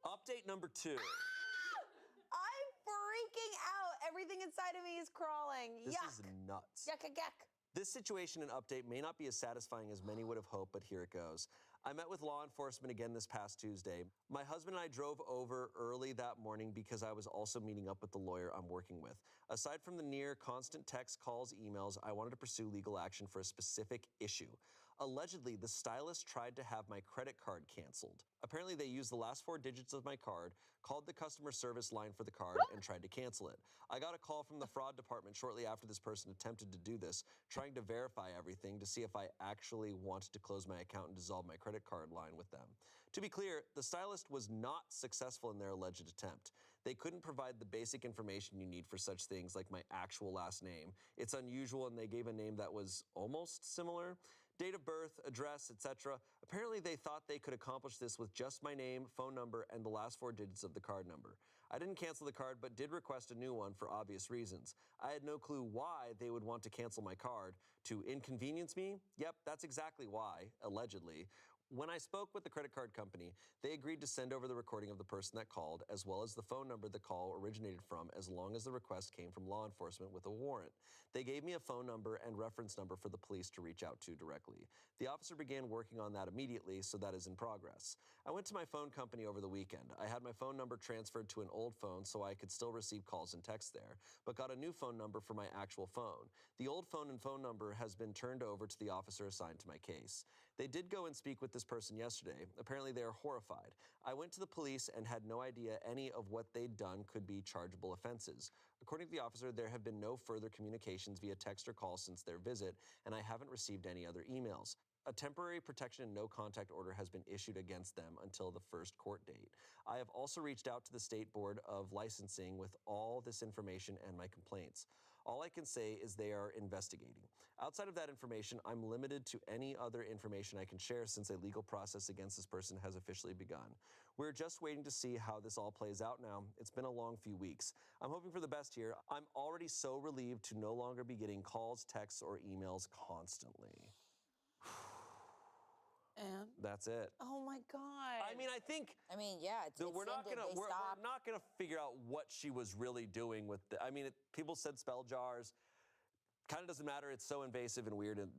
[SPEAKER 1] Update number 2.
[SPEAKER 3] I'm freaking out. Everything inside of me is crawling.
[SPEAKER 1] This
[SPEAKER 3] Yuck.
[SPEAKER 1] is nuts.
[SPEAKER 3] Yuck, yuck, yuck.
[SPEAKER 1] This situation and update may not be as satisfying as many would have hoped, but here it goes. I met with law enforcement again this past Tuesday. My husband and I drove over early that morning because I was also meeting up with the lawyer I'm working with. Aside from the near constant texts, calls, emails, I wanted to pursue legal action for a specific issue. Allegedly, the stylist tried to have my credit card canceled. Apparently, they used the last 4 digits of my card, called the customer service line for the card, and tried to cancel it. I got a call from the fraud department shortly after this person attempted to do this, trying to verify everything to see if I actually wanted to close my account and dissolve my credit card line with them. To be clear, the stylist was not successful in their alleged attempt. They couldn't provide the basic information you need for such things like my actual last name. It's unusual, and they gave a name that was almost similar. Date of birth, address, etc. Apparently they thought they could accomplish this with just my name, phone number, and the last 4 digits of the card number. I didn't cancel the card, but did request a new one for obvious reasons. I had no clue why they would want to cancel my card. To inconvenience me? Yep, that's exactly why, allegedly. When I spoke with the credit card company, they agreed to send over the recording of the person that called, as well as the phone number the call originated from, as long as the request came from law enforcement with a warrant. They gave me a phone number and reference number for the police to reach out to directly. The officer began working on that immediately, so that is in progress. I went to my phone company over the weekend. I had my phone number transferred to an old phone so I could still receive calls and texts there, but got a new phone number for my actual phone. The old phone and phone number has been turned over to the officer assigned to my case. They did go and speak with this person yesterday. Apparently they are horrified. I went to the police and had no idea any of what they'd done could be chargeable offenses. According to the officer, there have been no further communications via text or call since their visit, and I haven't received any other emails. A temporary protection and no contact order has been issued against them until the first court date. I have also reached out to the State Board of Licensing with all this information and my complaints. All I can say is they are investigating. Outside of that information, I'm limited to any other information I can share since a legal process against this person has officially begun. We're just waiting to see how this all plays out now. It's been a long few weeks. I'm hoping for the best here. I'm already so relieved to no longer be getting calls, texts, or emails constantly.
[SPEAKER 3] And
[SPEAKER 1] that's it.
[SPEAKER 3] Oh my God.
[SPEAKER 1] I mean, I think.
[SPEAKER 2] I mean, yeah,
[SPEAKER 1] we're not gonna figure out what she was really doing with. I mean, people said spell jars. Kind of doesn't matter. It's so invasive and weird, and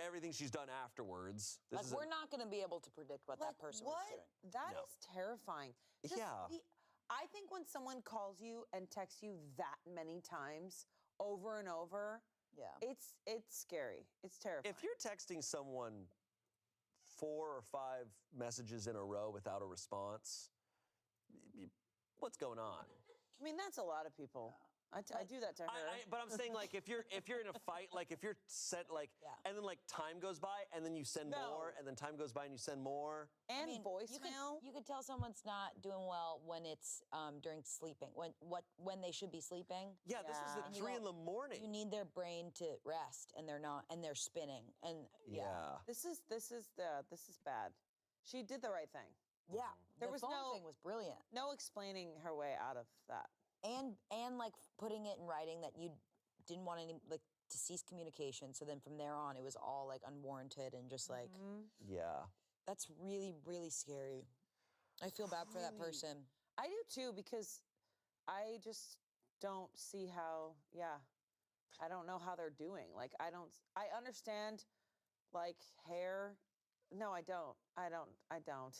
[SPEAKER 1] everything she's done afterwards.
[SPEAKER 2] We're not going to be able to predict what that person was doing.
[SPEAKER 3] That is terrifying. I think when someone calls you and texts you that many times over and over, it's scary. It's terrifying.
[SPEAKER 1] If you're texting someone 4 or 5 messages in a row without a response, what's going on?
[SPEAKER 3] I mean, that's a lot of people. I do that to her.
[SPEAKER 1] But I'm saying, like, if you're in a fight, like if you're sent, like, and then like time goes by and then you send more, and then time goes by and you send more.
[SPEAKER 3] And voicemail.
[SPEAKER 2] You could tell someone's not doing well when it's during sleeping, when they should be sleeping.
[SPEAKER 1] Yeah, this is at 3 in the morning.
[SPEAKER 2] You need their brain to rest, and they're not, and they're spinning, and
[SPEAKER 3] This is bad. She did the right thing.
[SPEAKER 2] Yeah,
[SPEAKER 3] There
[SPEAKER 2] the
[SPEAKER 3] was
[SPEAKER 2] phone thing was brilliant.
[SPEAKER 3] No explaining her way out of that.
[SPEAKER 2] And like putting it in writing that you didn't want any to cease communication. So then from there on, it was all like unwarranted and just like that's really, really scary. I feel bad for that person.
[SPEAKER 3] I do too, because I just don't see how. I don't know how they're doing. Like I understand, like hair. No, I don't. I don't.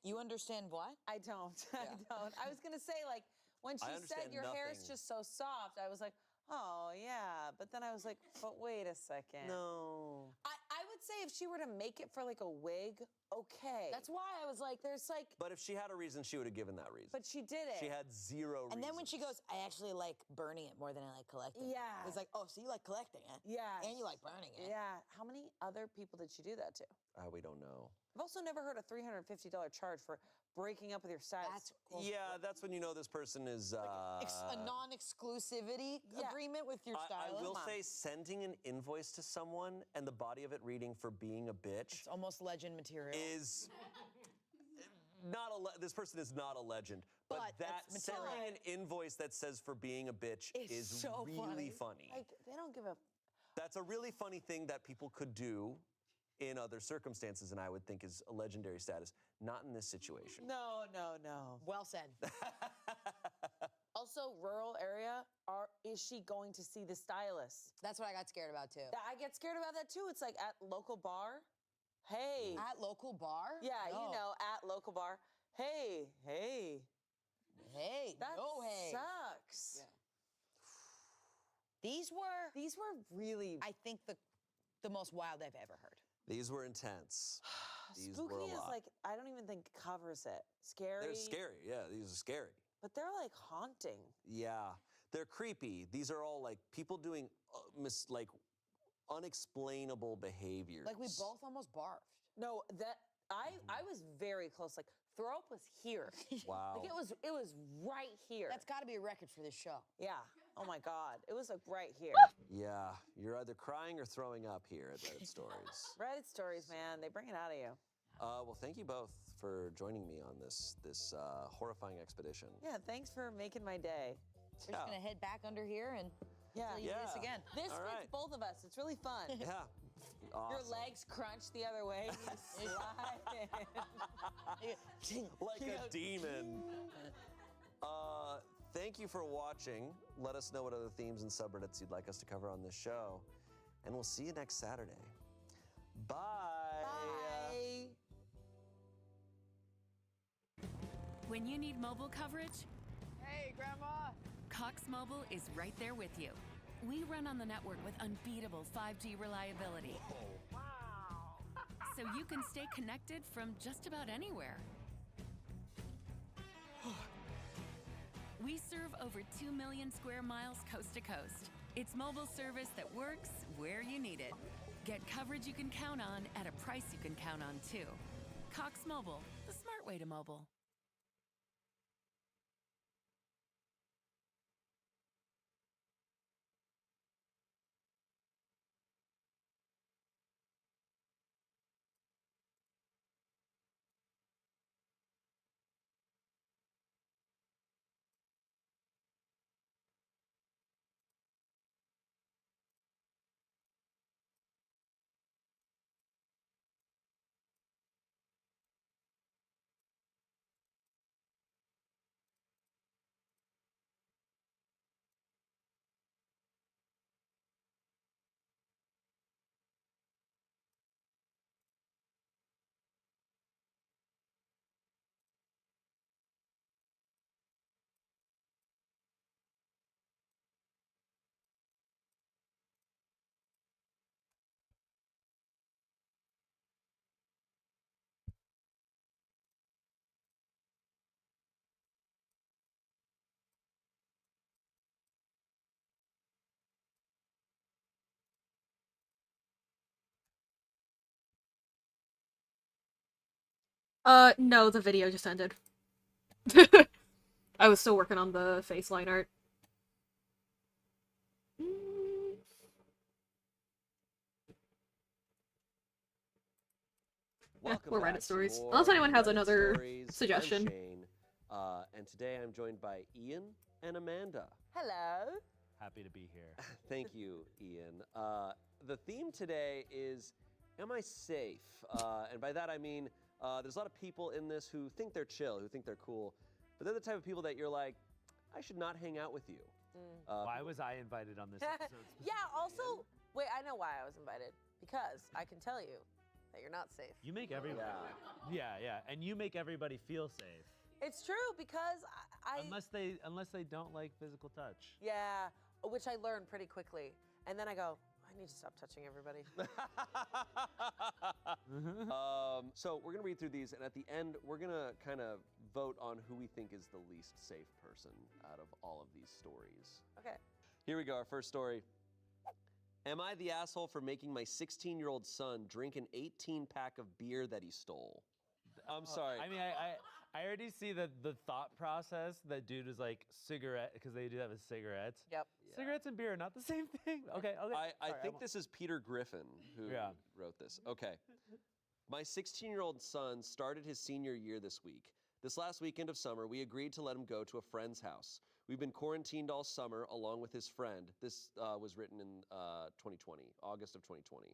[SPEAKER 2] You understand what?
[SPEAKER 3] I don't. I don't. I was gonna say, like, when she said your hair is just so soft, I was like, oh yeah. But then I was like, but wait a second.
[SPEAKER 1] No.
[SPEAKER 3] I would say if she were to make it for like a wig, okay.
[SPEAKER 2] That's why I was like, there's like.
[SPEAKER 1] But if she had a reason, she would have given that reason.
[SPEAKER 3] But she didn't.
[SPEAKER 1] She had zero reasons.
[SPEAKER 2] And then when she goes, I actually like burning it more than I like collecting.
[SPEAKER 3] Yeah.
[SPEAKER 2] It's like, oh, so you like collecting it?
[SPEAKER 3] Yeah.
[SPEAKER 2] And you like burning it?
[SPEAKER 3] Yeah. How many other people did she do that to?
[SPEAKER 1] We don't know.
[SPEAKER 3] I've also never heard a $350 charge for breaking up with your stylist.
[SPEAKER 1] Yeah, that's when you know this person is
[SPEAKER 2] a non-exclusivity agreement with your stylist.
[SPEAKER 1] I will say sending an invoice to someone and the body of it reading for being a bitch.
[SPEAKER 2] It's almost legend material.
[SPEAKER 1] Is not this person is not a legend. But that sending an invoice that says for being a bitch is
[SPEAKER 2] so
[SPEAKER 1] really funny.
[SPEAKER 3] Like they don't give a.
[SPEAKER 1] That's a really funny thing that people could do in other circumstances, and I would think is a legendary status. Not in this situation.
[SPEAKER 3] No.
[SPEAKER 2] Well said.
[SPEAKER 3] Also, rural area, is she going to see the stylist?
[SPEAKER 2] That's what I got scared about too.
[SPEAKER 3] I get scared about that too. It's like at local bar. Hey.
[SPEAKER 2] At local bar?
[SPEAKER 3] Yeah,
[SPEAKER 2] No.
[SPEAKER 3] you know, at local bar. Hey. That sucks.
[SPEAKER 2] Yeah. These were
[SPEAKER 3] really,
[SPEAKER 2] I think, the most wild I've ever heard.
[SPEAKER 1] These were intense. These
[SPEAKER 3] spooky
[SPEAKER 1] were a
[SPEAKER 3] is
[SPEAKER 1] lot.
[SPEAKER 3] like, I don't even think covers it. Scary.
[SPEAKER 1] They're scary. Yeah, these are scary.
[SPEAKER 3] But they're like haunting.
[SPEAKER 1] Yeah, they're creepy. These are all like people doing like unexplainable behaviors.
[SPEAKER 2] Like we both almost barfed.
[SPEAKER 3] No, that I was very close. Like throw up was here.
[SPEAKER 1] Wow.
[SPEAKER 3] Like it was right here.
[SPEAKER 2] That's got to be a record for this show.
[SPEAKER 3] Yeah. Oh my God. It was like right here.
[SPEAKER 1] Yeah, you're either crying or throwing up here at Reddit Stories.
[SPEAKER 3] Reddit stories, man. They bring it out of you.
[SPEAKER 1] Well, thank you both for joining me on this horrifying expedition.
[SPEAKER 3] Yeah. Thanks for making my day.
[SPEAKER 2] We're just gonna head back under here and
[SPEAKER 3] Yeah.
[SPEAKER 2] do this again.
[SPEAKER 3] This
[SPEAKER 1] All
[SPEAKER 3] fits
[SPEAKER 1] right.
[SPEAKER 3] both of us. It's really fun.
[SPEAKER 1] Yeah. Awesome.
[SPEAKER 3] Your legs crunch the other way. You slide in.
[SPEAKER 1] Like a demon. Thank you for watching. Let us know what other themes and subreddits you'd like us to cover on this show. And we'll see you next Saturday. Bye.
[SPEAKER 3] Bye.
[SPEAKER 13] When you need mobile coverage,
[SPEAKER 2] Hey, Grandma.
[SPEAKER 13] Cox Mobile is right there with you. We run on the network with unbeatable 5G reliability. So you can stay connected from just about anywhere. We serve over 2 million square miles coast to coast. It's mobile service that works where you need it. Get coverage you can count on at a price you can count on too. Cox Mobile, the smart way to mobile.
[SPEAKER 4] No, the video just ended. I was still working on the face line art.
[SPEAKER 1] Welcome
[SPEAKER 4] More
[SPEAKER 1] back
[SPEAKER 4] Reddit
[SPEAKER 1] to
[SPEAKER 4] stories.
[SPEAKER 1] more
[SPEAKER 4] Unless anyone has
[SPEAKER 1] Reddit
[SPEAKER 4] another
[SPEAKER 1] stories.
[SPEAKER 4] suggestion.
[SPEAKER 1] I'm Shane, and today I'm joined by Ian and Amanda.
[SPEAKER 3] Hello.
[SPEAKER 6] Happy to be here.
[SPEAKER 1] Thank you, Ian. The theme today is, am I safe? And by that I mean, there's a lot of people in this who think they're chill, who think they're cool, but they're the type of people that you're like, I should not hang out with you.
[SPEAKER 6] Why was I invited on this episode?
[SPEAKER 3] Yeah, also, wait, I know why I was invited. Because I can tell you that you're not safe.
[SPEAKER 6] You make everybody. Yeah, and you make everybody feel safe.
[SPEAKER 3] It's true because I
[SPEAKER 6] unless they don't like physical touch.
[SPEAKER 3] Yeah, which I learned pretty quickly. And then I go, I need to stop touching everybody.
[SPEAKER 1] So we're gonna read through these, and at the end, we're gonna kind of vote on who we think is the least safe person out of all of these stories.
[SPEAKER 3] Okay.
[SPEAKER 1] Here we go, our first story. Am I the asshole for making my 16-year-old son drink an 18-pack of beer that he stole? I'm sorry.
[SPEAKER 6] I mean, I already see the thought process. That dude is like cigarette, because they do that with cigarettes.
[SPEAKER 3] Yep.
[SPEAKER 6] Cigarettes and beer are not the same thing. Okay.
[SPEAKER 1] I think this is Peter Griffin who wrote this. Okay. My 16-year-old son started his senior year this week. This last weekend of summer, we agreed to let him go to a friend's house. We've been quarantined all summer along with his friend. This was written in 2020, August of 2020.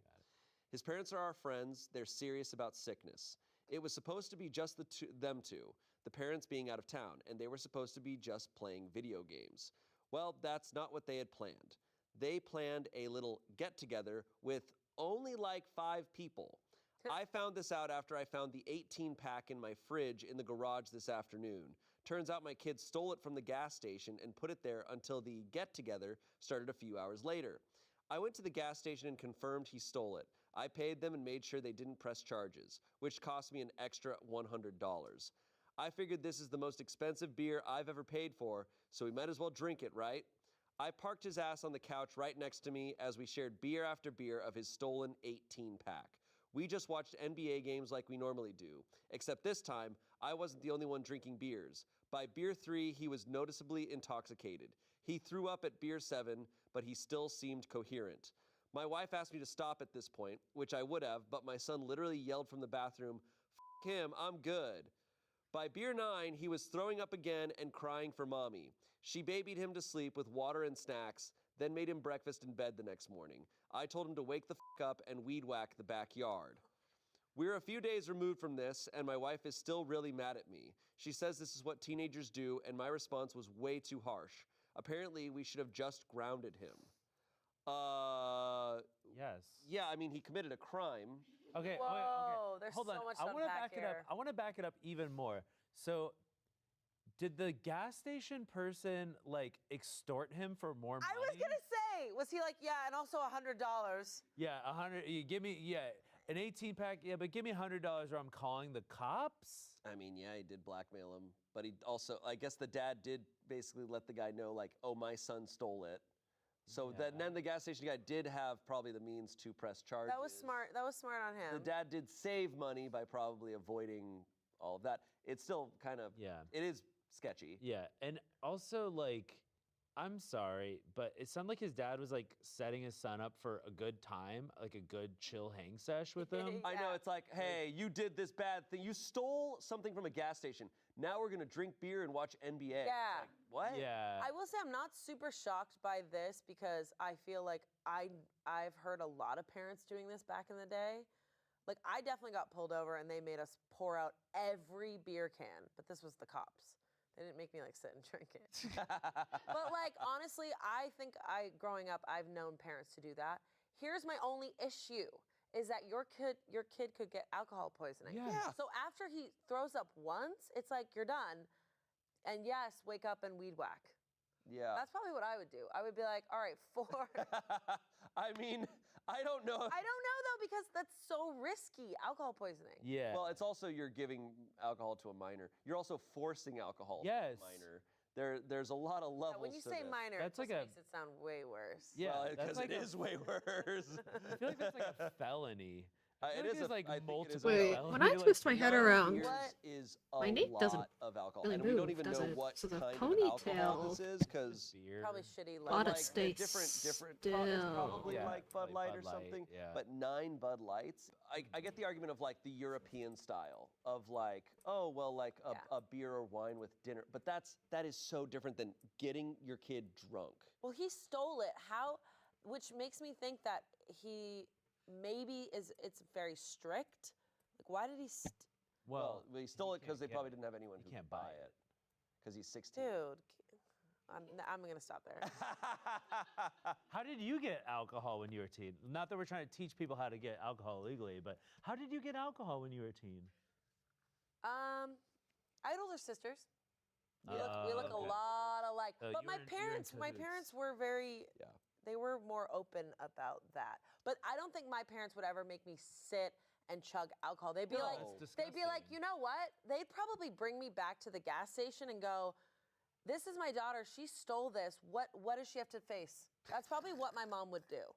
[SPEAKER 1] His parents are our friends. They're serious about sickness. It was supposed to be just them two, the parents being out of town, and they were supposed to be just playing video games. Well, that's not what they had planned. They planned a little get-together with only like 5 people. I found this out after I found the 18-pack in my fridge in the garage this afternoon. Turns out my kids stole it from the gas station and put it there until the get-together started a few hours later. I went to the gas station and confirmed he stole it. I paid them and made sure they didn't press charges, which cost me an extra $100. I figured this is the most expensive beer I've ever paid for, so we might as well drink it, right? I parked his ass on the couch right next to me as we shared beer after beer of his stolen 18-pack. We just watched NBA games like we normally do, except this time, I wasn't the only one drinking beers. By beer 3, he was noticeably intoxicated. He threw up at beer 7, but he still seemed coherent. My wife asked me to stop at this point, which I would have, but my son literally yelled from the bathroom, "F him, I'm good." By beer 9, he was throwing up again and crying for mommy. She babied him to sleep with water and snacks, then made him breakfast in bed the next morning. I told him to wake the f up and weed whack the backyard. We're a few days removed from this, and my wife is still really mad at me. She says this is what teenagers do, and my response was way too harsh. Apparently, we should have just grounded him.
[SPEAKER 6] Yes.
[SPEAKER 1] Yeah, I mean, he committed a crime.
[SPEAKER 6] Okay.
[SPEAKER 3] Whoa,
[SPEAKER 6] okay.
[SPEAKER 3] there's
[SPEAKER 6] Hold
[SPEAKER 3] so
[SPEAKER 6] on.
[SPEAKER 3] much
[SPEAKER 6] I
[SPEAKER 3] to
[SPEAKER 6] want to
[SPEAKER 3] unpack
[SPEAKER 6] back it up.
[SPEAKER 3] here.
[SPEAKER 6] I want to back it up even more. So, did the gas station person like extort him for more money?
[SPEAKER 3] I was gonna say, was he like, yeah, and also $100?
[SPEAKER 6] Yeah, 100. You give me an 18-pack. Yeah, but give me $100 or I'm calling the cops.
[SPEAKER 1] I mean, yeah, he did blackmail him, but he also, I guess the dad did basically let the guy know, like, oh, my son stole it. So then the gas station guy did have probably the means to press charges.
[SPEAKER 3] That was smart. That was smart on him.
[SPEAKER 1] The dad did save money by probably avoiding all of that. It's still kind of, it is sketchy.
[SPEAKER 6] Yeah, and also like, I'm sorry, but it sounded like his dad was like setting his son up for a good time, like a good chill hang sesh with him.
[SPEAKER 1] I know, it's like, hey, you did this bad thing. You stole something from a gas station. Now we're gonna drink beer and watch NBA.
[SPEAKER 3] Yeah.
[SPEAKER 1] It's like, what?
[SPEAKER 6] Yeah.
[SPEAKER 3] I will say I'm not super shocked by this because I feel like I've heard a lot of parents doing this back in the day. Like I definitely got pulled over and they made us pour out every beer can, but this was the cops. They didn't make me like sit and drink it. But like honestly, I think growing up I've known parents to do that. Here's my only issue is that your kid could get alcohol poisoning.
[SPEAKER 1] Yeah.
[SPEAKER 3] So after he throws up once, it's like you're done. And yes, wake up and weed whack.
[SPEAKER 1] Yeah.
[SPEAKER 3] That's probably what I would do. I would be like, all right, 4.
[SPEAKER 1] I mean, I don't know.
[SPEAKER 3] I don't know though because that's so risky, alcohol poisoning.
[SPEAKER 6] Yeah.
[SPEAKER 1] Well, it's also you're giving alcohol to a minor. You're also forcing alcohol to a minor. There's a lot of levels.
[SPEAKER 3] Yeah, when you
[SPEAKER 1] to
[SPEAKER 3] say
[SPEAKER 1] this.
[SPEAKER 3] minor,
[SPEAKER 6] That's
[SPEAKER 3] it
[SPEAKER 6] like
[SPEAKER 3] just
[SPEAKER 6] a-
[SPEAKER 3] makes it sound way worse.
[SPEAKER 6] Yeah,
[SPEAKER 1] Well,
[SPEAKER 6] that's
[SPEAKER 1] because
[SPEAKER 6] like
[SPEAKER 1] it is way worse.
[SPEAKER 6] I feel like that's like a felony. I
[SPEAKER 1] It
[SPEAKER 6] feel
[SPEAKER 1] is
[SPEAKER 6] there's like
[SPEAKER 1] I think it is
[SPEAKER 6] multiple.
[SPEAKER 1] a
[SPEAKER 4] Wait,
[SPEAKER 1] felony.
[SPEAKER 4] when I
[SPEAKER 6] like,
[SPEAKER 4] twist my head
[SPEAKER 1] 9
[SPEAKER 4] around,
[SPEAKER 1] years is a
[SPEAKER 4] my Nate
[SPEAKER 1] lot
[SPEAKER 4] doesn't
[SPEAKER 1] of alcohol,
[SPEAKER 4] really
[SPEAKER 1] and we don't
[SPEAKER 4] move,
[SPEAKER 1] even
[SPEAKER 4] does
[SPEAKER 1] know
[SPEAKER 4] it?
[SPEAKER 1] what
[SPEAKER 4] So the
[SPEAKER 1] kind of alcohol
[SPEAKER 4] ponytail-
[SPEAKER 1] this is, because
[SPEAKER 6] beer.
[SPEAKER 3] Probably shitty.
[SPEAKER 4] Oughta
[SPEAKER 3] Like,
[SPEAKER 4] stay
[SPEAKER 1] different
[SPEAKER 4] still.
[SPEAKER 1] it's probably
[SPEAKER 6] Yeah,
[SPEAKER 1] like Bud
[SPEAKER 6] probably
[SPEAKER 1] Light
[SPEAKER 6] Bud
[SPEAKER 1] or
[SPEAKER 6] Light,
[SPEAKER 1] something.
[SPEAKER 6] yeah.
[SPEAKER 1] But 9 Bud Lights, I get the argument of like the European style of like, oh well, like a beer or wine with dinner, but that is so different than getting your kid drunk.
[SPEAKER 3] Well, he stole it. How? Which makes me think that he maybe it's very strict. Like, why did he?
[SPEAKER 1] Well, he stole it because they
[SPEAKER 6] get
[SPEAKER 1] probably
[SPEAKER 6] it.
[SPEAKER 1] didn't have anyone who
[SPEAKER 6] can't
[SPEAKER 1] could buy
[SPEAKER 6] buy
[SPEAKER 1] it because he's 16.
[SPEAKER 3] Dude, I'm gonna stop there.
[SPEAKER 6] How did you get alcohol when you were a teen? Not that we're trying to teach people how to get alcohol legally, but how did you get alcohol when you were a teen?
[SPEAKER 3] I had older sisters. We look a
[SPEAKER 6] okay.
[SPEAKER 3] lot alike.
[SPEAKER 6] Oh,
[SPEAKER 3] But my
[SPEAKER 6] you're
[SPEAKER 3] parents,
[SPEAKER 6] into
[SPEAKER 3] my
[SPEAKER 6] this.
[SPEAKER 3] parents were very.
[SPEAKER 1] Yeah.
[SPEAKER 3] They were more open about that. But I don't think my parents would ever make me sit and chug alcohol. They'd be
[SPEAKER 6] No,
[SPEAKER 3] like,
[SPEAKER 6] it's
[SPEAKER 3] they'd be like,
[SPEAKER 6] disgusting.
[SPEAKER 3] you know what? They'd probably bring me back to the gas station and go, "This is my daughter. She stole this. What does she have to face?" That's probably what my mom would do.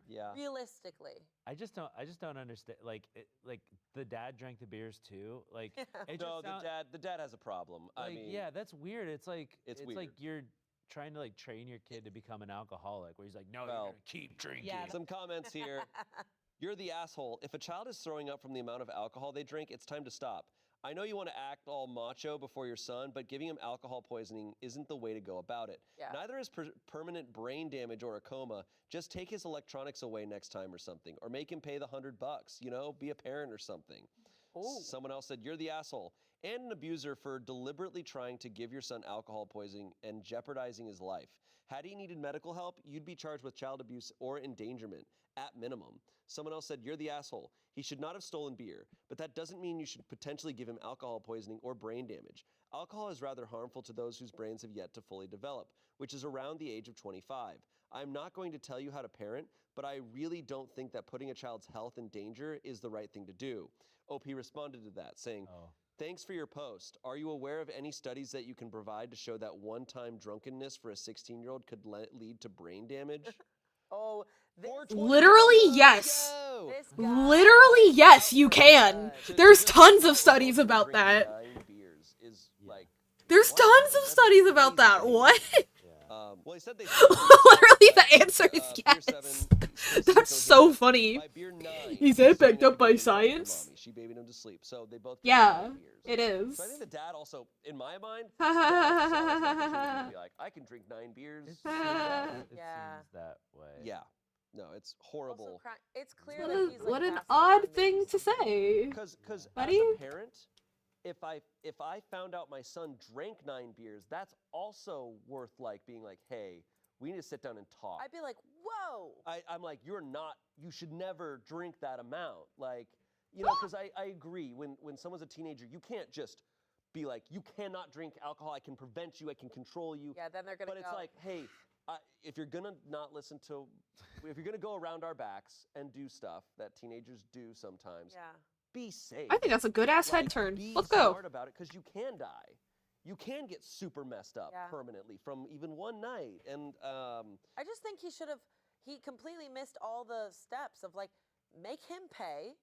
[SPEAKER 1] Yeah.
[SPEAKER 3] Realistically.
[SPEAKER 6] I just don't understand. Like, like the dad drank the beers too. Like, it
[SPEAKER 1] No,
[SPEAKER 6] just
[SPEAKER 1] the dad has a problem. I
[SPEAKER 6] Like,
[SPEAKER 1] mean,
[SPEAKER 6] yeah, that's weird. It's like
[SPEAKER 1] It's
[SPEAKER 6] like
[SPEAKER 1] weird.
[SPEAKER 6] you're trying to like train your kid to become an alcoholic, where he's like, no, you're
[SPEAKER 1] Well,
[SPEAKER 6] gonna keep drinking.
[SPEAKER 3] Yeah.
[SPEAKER 1] some comments here. You're the asshole. If a child is throwing up from the amount of alcohol they drink, it's time to stop. I know you want to act all macho before your son, but giving him alcohol poisoning isn't the way to go about it.
[SPEAKER 3] Yeah.
[SPEAKER 1] Neither is permanent brain damage or a coma. Just take his electronics away next time or something, or make him pay the $100. You know, be a parent or something.
[SPEAKER 3] Ooh.
[SPEAKER 1] Someone else said, you're the asshole and an abuser for deliberately trying to give your son alcohol poisoning and jeopardizing his life. Had he needed medical help, you'd be charged with child abuse or endangerment, at minimum. Someone else said, you're the asshole. He should not have stolen beer, but that doesn't mean you should potentially give him alcohol poisoning or brain damage. Alcohol is rather harmful to those whose brains have yet to fully develop, which is around the age of 25. I'm not going to tell you how to parent, but I really don't think that putting a child's health in danger is the right thing to do. OP responded to that, saying, thanks for your post. Are you aware of any studies that you can provide to show that one-time drunkenness for a 16-year-old could lead to brain damage?
[SPEAKER 3] Oh, this
[SPEAKER 4] Literally, yes.
[SPEAKER 3] This guy.
[SPEAKER 4] Literally, yes, you can. There's tons of studies about that.
[SPEAKER 1] 9 beers is like
[SPEAKER 4] There's tons of studies about that. What?
[SPEAKER 1] well, he said they
[SPEAKER 4] Literally, the answer is
[SPEAKER 1] beer
[SPEAKER 4] yes.
[SPEAKER 1] 7,
[SPEAKER 4] That's so funny.
[SPEAKER 1] by beer 9,
[SPEAKER 4] Is that
[SPEAKER 1] he's
[SPEAKER 4] backed
[SPEAKER 1] throwing
[SPEAKER 4] up by
[SPEAKER 1] again with
[SPEAKER 4] science?
[SPEAKER 1] mommy. She babied him to sleep, so they both drank
[SPEAKER 4] Yeah,
[SPEAKER 1] 9 beers.
[SPEAKER 4] it is.
[SPEAKER 1] So I think the dad also, in my mind, the dad saw this opportunity to be like, I can drink 9 beers.
[SPEAKER 6] It
[SPEAKER 3] Yeah.
[SPEAKER 6] seems that way.
[SPEAKER 1] Yeah. No, it's horrible.
[SPEAKER 3] Also, it's clear
[SPEAKER 4] What,
[SPEAKER 3] that he's like
[SPEAKER 4] what an
[SPEAKER 3] passing
[SPEAKER 4] odd
[SPEAKER 3] on
[SPEAKER 4] thing
[SPEAKER 3] maybe
[SPEAKER 4] to say.
[SPEAKER 1] Because as
[SPEAKER 4] Buddy?
[SPEAKER 1] a parent, if I found out my son drank 9 beers, that's also worth like being like, hey, we need to sit down and talk.
[SPEAKER 3] I'd be like, whoa.
[SPEAKER 1] I'm like, you should never drink that amount. Like, you know, because I agree, when someone's a teenager, you can't just be like, you cannot drink alcohol, I can prevent you, I can control you.
[SPEAKER 3] Yeah, then they're gonna
[SPEAKER 1] But it's like, hey, if you're gonna not listen to, if you're gonna go around our backs and do stuff that teenagers do sometimes,
[SPEAKER 3] Yeah.
[SPEAKER 1] be safe.
[SPEAKER 4] I think that's a good ass head turn.
[SPEAKER 1] Be
[SPEAKER 4] Let's go.
[SPEAKER 1] smart about it, because you can die. You can get super messed up
[SPEAKER 3] Yeah.
[SPEAKER 1] permanently from even one night. And
[SPEAKER 3] I just think he completely missed all the steps of like, make him pay,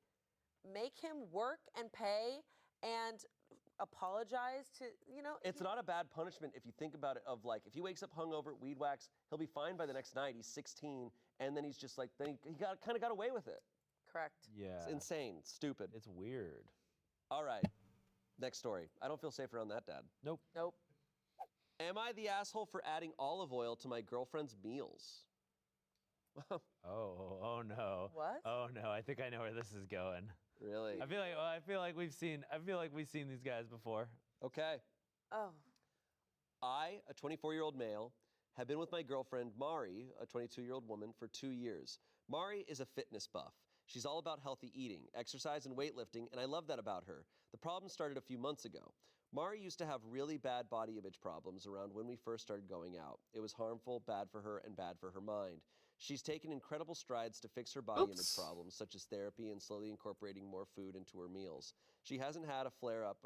[SPEAKER 3] make him work and pay, and apologize to, you know.
[SPEAKER 1] it's not a bad punishment if you think about it, of like, if he wakes up hungover, weed whacks, he'll be fine by the next night. He's 16, and then he's just like, then he kind of got away with it.
[SPEAKER 3] Correct.
[SPEAKER 6] Yeah.
[SPEAKER 1] It's insane, stupid.
[SPEAKER 6] It's weird.
[SPEAKER 1] All right, next story. I don't feel safe around that dad.
[SPEAKER 6] Nope.
[SPEAKER 3] Nope.
[SPEAKER 1] Am I the asshole for adding olive oil to my girlfriend's meals?
[SPEAKER 6] Oh no.
[SPEAKER 3] What?
[SPEAKER 6] Oh no, I think I know where this is going.
[SPEAKER 1] Really?
[SPEAKER 6] I feel like we've seen these guys before.
[SPEAKER 1] Okay.
[SPEAKER 3] Oh.
[SPEAKER 1] I, a 24-year-old male, have been with my girlfriend, Mari, a 22-year-old woman, for 2 years. Mari is a fitness buff. She's all about healthy eating, exercise, and weightlifting, and I love that about her. The problem started a few months ago. Mari used to have really bad body image problems around when we first started going out. It was harmful, bad for her, and bad for her mind. She's taken incredible strides to fix her body image problems, such as therapy and slowly incorporating more food into her meals. She hasn't had a flare-up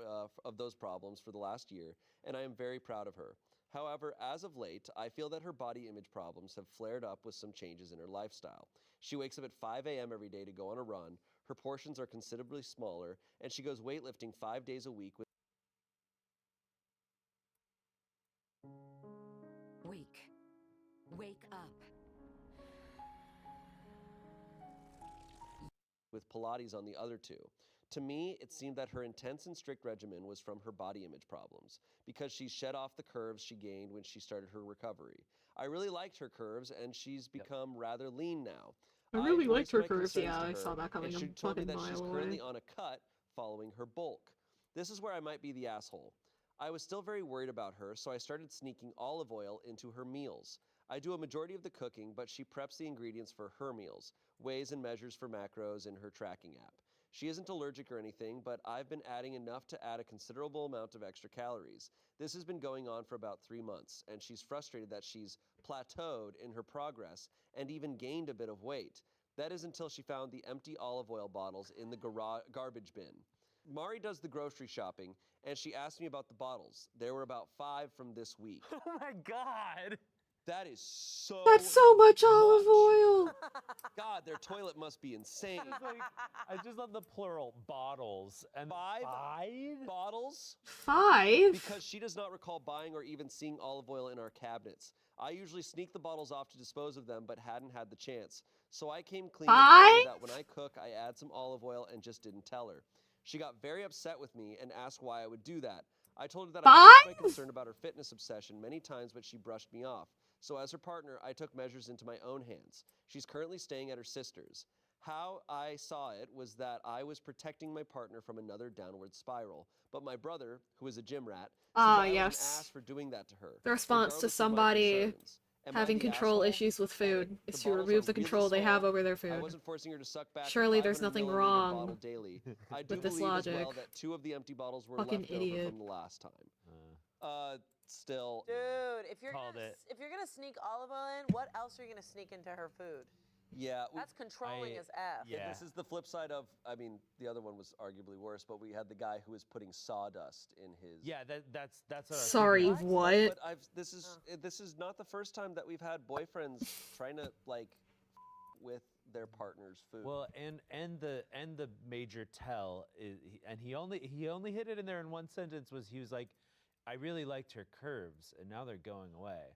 [SPEAKER 1] of those problems for the last year, and I am very proud of her. However, as of late, I feel that her body image problems have flared up with some changes in her lifestyle. She wakes up at 5 a.m. every day to go on a run, her portions are considerably smaller, and she goes weightlifting 5 days a week with
[SPEAKER 10] Wake up.
[SPEAKER 1] with Pilates on the other 2. To me, it seemed that her intense and strict regimen was from her body image problems, because she shed off the curves she gained when she started her recovery. I really liked her curves, and she's become rather lean now.
[SPEAKER 4] I really liked her
[SPEAKER 1] voiced my
[SPEAKER 4] curves.
[SPEAKER 1] concerns
[SPEAKER 4] Yeah,
[SPEAKER 1] to
[SPEAKER 4] I
[SPEAKER 1] her,
[SPEAKER 4] saw that coming
[SPEAKER 1] and she
[SPEAKER 4] a
[SPEAKER 1] told me
[SPEAKER 4] fucking
[SPEAKER 1] that she's
[SPEAKER 4] mile
[SPEAKER 1] currently
[SPEAKER 4] away.
[SPEAKER 1] on a cut following her bulk. This is where I might be the asshole. I was still very worried about her, so I started sneaking olive oil into her meals. I do a majority of the cooking, but she preps the ingredients for her meals, weighs and measures for macros in her tracking app. She isn't allergic or anything, but I've been adding enough to add a considerable amount of extra calories. This has been going on for about 3 months, and she's frustrated that she's plateaued in her progress and even gained a bit of weight. That is until she found the empty olive oil bottles in the garbage bin. Mari does the grocery shopping, and she asked me about the bottles. There were about 5 from this week.
[SPEAKER 6] Oh my god!
[SPEAKER 1] That is so
[SPEAKER 4] That's so much olive oil.
[SPEAKER 1] God, their toilet must be insane.
[SPEAKER 6] I just love the plural, bottles. And 5
[SPEAKER 1] bottles?
[SPEAKER 4] 5?
[SPEAKER 1] Because she does not recall buying or even seeing olive oil in our cabinets. I usually sneak the bottles off to dispose of them, but hadn't had the chance. So I came clean and told her that when I cook, I add some olive oil and just didn't tell her. She got very upset with me and asked why I would do that. I told her that I voiced my concern about her fitness obsession many times, but she brushed me off. So as her partner, I took measures into my own hands. She's currently staying at her sister's. How I saw it was that I was protecting my partner from another downward spiral. But my brother, who is a gym rat, said that I was an ass for doing that to her.
[SPEAKER 4] The response to somebody having control issues with food is to remove the control they have over their
[SPEAKER 1] I
[SPEAKER 4] food.
[SPEAKER 1] wasn't forcing her to suck back
[SPEAKER 4] Surely
[SPEAKER 1] a
[SPEAKER 4] there's
[SPEAKER 1] 500
[SPEAKER 4] nothing
[SPEAKER 1] milliliter
[SPEAKER 4] wrong
[SPEAKER 1] bottle daily. I do
[SPEAKER 4] with this
[SPEAKER 1] believe
[SPEAKER 4] logic.
[SPEAKER 1] as well that 2 of the empty bottles were
[SPEAKER 4] Fucking
[SPEAKER 1] left over
[SPEAKER 4] idiot.
[SPEAKER 1] from the last time. Still.
[SPEAKER 3] Dude, if you're gonna sneak olive oil in, what else are you gonna sneak into her food?
[SPEAKER 1] Yeah.
[SPEAKER 3] That's controlling as F.
[SPEAKER 1] Yeah. This is the flip side of, I mean, the other one was arguably worse, but we had the guy who was putting sawdust in his.
[SPEAKER 6] Yeah, that's what I was
[SPEAKER 4] Sorry,
[SPEAKER 6] thinking.
[SPEAKER 4] what?
[SPEAKER 1] But this is not the first time that we've had boyfriends trying to like with their partner's food.
[SPEAKER 6] Well, and the major tell is, and he only hit it in there in one sentence, was he was like, I really liked her curves, and now they're going away.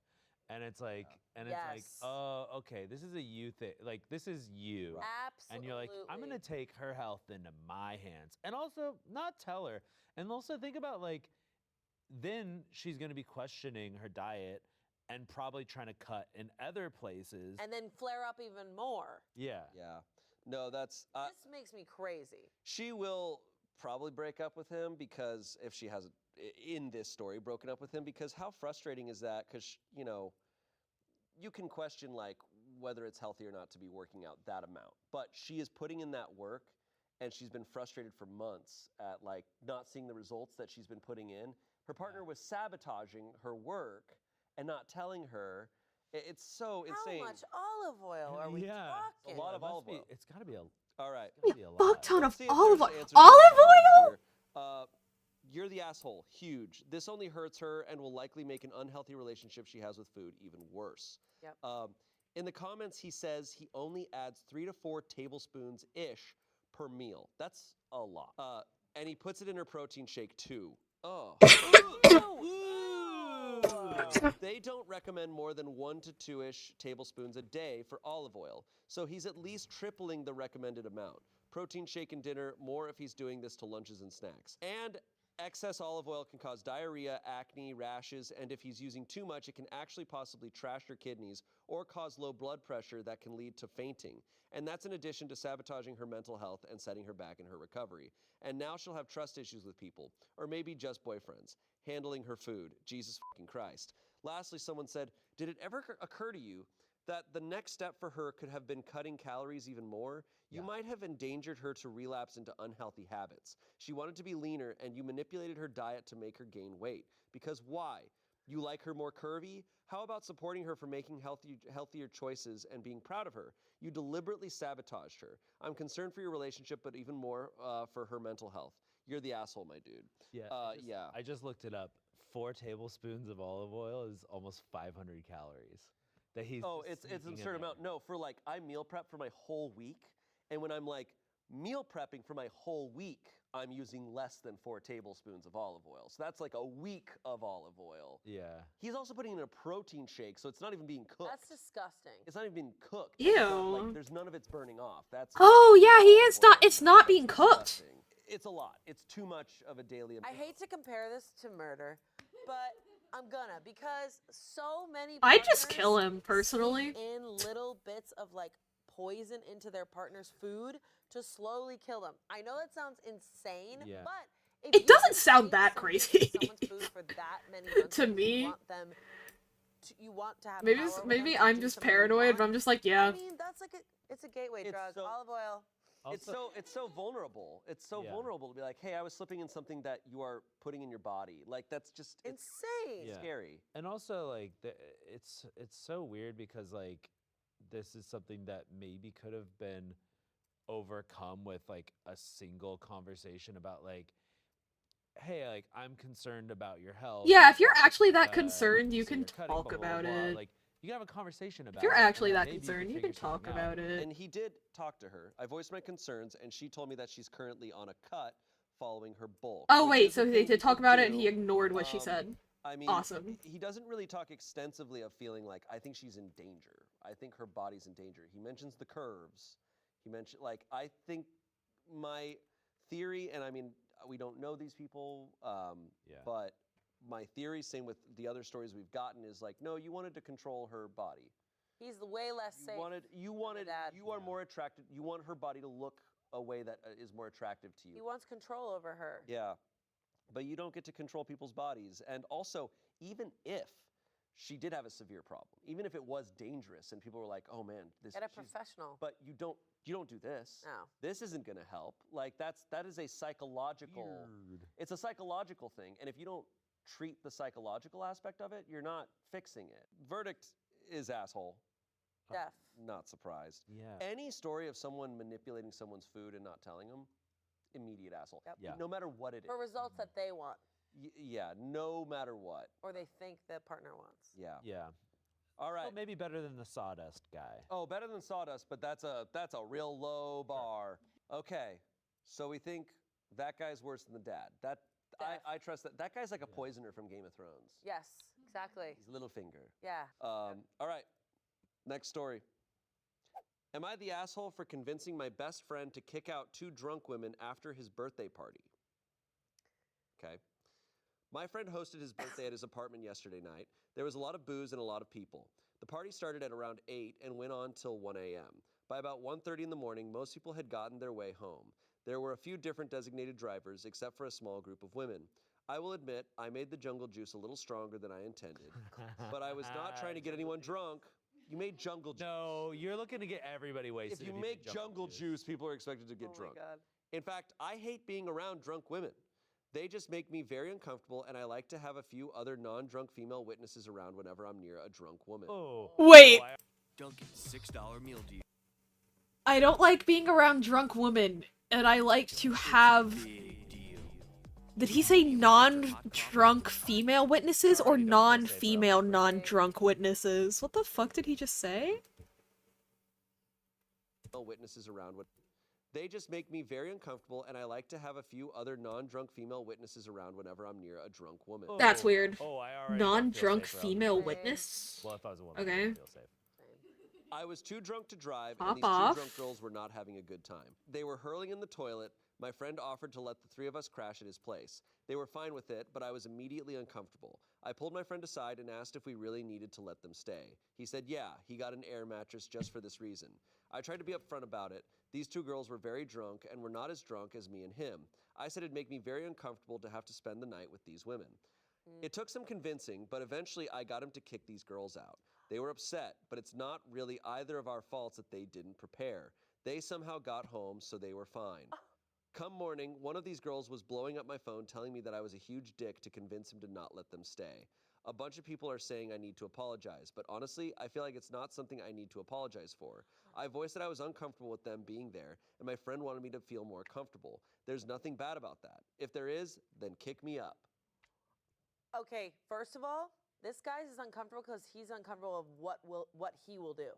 [SPEAKER 6] And it's like, it's like, oh, okay, this is a you thing. Like, this is you.
[SPEAKER 3] Absolutely.
[SPEAKER 6] And you're like, I'm gonna take her health into my hands, and also not tell her. And also think about, like, then she's gonna be questioning her diet and probably trying to cut in other places.
[SPEAKER 3] And then flare up even more.
[SPEAKER 6] Yeah.
[SPEAKER 1] Yeah. No, that's.
[SPEAKER 3] This makes me crazy.
[SPEAKER 1] She will probably break up with him because if she hasn't in this story broken up with him, because how frustrating is that? Because you know, you can question like whether it's healthy or not to be working out that amount, but she is putting in that work, and she's been frustrated for months at like not seeing the results that she's been putting in. Her partner was sabotaging her work and not telling her. It's so insane.
[SPEAKER 3] How much olive oil are we talking?
[SPEAKER 1] A lot of olive oil.
[SPEAKER 6] It's got to be a.
[SPEAKER 1] All right.
[SPEAKER 4] A fuck ton of
[SPEAKER 1] Let's see if
[SPEAKER 4] olive
[SPEAKER 1] there's
[SPEAKER 4] oil.
[SPEAKER 1] answers to the questions here. You're the asshole. Huge. This only hurts her and will likely make an unhealthy relationship she has with food even worse.
[SPEAKER 3] Yep.
[SPEAKER 1] In the comments, he says he only adds 3 to 4 tablespoons-ish per meal. That's a lot. And he puts it in her protein shake too. Oh. They don't recommend more than 1 to 2-ish tablespoons a day for olive oil, so he's at least tripling the recommended amount. Protein shake and dinner, more if he's doing this to lunches and snacks. And excess olive oil can cause diarrhea, acne, rashes, and if he's using too much, it can actually possibly trash your kidneys or cause low blood pressure that can lead to fainting. And that's in addition to sabotaging her mental health and setting her back in her recovery. And now she'll have trust issues with people, or maybe just boyfriends. Handling her food. Jesus fucking Christ. Lastly, someone said, did it ever occur to you that the next step for her could have been cutting calories even more? You might have endangered her to relapse into unhealthy habits. She wanted to be leaner, and you manipulated her diet to make her gain weight. Because why? You like her more curvy? How about supporting her for making healthier choices and being proud of her? You deliberately sabotaged her. I'm concerned for your relationship, but even more for her mental health. You're the asshole, my dude.
[SPEAKER 6] Yeah. I just looked it up. 4 tablespoons of olive oil is almost 500 calories. That he's
[SPEAKER 1] it's an absurd amount. No, for like, I meal prep for my whole week, and when I'm like meal prepping for my whole week, I'm using less than 4 tablespoons of olive oil. So that's like a week of olive oil.
[SPEAKER 6] Yeah.
[SPEAKER 1] He's also putting in a protein shake, so it's not even being cooked.
[SPEAKER 3] That's disgusting.
[SPEAKER 1] It's not even being cooked.
[SPEAKER 4] Ew.
[SPEAKER 1] It's not, like, there's none of it's burning off. That's.
[SPEAKER 4] Oh yeah, he is not. It's not being cooked.
[SPEAKER 1] It's a lot. It's too much of a daily.
[SPEAKER 3] I hate to compare this to murder, but I'm gonna, because so many
[SPEAKER 4] I'd just
[SPEAKER 3] partners
[SPEAKER 4] kill him, personally.
[SPEAKER 3] sneak in little bits of like poison into their partner's food to slowly kill them. I know that sounds insane, but
[SPEAKER 4] It doesn't sound that crazy
[SPEAKER 3] someone's food for that many months,
[SPEAKER 4] to me.
[SPEAKER 3] You want to have
[SPEAKER 4] Maybe
[SPEAKER 3] power over
[SPEAKER 4] maybe
[SPEAKER 3] them to
[SPEAKER 4] I'm
[SPEAKER 3] do
[SPEAKER 4] just
[SPEAKER 3] something you
[SPEAKER 4] paranoid,
[SPEAKER 3] want.
[SPEAKER 4] but I'm just like, yeah.
[SPEAKER 3] I mean, that's like it's a gateway drug. Olive oil.
[SPEAKER 1] it's so vulnerable. It's so
[SPEAKER 6] Yeah.
[SPEAKER 1] vulnerable to be like, hey, I was slipping in something that you are putting in your body. Like that's just
[SPEAKER 3] insane.
[SPEAKER 6] Yeah.
[SPEAKER 1] Scary.
[SPEAKER 6] And also like it's so weird because like this is something that maybe could have been overcome with like a single conversation about like, hey, like I'm concerned about your health.
[SPEAKER 4] Yeah, if you're actually that
[SPEAKER 6] because
[SPEAKER 4] concerned, you
[SPEAKER 6] so
[SPEAKER 4] can
[SPEAKER 6] you're cutting,
[SPEAKER 4] talk
[SPEAKER 6] blah, blah,
[SPEAKER 4] about
[SPEAKER 6] blah, blah.
[SPEAKER 4] it.
[SPEAKER 6] Like you can have a conversation about
[SPEAKER 4] If you're
[SPEAKER 6] it, and
[SPEAKER 4] actually
[SPEAKER 6] then
[SPEAKER 4] that
[SPEAKER 6] maybe
[SPEAKER 4] concerned, you
[SPEAKER 6] figure
[SPEAKER 4] can talk
[SPEAKER 6] something out.
[SPEAKER 4] about it.
[SPEAKER 1] And he did talk to her. I voiced my concerns, and she told me that she's currently on a cut following her bulk.
[SPEAKER 4] Oh
[SPEAKER 1] which
[SPEAKER 4] wait,
[SPEAKER 1] is
[SPEAKER 4] so
[SPEAKER 1] the
[SPEAKER 4] they
[SPEAKER 1] thing
[SPEAKER 4] did talk
[SPEAKER 1] people
[SPEAKER 4] about it and
[SPEAKER 1] do.
[SPEAKER 4] he ignored what she said.
[SPEAKER 1] I mean,
[SPEAKER 4] Awesome.
[SPEAKER 1] He doesn't really talk extensively of feeling like, I think she's in danger. I think her body's in danger. He mentions the curves. He mentioned, like, I think my theory, and I mean, we don't know these people, but my theory, same with the other stories we've gotten, is like, no, you wanted to control her body.
[SPEAKER 3] He's way less safe.
[SPEAKER 1] You are more attracted. You want her body to look a way that is more attractive to you.
[SPEAKER 3] He wants control over her.
[SPEAKER 1] Yeah, but you don't get to control people's bodies. And also, even if she did have a severe problem, even if it was dangerous, and people were like, "Oh man, this."
[SPEAKER 3] Get a professional.
[SPEAKER 1] But you don't do this.
[SPEAKER 3] No.
[SPEAKER 1] This isn't going to help. Like that is a psychological.
[SPEAKER 6] Weird.
[SPEAKER 1] It's a psychological thing, and if you don't treat the psychological aspect of it, you're not fixing it. Verdict is asshole.
[SPEAKER 3] Def.
[SPEAKER 1] Not surprised.
[SPEAKER 6] Yeah.
[SPEAKER 1] Any story of someone manipulating someone's food and not telling them, immediate asshole.
[SPEAKER 3] Yep.
[SPEAKER 6] Yeah.
[SPEAKER 1] No matter what it is.
[SPEAKER 3] For results that they want.
[SPEAKER 1] Yeah, no matter what.
[SPEAKER 3] Or they think the partner wants.
[SPEAKER 1] Yeah.
[SPEAKER 6] Yeah.
[SPEAKER 1] All right.
[SPEAKER 6] Well, maybe better than the sawdust guy.
[SPEAKER 1] Oh, better than sawdust, but that's a real low bar. Okay. So we think that guy's worse than the dad. I trust that. That guy's like a poisoner from Game of Thrones.
[SPEAKER 3] Yes, exactly.
[SPEAKER 1] He's Littlefinger.
[SPEAKER 3] Yeah.
[SPEAKER 1] All right. Next story. Am I the asshole for convincing my best friend to kick out 2 drunk women after his birthday party? Okay. My friend hosted his birthday at his apartment yesterday night. There was a lot of booze and a lot of people. The party started at around 8 and went on till 1 a.m. By about 1:30 in the morning, most people had gotten their way home. There were a few different designated drivers, except for a small group of women. I will admit, I made the jungle juice a little stronger than I intended, but I was not trying to get anyone drunk. You made jungle juice.
[SPEAKER 6] No, you're looking to get everybody wasted.
[SPEAKER 1] If you make jungle juice, people are expected to get drunk.
[SPEAKER 3] My God.
[SPEAKER 1] In fact, I hate being around drunk women. They just make me very uncomfortable, and I like to have a few other non-drunk female witnesses around whenever I'm near a drunk woman.
[SPEAKER 6] Oh.
[SPEAKER 4] Wait.
[SPEAKER 14] Dunkin's $6 meal deal.
[SPEAKER 4] I don't like being around drunk women, and I like to have... Did he say non-drunk female witnesses or non-female non-drunk witnesses? What the fuck did he just say?
[SPEAKER 1] Witnesses around. They just make me very uncomfortable, and I like to have a few other non-drunk female witnesses around whenever I'm near a drunk woman.
[SPEAKER 4] That's weird.
[SPEAKER 6] Oh, I already
[SPEAKER 4] Non-drunk
[SPEAKER 6] don't feel safe around
[SPEAKER 4] female
[SPEAKER 6] them.
[SPEAKER 4] witness?
[SPEAKER 6] Well, if I was a woman,
[SPEAKER 4] Okay.
[SPEAKER 6] I wouldn't feel safe.
[SPEAKER 1] I was too drunk to drive,
[SPEAKER 4] Pop
[SPEAKER 1] and these
[SPEAKER 4] off.
[SPEAKER 1] 2 drunk girls were not having a good time. They were hurling in the toilet. My friend offered to let the 3 of us crash at his place. They were fine with it, but I was immediately uncomfortable. I pulled my friend aside and asked if we really needed to let them stay. He said, yeah, he got an air mattress just for this reason. I tried to be upfront about it. These 2 girls were very drunk and were not as drunk as me and him. I said it'd make me very uncomfortable to have to spend the night with these women. It took some convincing, but eventually I got him to kick these girls out. They were upset, but it's not really either of our faults that they didn't prepare. They somehow got home, so they were fine. Come morning, one of these girls was blowing up my phone telling me that I was a huge dick to convince him to not let them stay. A bunch of people are saying I need to apologize, but honestly, I feel like it's not something I need to apologize for. I voiced that I was uncomfortable with them being there, and my friend wanted me to feel more comfortable. There's nothing bad about that. If there is, then kick me up.
[SPEAKER 3] Okay, first of all, this guy's is uncomfortable because he's uncomfortable of what he will do.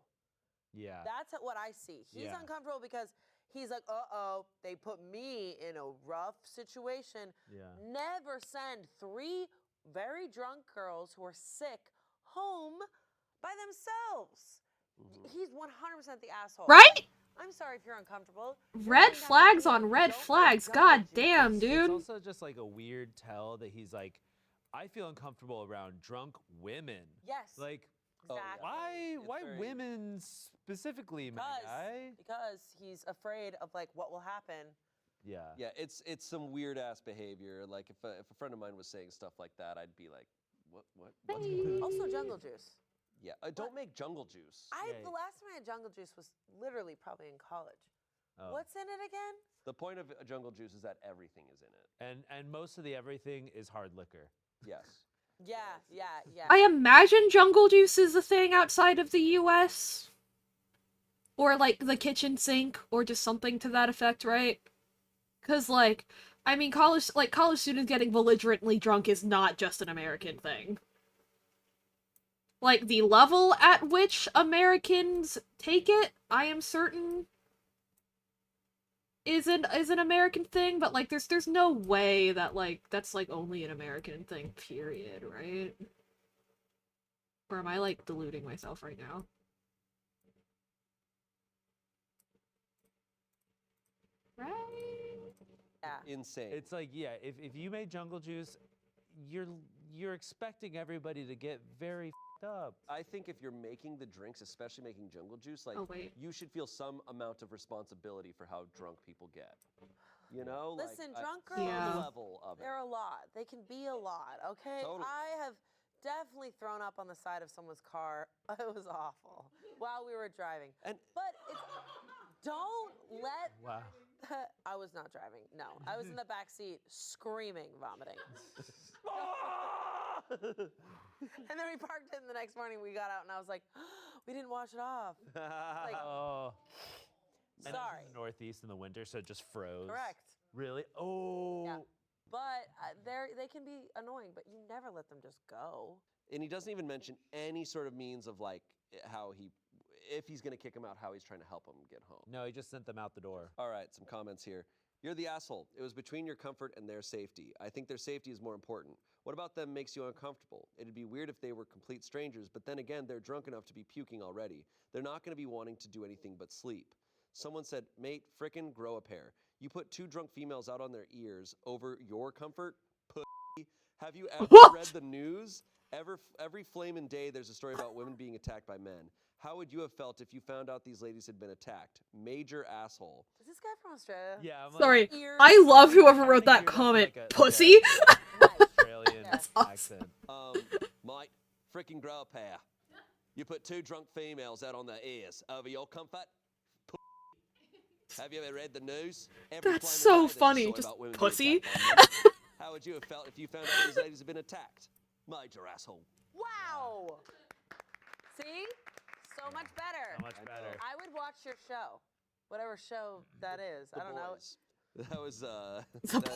[SPEAKER 6] Yeah.
[SPEAKER 3] That's what I see. He's uncomfortable because he's like, uh-oh, they put me in a rough situation.
[SPEAKER 6] Yeah.
[SPEAKER 3] Never send 3 very drunk girls who are sick home by themselves. He's 100% the asshole.
[SPEAKER 4] Right?
[SPEAKER 3] I'm sorry if you're uncomfortable.
[SPEAKER 4] Red flags on red flags. God damn,
[SPEAKER 6] It's
[SPEAKER 4] dude.
[SPEAKER 6] also just like a weird tell that he's like, I feel uncomfortable around drunk women.
[SPEAKER 3] Yes.
[SPEAKER 6] Like,
[SPEAKER 3] exactly.
[SPEAKER 6] why women specifically, my guy?
[SPEAKER 3] Because he's afraid of like what will happen.
[SPEAKER 6] Yeah.
[SPEAKER 1] Yeah, it's some weird ass behavior. Like if a friend of mine was saying stuff like that, I'd be like, what's going on?
[SPEAKER 3] Also, jungle juice.
[SPEAKER 1] Yeah, don't make jungle juice.
[SPEAKER 3] The last time I had jungle juice was literally probably in college.
[SPEAKER 6] Oh.
[SPEAKER 3] What's in it again?
[SPEAKER 1] The point of jungle juice is that everything is in it.
[SPEAKER 6] And most of the everything is hard liquor.
[SPEAKER 1] Yes.
[SPEAKER 3] Yeah.
[SPEAKER 4] I imagine jungle juice is a thing outside of the US. Or, like, the kitchen sink, or just something to that effect, right? Because, like, I mean, college students getting belligerently drunk is not just an American thing. Like, the level at which Americans take it, I am certain is an American thing, but, like, there's no way that, like, that's, like, only an American thing, period, right? Or am I, like, deluding myself right now? Right?
[SPEAKER 3] Yeah.
[SPEAKER 1] Insane.
[SPEAKER 6] It's like, yeah, if you made jungle juice, you're expecting everybody to get very f***ed up.
[SPEAKER 1] I think if you're making the drinks, especially making jungle juice, like,
[SPEAKER 4] Oh, wait.
[SPEAKER 1] you should feel some amount of responsibility for how drunk people get. You know?
[SPEAKER 3] Listen,
[SPEAKER 1] like,
[SPEAKER 3] drunk
[SPEAKER 1] some
[SPEAKER 3] girls,
[SPEAKER 1] level of it.
[SPEAKER 3] they're a lot. They can be a lot, okay?
[SPEAKER 1] Totally.
[SPEAKER 3] I have definitely thrown up on the side of someone's car. It was awful while we were driving. But don't let...
[SPEAKER 6] Wow.
[SPEAKER 3] I was not driving. No, I was in the back seat screaming, vomiting. And then we parked it, and the next morning we got out, and I was like, we didn't wash it off. Like,
[SPEAKER 6] Oh. And that was
[SPEAKER 3] sorry.
[SPEAKER 6] in the Northeast in the winter, so it just froze.
[SPEAKER 3] Correct.
[SPEAKER 6] Really? Oh.
[SPEAKER 3] Yeah. But they can be annoying, but you never let them just go.
[SPEAKER 1] And he doesn't even mention any sort of means of, like, how if he's going to kick him out, how he's trying to help him get home.
[SPEAKER 6] No, he just sent them out the door.
[SPEAKER 1] All right, some comments here. You're the asshole. It was between your comfort and their safety. I think their safety is more important. What about them makes you uncomfortable? It'd be weird if they were complete strangers, but then again, they're drunk enough to be puking already. They're not going to be wanting to do anything but sleep. Someone said, mate, frickin' grow a pair. You put two drunk females out on their ears over your comfort? Pussy. Have you ever read the news? Every flamin' day there's a story about women being attacked by men. How would you have felt if you found out these ladies had been attacked? Major asshole.
[SPEAKER 3] Is this guy from Australia?
[SPEAKER 6] Yeah, I'm
[SPEAKER 4] Sorry, I love whoever wrote that comment. Pussy.
[SPEAKER 6] Australian accent.
[SPEAKER 1] Mate, frickin' grow a pair. You put two drunk females out on their ears over your comfort? Have you ever read the news?
[SPEAKER 4] That's so funny. Just pussy.
[SPEAKER 1] How would you have felt if you found out these ladies had been attacked? Major asshole.
[SPEAKER 3] Wow. See? So much better.
[SPEAKER 6] So much better.
[SPEAKER 3] I would watch your show. Whatever show that is. I don't know.
[SPEAKER 1] That was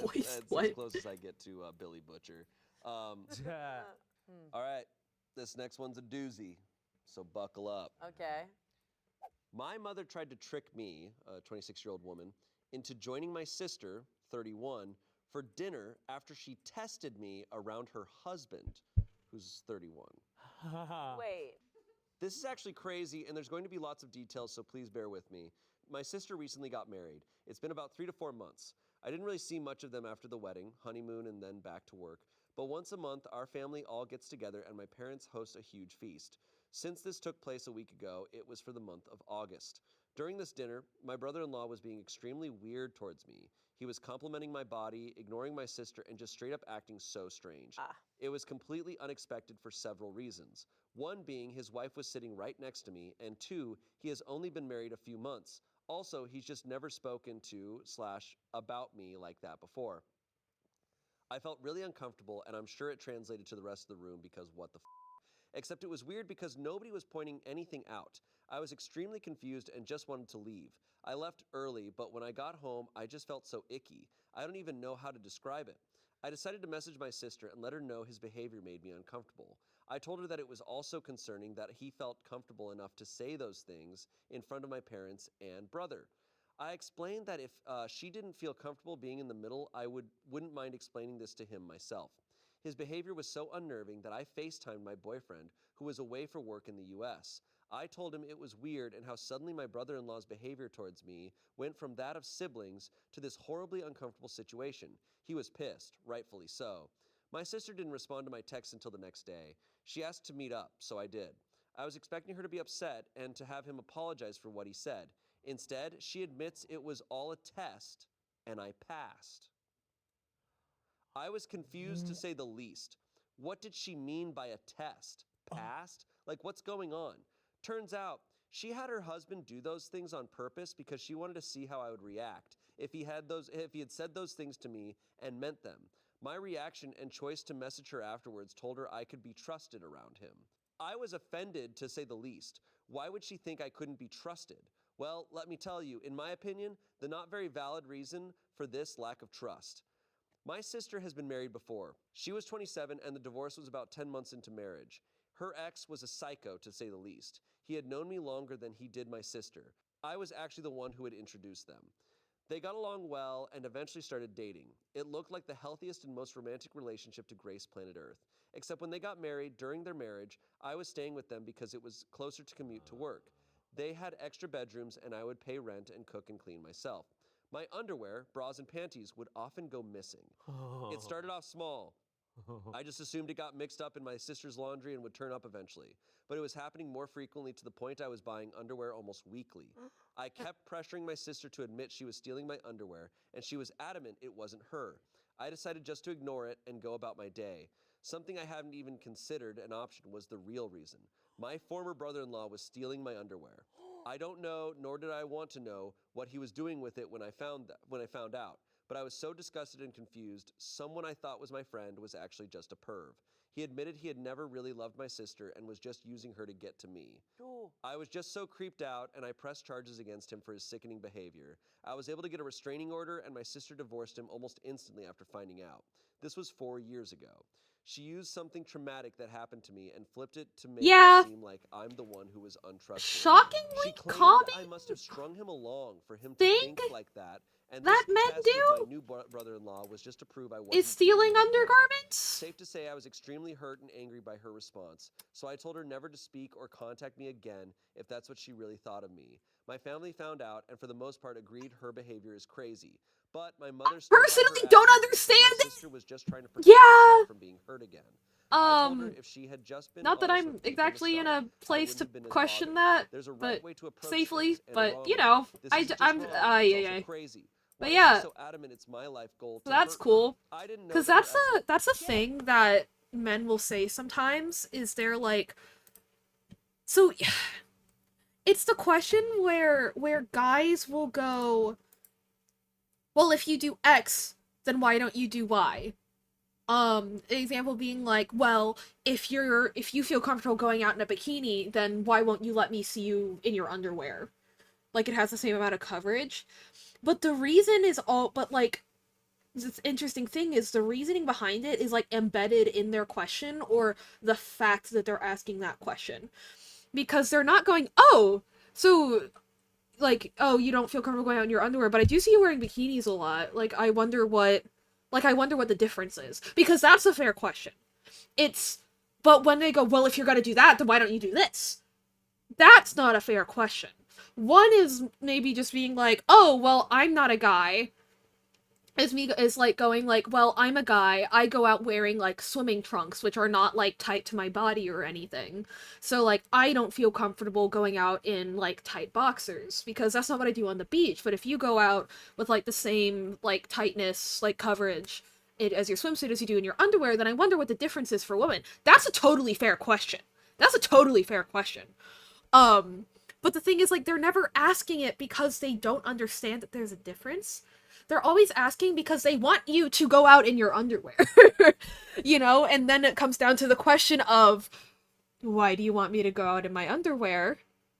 [SPEAKER 4] Boys.
[SPEAKER 1] that's
[SPEAKER 4] What?
[SPEAKER 1] as close as I get to Billy Butcher. All right, this next one's a doozy, so buckle up.
[SPEAKER 3] Okay.
[SPEAKER 1] My mother tried to trick me, a 26-year-old woman, into joining my sister, 31, for dinner after she tested me around her husband, who's 31.
[SPEAKER 3] Wait.
[SPEAKER 1] This is actually crazy, and there's going to be lots of details, so please bear with me. My sister recently got married. It's been about 3 to 4 months. I didn't really see much of them after the wedding, honeymoon, and then back to work. But once a month, our family all gets together, and my parents host a huge feast. Since this took place a week ago, it was for the month of August. During this dinner, my brother-in-law was being extremely weird towards me. He was complimenting my body, ignoring my sister, and just straight up acting so strange. It was completely unexpected for several reasons. One being his wife was sitting right next to me, and two, he has only been married a few months. Also, he's just never spoken to / about me like that before. I felt really uncomfortable, and I'm sure it translated to the rest of the room because what the f***. Except it was weird because nobody was pointing anything out. I was extremely confused and just wanted to leave. I left early, but when I got home, I just felt so icky. I don't even know how to describe it. I decided to message my sister and let her know his behavior made me uncomfortable. I told her that it was also concerning that he felt comfortable enough to say those things in front of my parents and brother. I explained that if she didn't feel comfortable being in the middle, I wouldn't mind explaining this to him myself. His behavior was so unnerving that I FaceTimed my boyfriend, who was away for work in the US. I told him it was weird and how suddenly my brother-in-law's behavior towards me went from that of siblings to this horribly uncomfortable situation. He was pissed, rightfully so. My sister didn't respond to my text until the next day. She asked to meet up, so I did. I was expecting her to be upset and to have him apologize for what he said. Instead, she admits it was all a test, and I passed. I was confused to say the least. What did she mean by a test? Passed? Like, what's going on? Turns out, She had her husband do those things on purpose because she wanted to see how I would react if he had said those things to me and meant them. My reaction and choice to message her afterwards told her I could be trusted around him. I was offended, to say the least. Why would she think I couldn't be trusted? Well, let me tell you, in my opinion, the not very valid reason for this lack of trust. My sister has been married before. She was 27 and the divorce was about 10 months into marriage. Her ex was a psycho, to say the least. He had known me longer than he did my sister. I was actually the one who had introduced them. They got along well and eventually started dating. It looked like the healthiest and most romantic relationship to grace planet Earth. Except when they got married, during their marriage, I was staying with them because it was closer to commute to work. They had extra bedrooms and I would pay rent and cook and clean myself. My underwear, bras, and panties would often go missing. It started off small. I just assumed it got mixed up in my sister's laundry and would turn up eventually. But it was happening more frequently to the point I was buying underwear almost weekly. I kept pressuring my sister to admit she was stealing my underwear, and she was adamant it wasn't her. I decided just to ignore it and go about my day. Something I hadn't even considered an option was the real reason. My former brother-in-law was stealing my underwear. I don't know, nor did I want to know, what he was doing with it when I found out. But I was so disgusted and confused, someone I thought was my friend was actually just a perv. He admitted he had never really loved my sister and was just using her to get to me. I was just so creeped out, and I pressed charges against him for his sickening behavior. I was able to get a restraining order, and my sister divorced him almost instantly after finding out. This was 4 years ago. She used something traumatic that happened to me and flipped it to make it seem like I'm the one who was untrustworthy.
[SPEAKER 4] Shockingly
[SPEAKER 1] she claimed
[SPEAKER 4] common
[SPEAKER 1] I must have strung him along for him to
[SPEAKER 4] thing
[SPEAKER 1] think like that. And
[SPEAKER 4] that
[SPEAKER 1] this
[SPEAKER 4] men
[SPEAKER 1] test
[SPEAKER 4] do
[SPEAKER 1] with my new brother-in-law was just to prove I wasn't
[SPEAKER 4] is stealing
[SPEAKER 1] cheating.
[SPEAKER 4] undergarments.
[SPEAKER 1] Safe to say I was extremely hurt and angry by her response, so I told her never to speak or contact me again if that's what she really thought of me. My family found out and for the most part agreed her behavior is crazy. But my mother
[SPEAKER 4] personally don't understand
[SPEAKER 1] my sister was just trying to protect herself from being hurt again. I told her if she had just been
[SPEAKER 4] not that
[SPEAKER 1] honest
[SPEAKER 4] I'm
[SPEAKER 1] with me from
[SPEAKER 4] exactly
[SPEAKER 1] the
[SPEAKER 4] in
[SPEAKER 1] start,
[SPEAKER 4] a place
[SPEAKER 1] I
[SPEAKER 4] to
[SPEAKER 1] wouldn't have been as
[SPEAKER 4] question
[SPEAKER 1] bothered.
[SPEAKER 4] that,
[SPEAKER 1] There's a right
[SPEAKER 4] but
[SPEAKER 1] way to approach
[SPEAKER 4] safely.
[SPEAKER 1] things and a
[SPEAKER 4] But
[SPEAKER 1] wrong
[SPEAKER 4] you
[SPEAKER 1] way.
[SPEAKER 4] know,
[SPEAKER 1] This
[SPEAKER 4] I'm
[SPEAKER 1] isn't just wrong, it's also
[SPEAKER 4] yeah.
[SPEAKER 1] crazy.
[SPEAKER 4] But
[SPEAKER 1] Why is
[SPEAKER 4] yeah,
[SPEAKER 1] she so adamant it's my life goal
[SPEAKER 4] so
[SPEAKER 1] to
[SPEAKER 4] that's
[SPEAKER 1] hurt her?
[SPEAKER 4] cool.
[SPEAKER 1] I didn't know
[SPEAKER 4] Because
[SPEAKER 1] that her
[SPEAKER 4] that's a thing that men will say sometimes. Is they're like, so it's the question where guys will go, well, if you do X, then why don't you do Y? Example being like, well, if you feel comfortable going out in a bikini, then why won't you let me see you in your underwear? Like, it has the same amount of coverage. But the reason is like, this interesting thing is the reasoning behind it is like embedded in their question or the fact that they're asking that question. Because they're not going, oh, so like, oh, you don't feel comfortable going out in your underwear, but I do see you wearing bikinis a lot. Like, I wonder what the difference is. Because that's a fair question. But when they go, well, if you're gonna do that, then why don't you do this? That's not a fair question. One is maybe just being like, oh, well, I'm not a guy. Is like going like, well, I'm a guy, I go out wearing like swimming trunks, which are not like tight to my body or anything. So like, I don't feel comfortable going out in like tight boxers because that's not what I do on the beach. But if you go out with like the same like tightness, like coverage as your swimsuit as you do in your underwear, then I wonder what the difference is for women. That's a totally fair question. But the thing is, like, they're never asking it because they don't understand that there's a difference. They're always asking because they want you to go out in your underwear. You know? And then it comes down to the question of, why do you want me to go out in my underwear,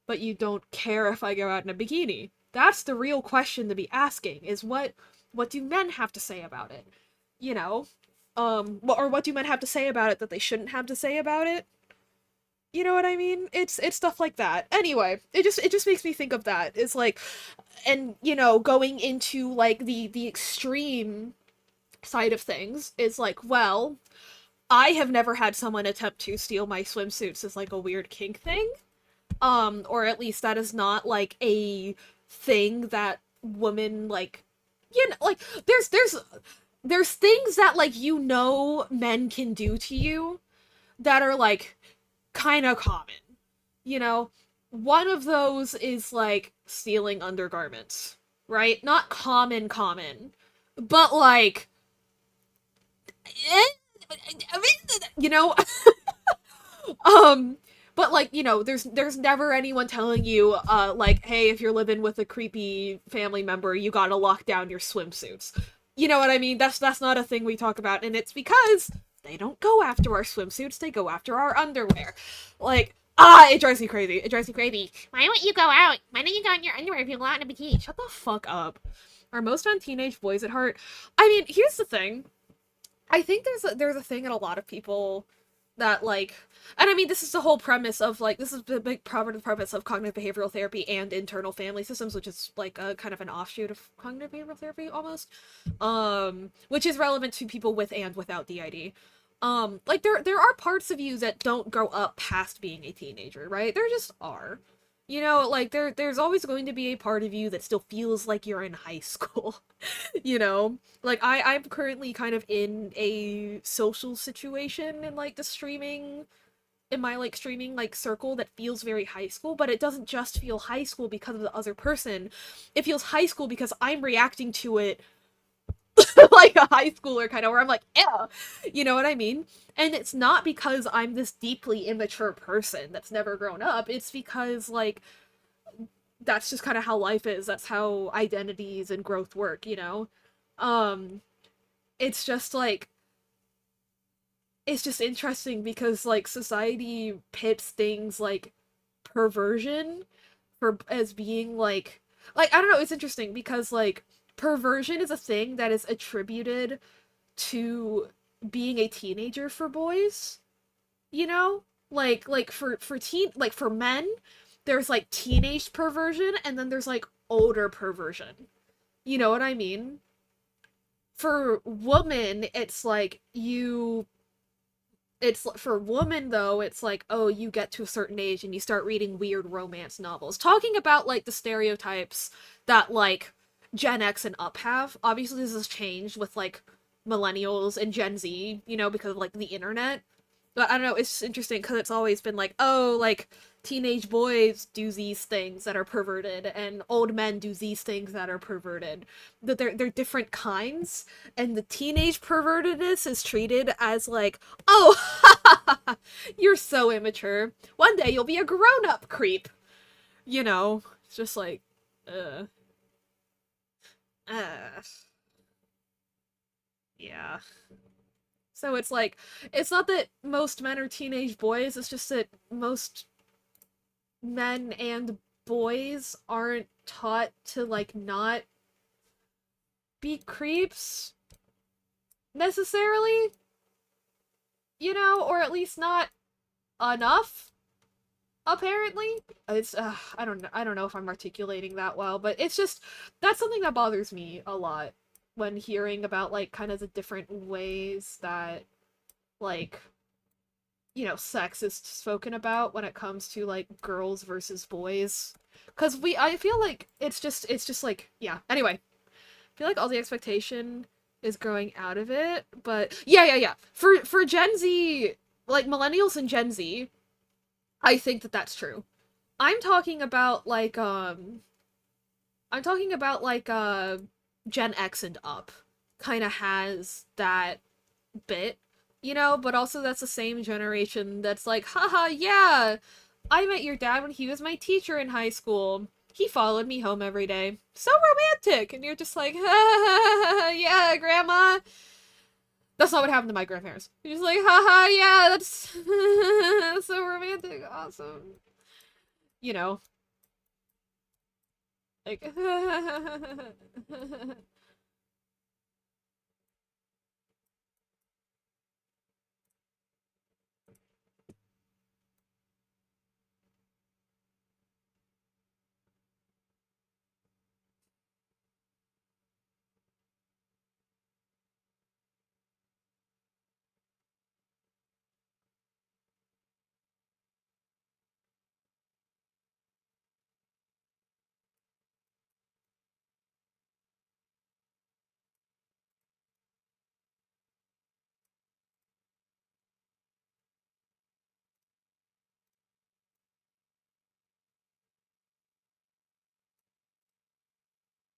[SPEAKER 4] but you don't care if I go out in a bikini? That's the real question to be asking, is what do men have to say about it? You know? Or what do men have to say about it that they shouldn't have to say about it? You know what I mean? It's stuff like that. Anyway, it just makes me think of that. It's like, and you know, going into like the extreme side of things is like, well, I have never had someone attempt to steal my swimsuits as like a weird kink thing. Or at least that is not like a thing that women like, you know, like there's things that like, you know, men can do to you that are like kind of common, you know? One of those is like stealing undergarments, right? Not common, but like, I mean, you know? But like, you know, there's never anyone telling you, like, hey, if you're living with a creepy family member, you gotta lock down your swimsuits. You know what I mean? That's not a thing we talk about, and it's because they don't go after our swimsuits, they go after our underwear. Like, it drives me crazy. It drives me crazy. Why won't you go out? Why don't you go in your underwear if you go out in a bikini? Shut the fuck up. Are most on teenage boys at heart? I mean, here's the thing. I think there's a thing in a lot of people that, like, and I mean, this is the whole premise of, like, this is the big premise of cognitive behavioral therapy and internal family systems, which is like a kind of an offshoot of cognitive behavioral therapy almost, which is relevant to people with and without DID. Like, there are parts of you that don't grow up past being a teenager, right? There just are. You know, like, there's always going to be a part of you that still feels like you're in high school. You know? Like, I'm currently kind of in a social situation in, like, in my, like, streaming, like, circle that feels very high school, but it doesn't just feel high school because of the other person. It feels high school because I'm reacting to it like a high schooler, kind of, where I'm like, ew, you know what I mean? And it's not because I'm this deeply immature person that's never grown up, it's because, like, that's just kind of how life is, that's how identities and growth work, you know? It's just, like, it's just interesting because, like, society pits things like perversion as being, like, I don't know, it's interesting because, like, perversion is a thing that is attributed to being a teenager for boys, you know? Like for men, there's, like, teenage perversion, and then there's, like, older perversion. You know what I mean? For women, it's like for women, though, it's like, oh, you get to a certain age and you start reading weird romance novels. Talking about, like, the stereotypes that, like, Gen X and up have. Obviously, this has changed with, like, millennials and Gen Z, you know, because of, like, the internet. But I don't know, it's interesting because it's always been like, oh, like, teenage boys do these things that are perverted, and old men do these things that are perverted. That they're different kinds, and the teenage pervertedness is treated as like, oh, you're so immature. One day you'll be a grown-up creep. You know, it's just like, uh, uh, yeah. So it's like, it's not that most men are teenage boys, it's just that most men and boys aren't taught to, like, not be creeps necessarily, you know, or at least not enough, apparently. It's I don't know if I'm articulating that well, but it's just, that's something that bothers me a lot when hearing about, like, kind of the different ways that, like, you know, sex is spoken about when it comes to, like, girls versus boys. Cause I feel like it's just like, yeah. Anyway, I feel like all the expectation is growing out of it, but yeah. For Gen Z, like, millennials and Gen Z, I think that that's true. I'm talking about, like, Gen X and up kind of has that bit, you know, but also that's the same generation that's like, haha, yeah, I met your dad when he was my teacher in high school. He followed me home every day. So romantic! And you're just like, yeah, grandma. That's not what happened to my grandparents. You're just like, haha, yeah, that's so romantic, awesome. You know. Like,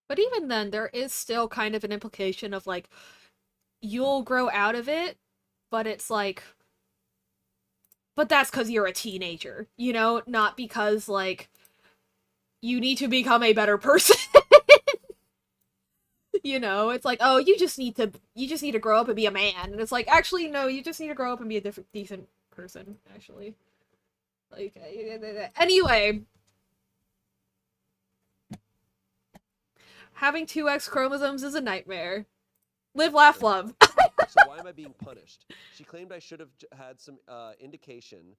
[SPEAKER 4] but even then, there is still kind of an implication of, like, you'll grow out of it, but it's like, but that's because you're a teenager, you know, not because like you need to become a better person. You know, it's like, oh, you just need to grow up and be a man. And it's like, actually, no, you just need to grow up and be a decent person, actually. Like, anyway. Having 2X chromosomes is a nightmare. Live, laugh, love.
[SPEAKER 1] So why am I being punished? She claimed I should have had some indication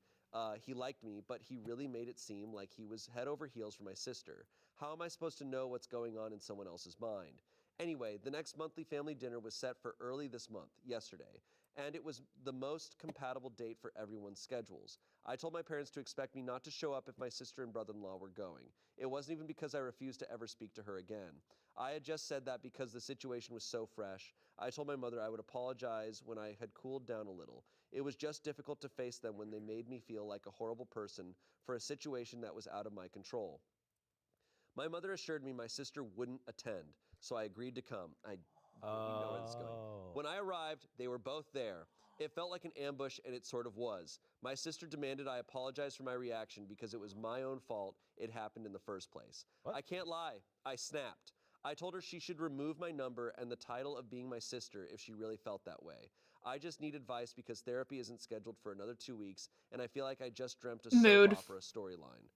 [SPEAKER 1] he liked me, but he really made it seem like he was head over heels for my sister. How am I supposed to know what's going on in someone else's mind? Anyway, the next monthly family dinner was set for early this month, yesterday, and it was the most compatible date for everyone's schedules. I told my parents to expect me not to show up if my sister and brother-in-law were going. It wasn't even because I refused to ever speak to her again. I had just said that because the situation was so fresh. I told my mother I would apologize when I had cooled down a little. It was just difficult to face them when they made me feel like a horrible person for a situation that was out of my control. My mother assured me my sister wouldn't attend, so I agreed to come. We know where this is going. When I arrived, they were both there. It felt like an ambush, and it sort of was. My sister demanded I apologize for my reaction because it was my own fault it happened in the first place. I can't lie. I snapped. I told her she should remove my number and the title of being my sister if she really felt that way. I just need advice because therapy isn't scheduled for another 2 weeks, and I feel like I just dreamt a soap opera storyline.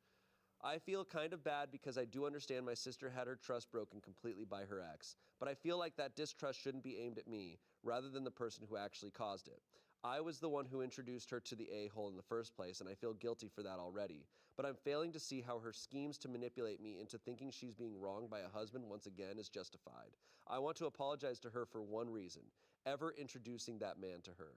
[SPEAKER 1] I feel kind of bad because I do understand my sister had her trust broken completely by her ex, but I feel like that distrust shouldn't be aimed at me, rather than the person who actually caused it. I was the one who introduced her to the a-hole in the first place, and I feel guilty for that already. But I'm failing to see how her schemes to manipulate me into thinking she's being wronged by a husband once again is justified. I want to apologize to her for one reason, ever introducing that man to her.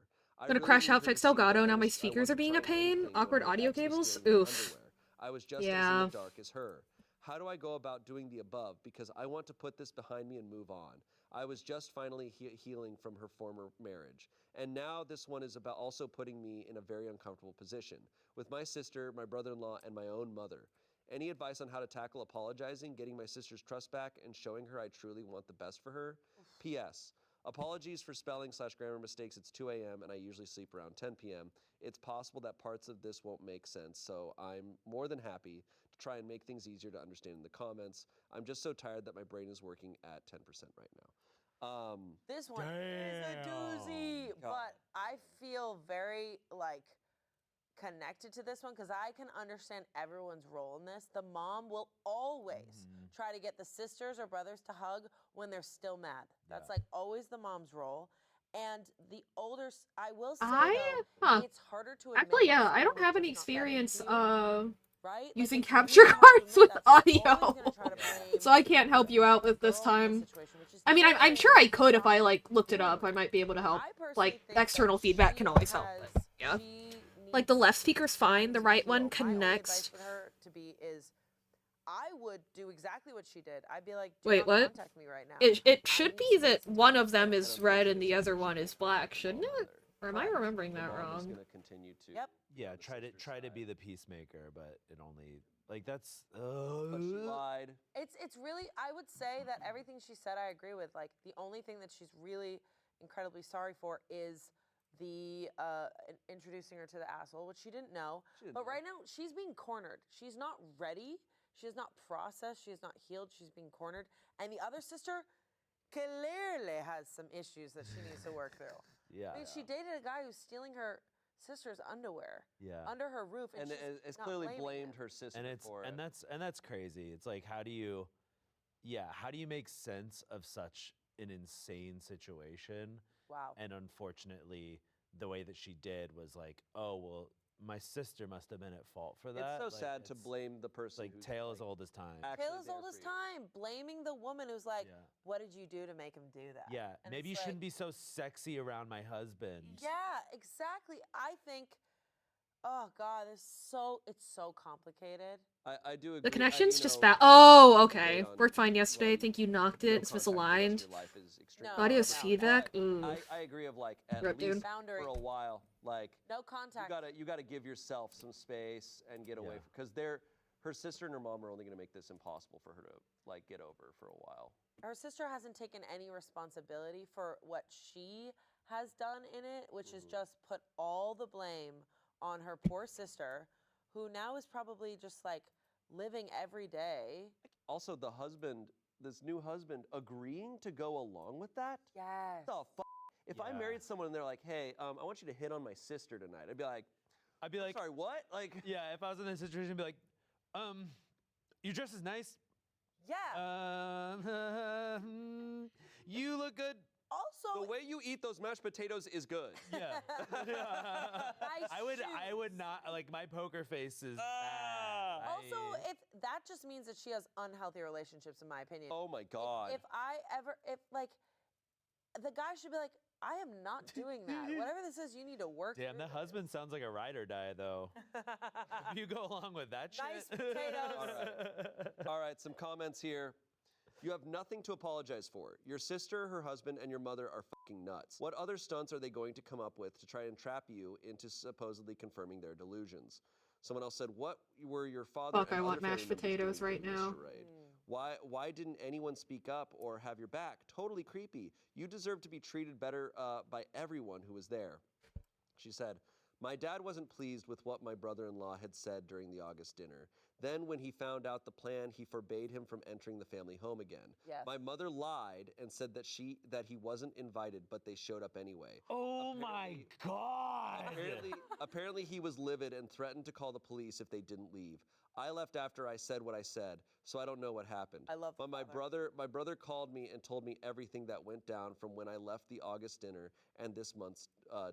[SPEAKER 4] Gonna crash out, fix Elgato, now my speakers are being a pain. Awkward audio cables? Oof.
[SPEAKER 1] I was just as in the dark as her. How do I go about doing the above? Because I want to put this behind me and move on. I was just finally healing from her former marriage. And now this one is about also putting me in a very uncomfortable position with my sister, my brother-in-law, and my own mother. Any advice on how to tackle apologizing, getting my sister's trust back, and showing her I truly want the best for her? P.S. Apologies for spelling/grammar mistakes. It's 2 a.m. and I usually sleep around 10 p.m. It's possible that parts of this won't make sense, so I'm more than happy to try and make things easier to understand in the comments. I'm just so tired that my brain is working at 10% right now.
[SPEAKER 3] This one is a doozy, but I feel very connected to this one because I can understand everyone's role in this. The mom will always try to get the sisters or brothers to hug when they're still mad. That's like always the mom's role. And the older, I will say though, it's harder to admit.
[SPEAKER 4] Actually, yeah, I don't have any experience using capture cards with audio, so I can't help you out with this time. I mean, I'm sure I could if I looked it up. I might be able to help. Like, external feedback can always help. But, yeah. Like, the left speaker's fine. The right one connects.
[SPEAKER 3] I would do exactly what she did. I'd be like,
[SPEAKER 4] wait, what?
[SPEAKER 3] Contact me right now.
[SPEAKER 4] It should be that one of them is red and the other one is black, shouldn't it? Or am I remembering that wrong?
[SPEAKER 3] Yep.
[SPEAKER 6] Yeah, try to be the peacemaker, but it only that's.
[SPEAKER 1] But she lied.
[SPEAKER 3] It's really, I would say that everything she said I agree with. Like the only thing that she's really incredibly sorry for is the introducing her to the asshole, which she didn't know. But right now she's being cornered. She's not ready. She has not processed. She has not healed. She's being cornered. And the other sister clearly has some issues that she needs to work through.
[SPEAKER 6] Yeah.
[SPEAKER 3] I mean, she dated a guy who's stealing her sister's underwear under her roof, and
[SPEAKER 1] it's clearly blamed her sister for it.
[SPEAKER 6] And that's crazy. It's like, how do you make sense of such an insane situation?
[SPEAKER 3] Wow.
[SPEAKER 6] And unfortunately, the way that she did was like, oh well, my sister must have been at fault for that.
[SPEAKER 1] It's so sad to blame the person.
[SPEAKER 6] Like tale as old as time.
[SPEAKER 3] Tale as old as time, blaming the woman who's like, what did you do to make him do that?
[SPEAKER 6] Yeah,
[SPEAKER 3] and
[SPEAKER 6] maybe you shouldn't be so sexy around my husband.
[SPEAKER 3] Yeah, exactly. I think, oh God, it's so complicated.
[SPEAKER 1] I do agree.
[SPEAKER 4] The connection's just bad. Oh, okay. Worked fine yesterday. I think you knocked it. It's misaligned. Audio's feedback. Ooh.
[SPEAKER 1] I agree of at least for a while.
[SPEAKER 3] No contact.
[SPEAKER 1] You gotta give yourself some space and get away because her sister and her mom are only gonna make this impossible for her to get over for a while.
[SPEAKER 3] Her sister hasn't taken any responsibility for what she has done in it, which is just put all the blame on her poor sister, who now is probably just like living every day.
[SPEAKER 1] Also, the husband, this new husband, agreeing to go along with that?
[SPEAKER 3] Yes.
[SPEAKER 1] The f. If I married someone and they're like, hey, I want you to hit on my sister tonight, I'd be like, sorry, what? Like,
[SPEAKER 6] yeah, if I was in this situation, I'd be like, your dress is nice.
[SPEAKER 3] Yeah.
[SPEAKER 6] You look good.
[SPEAKER 3] Also,
[SPEAKER 1] the way you eat those mashed potatoes is good.
[SPEAKER 6] Yeah.
[SPEAKER 3] Nice
[SPEAKER 6] I would not, like, my poker face is bad.
[SPEAKER 3] Also, if that just means that she has unhealthy relationships, in my opinion.
[SPEAKER 1] Oh my God.
[SPEAKER 3] If like, the guy should be like, I am not doing that. Whatever this is, you need to work.
[SPEAKER 6] Damn, that husband sounds like a ride or die, though. If you go along with that shit.
[SPEAKER 3] Nice potatoes.
[SPEAKER 1] All right, some comments here. You have nothing to apologize for. Your sister, her husband, and your mother are fucking nuts. What other stunts are they going to come up with to try and trap you into supposedly confirming their delusions? Someone else said, what were your father
[SPEAKER 4] Fuck,
[SPEAKER 1] and
[SPEAKER 4] I
[SPEAKER 1] other
[SPEAKER 4] want
[SPEAKER 1] family
[SPEAKER 4] mashed
[SPEAKER 1] members
[SPEAKER 4] potatoes
[SPEAKER 1] doing
[SPEAKER 4] right
[SPEAKER 1] during this
[SPEAKER 4] now.
[SPEAKER 1] charade? Why didn't anyone speak up or have your back? Totally creepy. You deserve to be treated better by everyone who was there. She said, my dad wasn't pleased with what my brother-in-law had said during the August dinner. Then when he found out the plan, he forbade him from entering the family home again.
[SPEAKER 3] Yes.
[SPEAKER 1] My mother lied and said that he wasn't invited, but they showed up anyway.
[SPEAKER 6] Oh my God!
[SPEAKER 1] Apparently he was livid and threatened to call the police if they didn't leave. I left after I said what I said, so I don't know what happened.
[SPEAKER 3] I love
[SPEAKER 1] But my brother called me and told me everything that went down from when I left the August dinner and this month's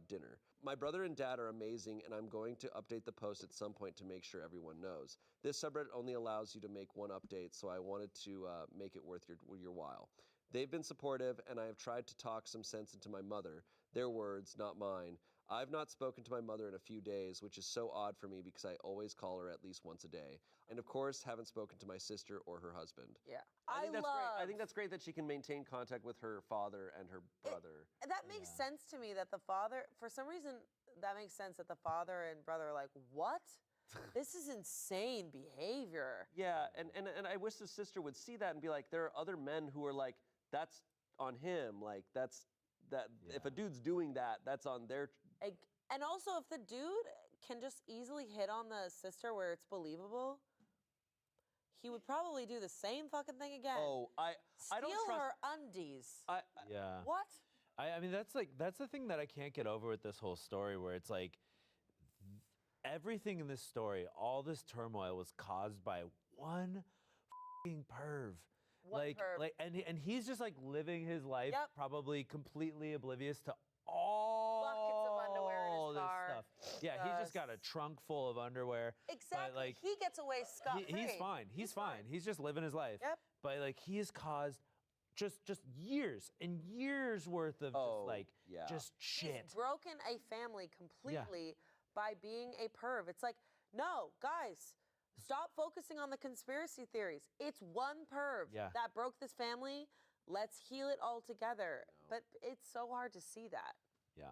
[SPEAKER 1] dinner. My brother and dad are amazing, and I'm going to update the post at some point to make sure everyone knows. This subreddit only allows you to make one update, so I wanted to make it worth your while. They've been supportive, and I have tried to talk some sense into my mother. Their words, not mine. I've not spoken to my mother in a few days, which is so odd for me because I always call her at least once a day. And of course, haven't spoken to my sister or her husband.
[SPEAKER 3] Yeah.
[SPEAKER 1] I think that's great that she can maintain contact with her father and her brother.
[SPEAKER 3] That makes sense to me that the father, for some reason, that makes sense that the father and brother are like, what? This is insane behavior.
[SPEAKER 1] Yeah, and I wish the sister would see that and be like, there are other men who are like, that's on him. Like, if a dude's doing that, that's on their...
[SPEAKER 3] And also, if the dude can just easily hit on the sister where it's believable, he would probably do the same fucking thing again.
[SPEAKER 1] Oh, I don't
[SPEAKER 3] Steal
[SPEAKER 1] trust...
[SPEAKER 3] her undies.
[SPEAKER 6] Yeah.
[SPEAKER 3] What?
[SPEAKER 6] I mean, that's the thing that I can't get over with this whole story, where it's like, everything in this story, all this turmoil was caused by one f***ing perv. And he's just like living his life, probably completely oblivious to all
[SPEAKER 3] buckets of underwear in his
[SPEAKER 6] this
[SPEAKER 3] car.
[SPEAKER 6] stuff. Yeah, he's just got a trunk full of underwear.
[SPEAKER 3] Exactly.
[SPEAKER 6] But, like,
[SPEAKER 3] he gets away scot-free.
[SPEAKER 6] He's fine. He's fine. He's just living his life.
[SPEAKER 3] Yep.
[SPEAKER 6] But like, he has caused just years and years worth of just shit.
[SPEAKER 3] He's broken a family completely by being a perv. It's like, no, guys, stop focusing on the conspiracy theories. It's one perv that broke this family. Let's heal it all together. But it's so hard to see that.
[SPEAKER 6] Yeah.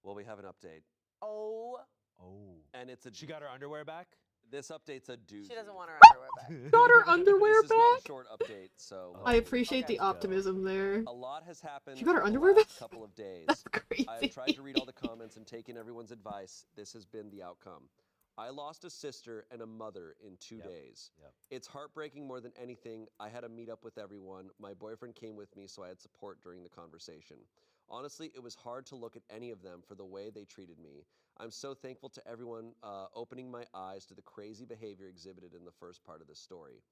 [SPEAKER 1] Well, we have an update.
[SPEAKER 3] Oh.
[SPEAKER 1] And it's
[SPEAKER 6] She got her underwear back?
[SPEAKER 1] This update's a doozy.
[SPEAKER 3] She doesn't want her underwear back.
[SPEAKER 4] Got her underwear
[SPEAKER 1] This is not
[SPEAKER 4] back?
[SPEAKER 1] a short update, so...
[SPEAKER 4] I appreciate the optimism there.
[SPEAKER 1] A lot has happened
[SPEAKER 4] She got her
[SPEAKER 1] in
[SPEAKER 4] underwear
[SPEAKER 1] the last
[SPEAKER 4] back?
[SPEAKER 1] couple of days.
[SPEAKER 4] That's crazy.
[SPEAKER 1] I have tried to read all the comments and taken everyone's advice. This has been the outcome. I lost a sister and a mother in 2 days. It's heartbreaking more than anything. I had a meet up with everyone. My boyfriend came with me, so I had support during the conversation. Honestly, it was hard to look at any of them for the way they treated me. I'm so thankful to everyone opening my eyes to the crazy behavior exhibited in the first part of this story.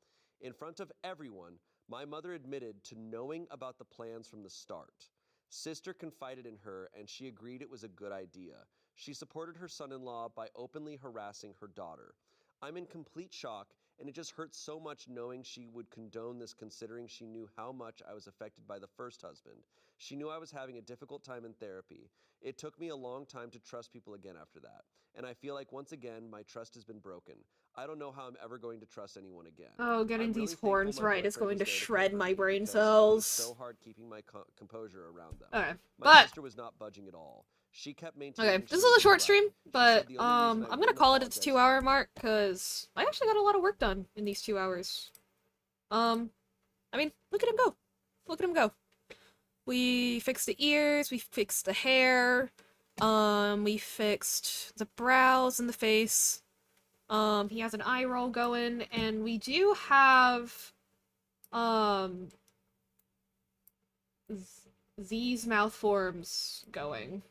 [SPEAKER 1] In front of everyone, my mother admitted to knowing about the plans from the start. Sister confided in her, and she agreed it was a good idea. She supported her son-in-law by openly harassing her daughter. I'm in complete shock, and it just hurts so much knowing she would condone this, considering she knew how much I was affected by the first husband. She knew I was having a difficult time in therapy. It took me a long time to trust people again after that. And I feel like once again, my trust has been broken. I don't know how I'm ever going to trust anyone again.
[SPEAKER 4] Oh, getting
[SPEAKER 1] I'm
[SPEAKER 4] these
[SPEAKER 1] really
[SPEAKER 4] horns
[SPEAKER 1] thankful my
[SPEAKER 4] right is
[SPEAKER 1] boyfriend
[SPEAKER 4] going to
[SPEAKER 1] was there
[SPEAKER 4] shred
[SPEAKER 1] comfort
[SPEAKER 4] my
[SPEAKER 1] me
[SPEAKER 4] brain
[SPEAKER 1] because it was
[SPEAKER 4] cells.
[SPEAKER 1] so hard keeping my composure around them.
[SPEAKER 4] Okay,
[SPEAKER 1] My
[SPEAKER 4] but
[SPEAKER 1] sister was not budging at all. She kept maintaining.
[SPEAKER 4] okay,
[SPEAKER 1] she
[SPEAKER 4] this
[SPEAKER 1] was
[SPEAKER 4] is a short
[SPEAKER 1] right.
[SPEAKER 4] stream,
[SPEAKER 1] She
[SPEAKER 4] but
[SPEAKER 1] said the only reason I
[SPEAKER 4] I'm gonna
[SPEAKER 1] wouldn't
[SPEAKER 4] call it its
[SPEAKER 1] apologize
[SPEAKER 4] 2-hour mark because I actually got a lot of work done in these 2 hours. I mean, look at him go. Look at him go. We fixed the ears, we fixed the hair. We fixed the brows and the face. He has an eye roll going, and we do have, these mouth forms going.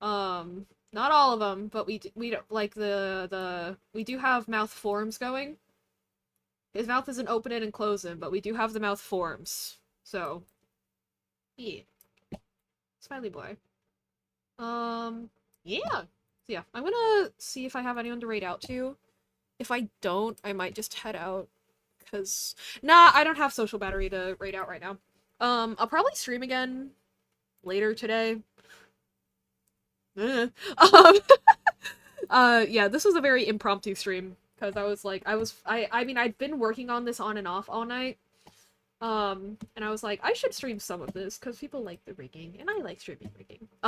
[SPEAKER 4] Not all of them, but we don't, like, we do have mouth forms going. His mouth isn't opening and closing, but we do have the mouth forms. So, yeah. Smiley boy. Yeah. So yeah, I'm gonna see if I have anyone to raid out to. If I don't, I might just head out. Cause, nah, I don't have social battery to raid out right now. I'll probably stream again later today. Yeah, this was a very impromptu stream. Cause I was like, I mean, I'd been working on this on and off all night. And I was like, I should stream some of this, because people like the rigging, and I like streaming rigging.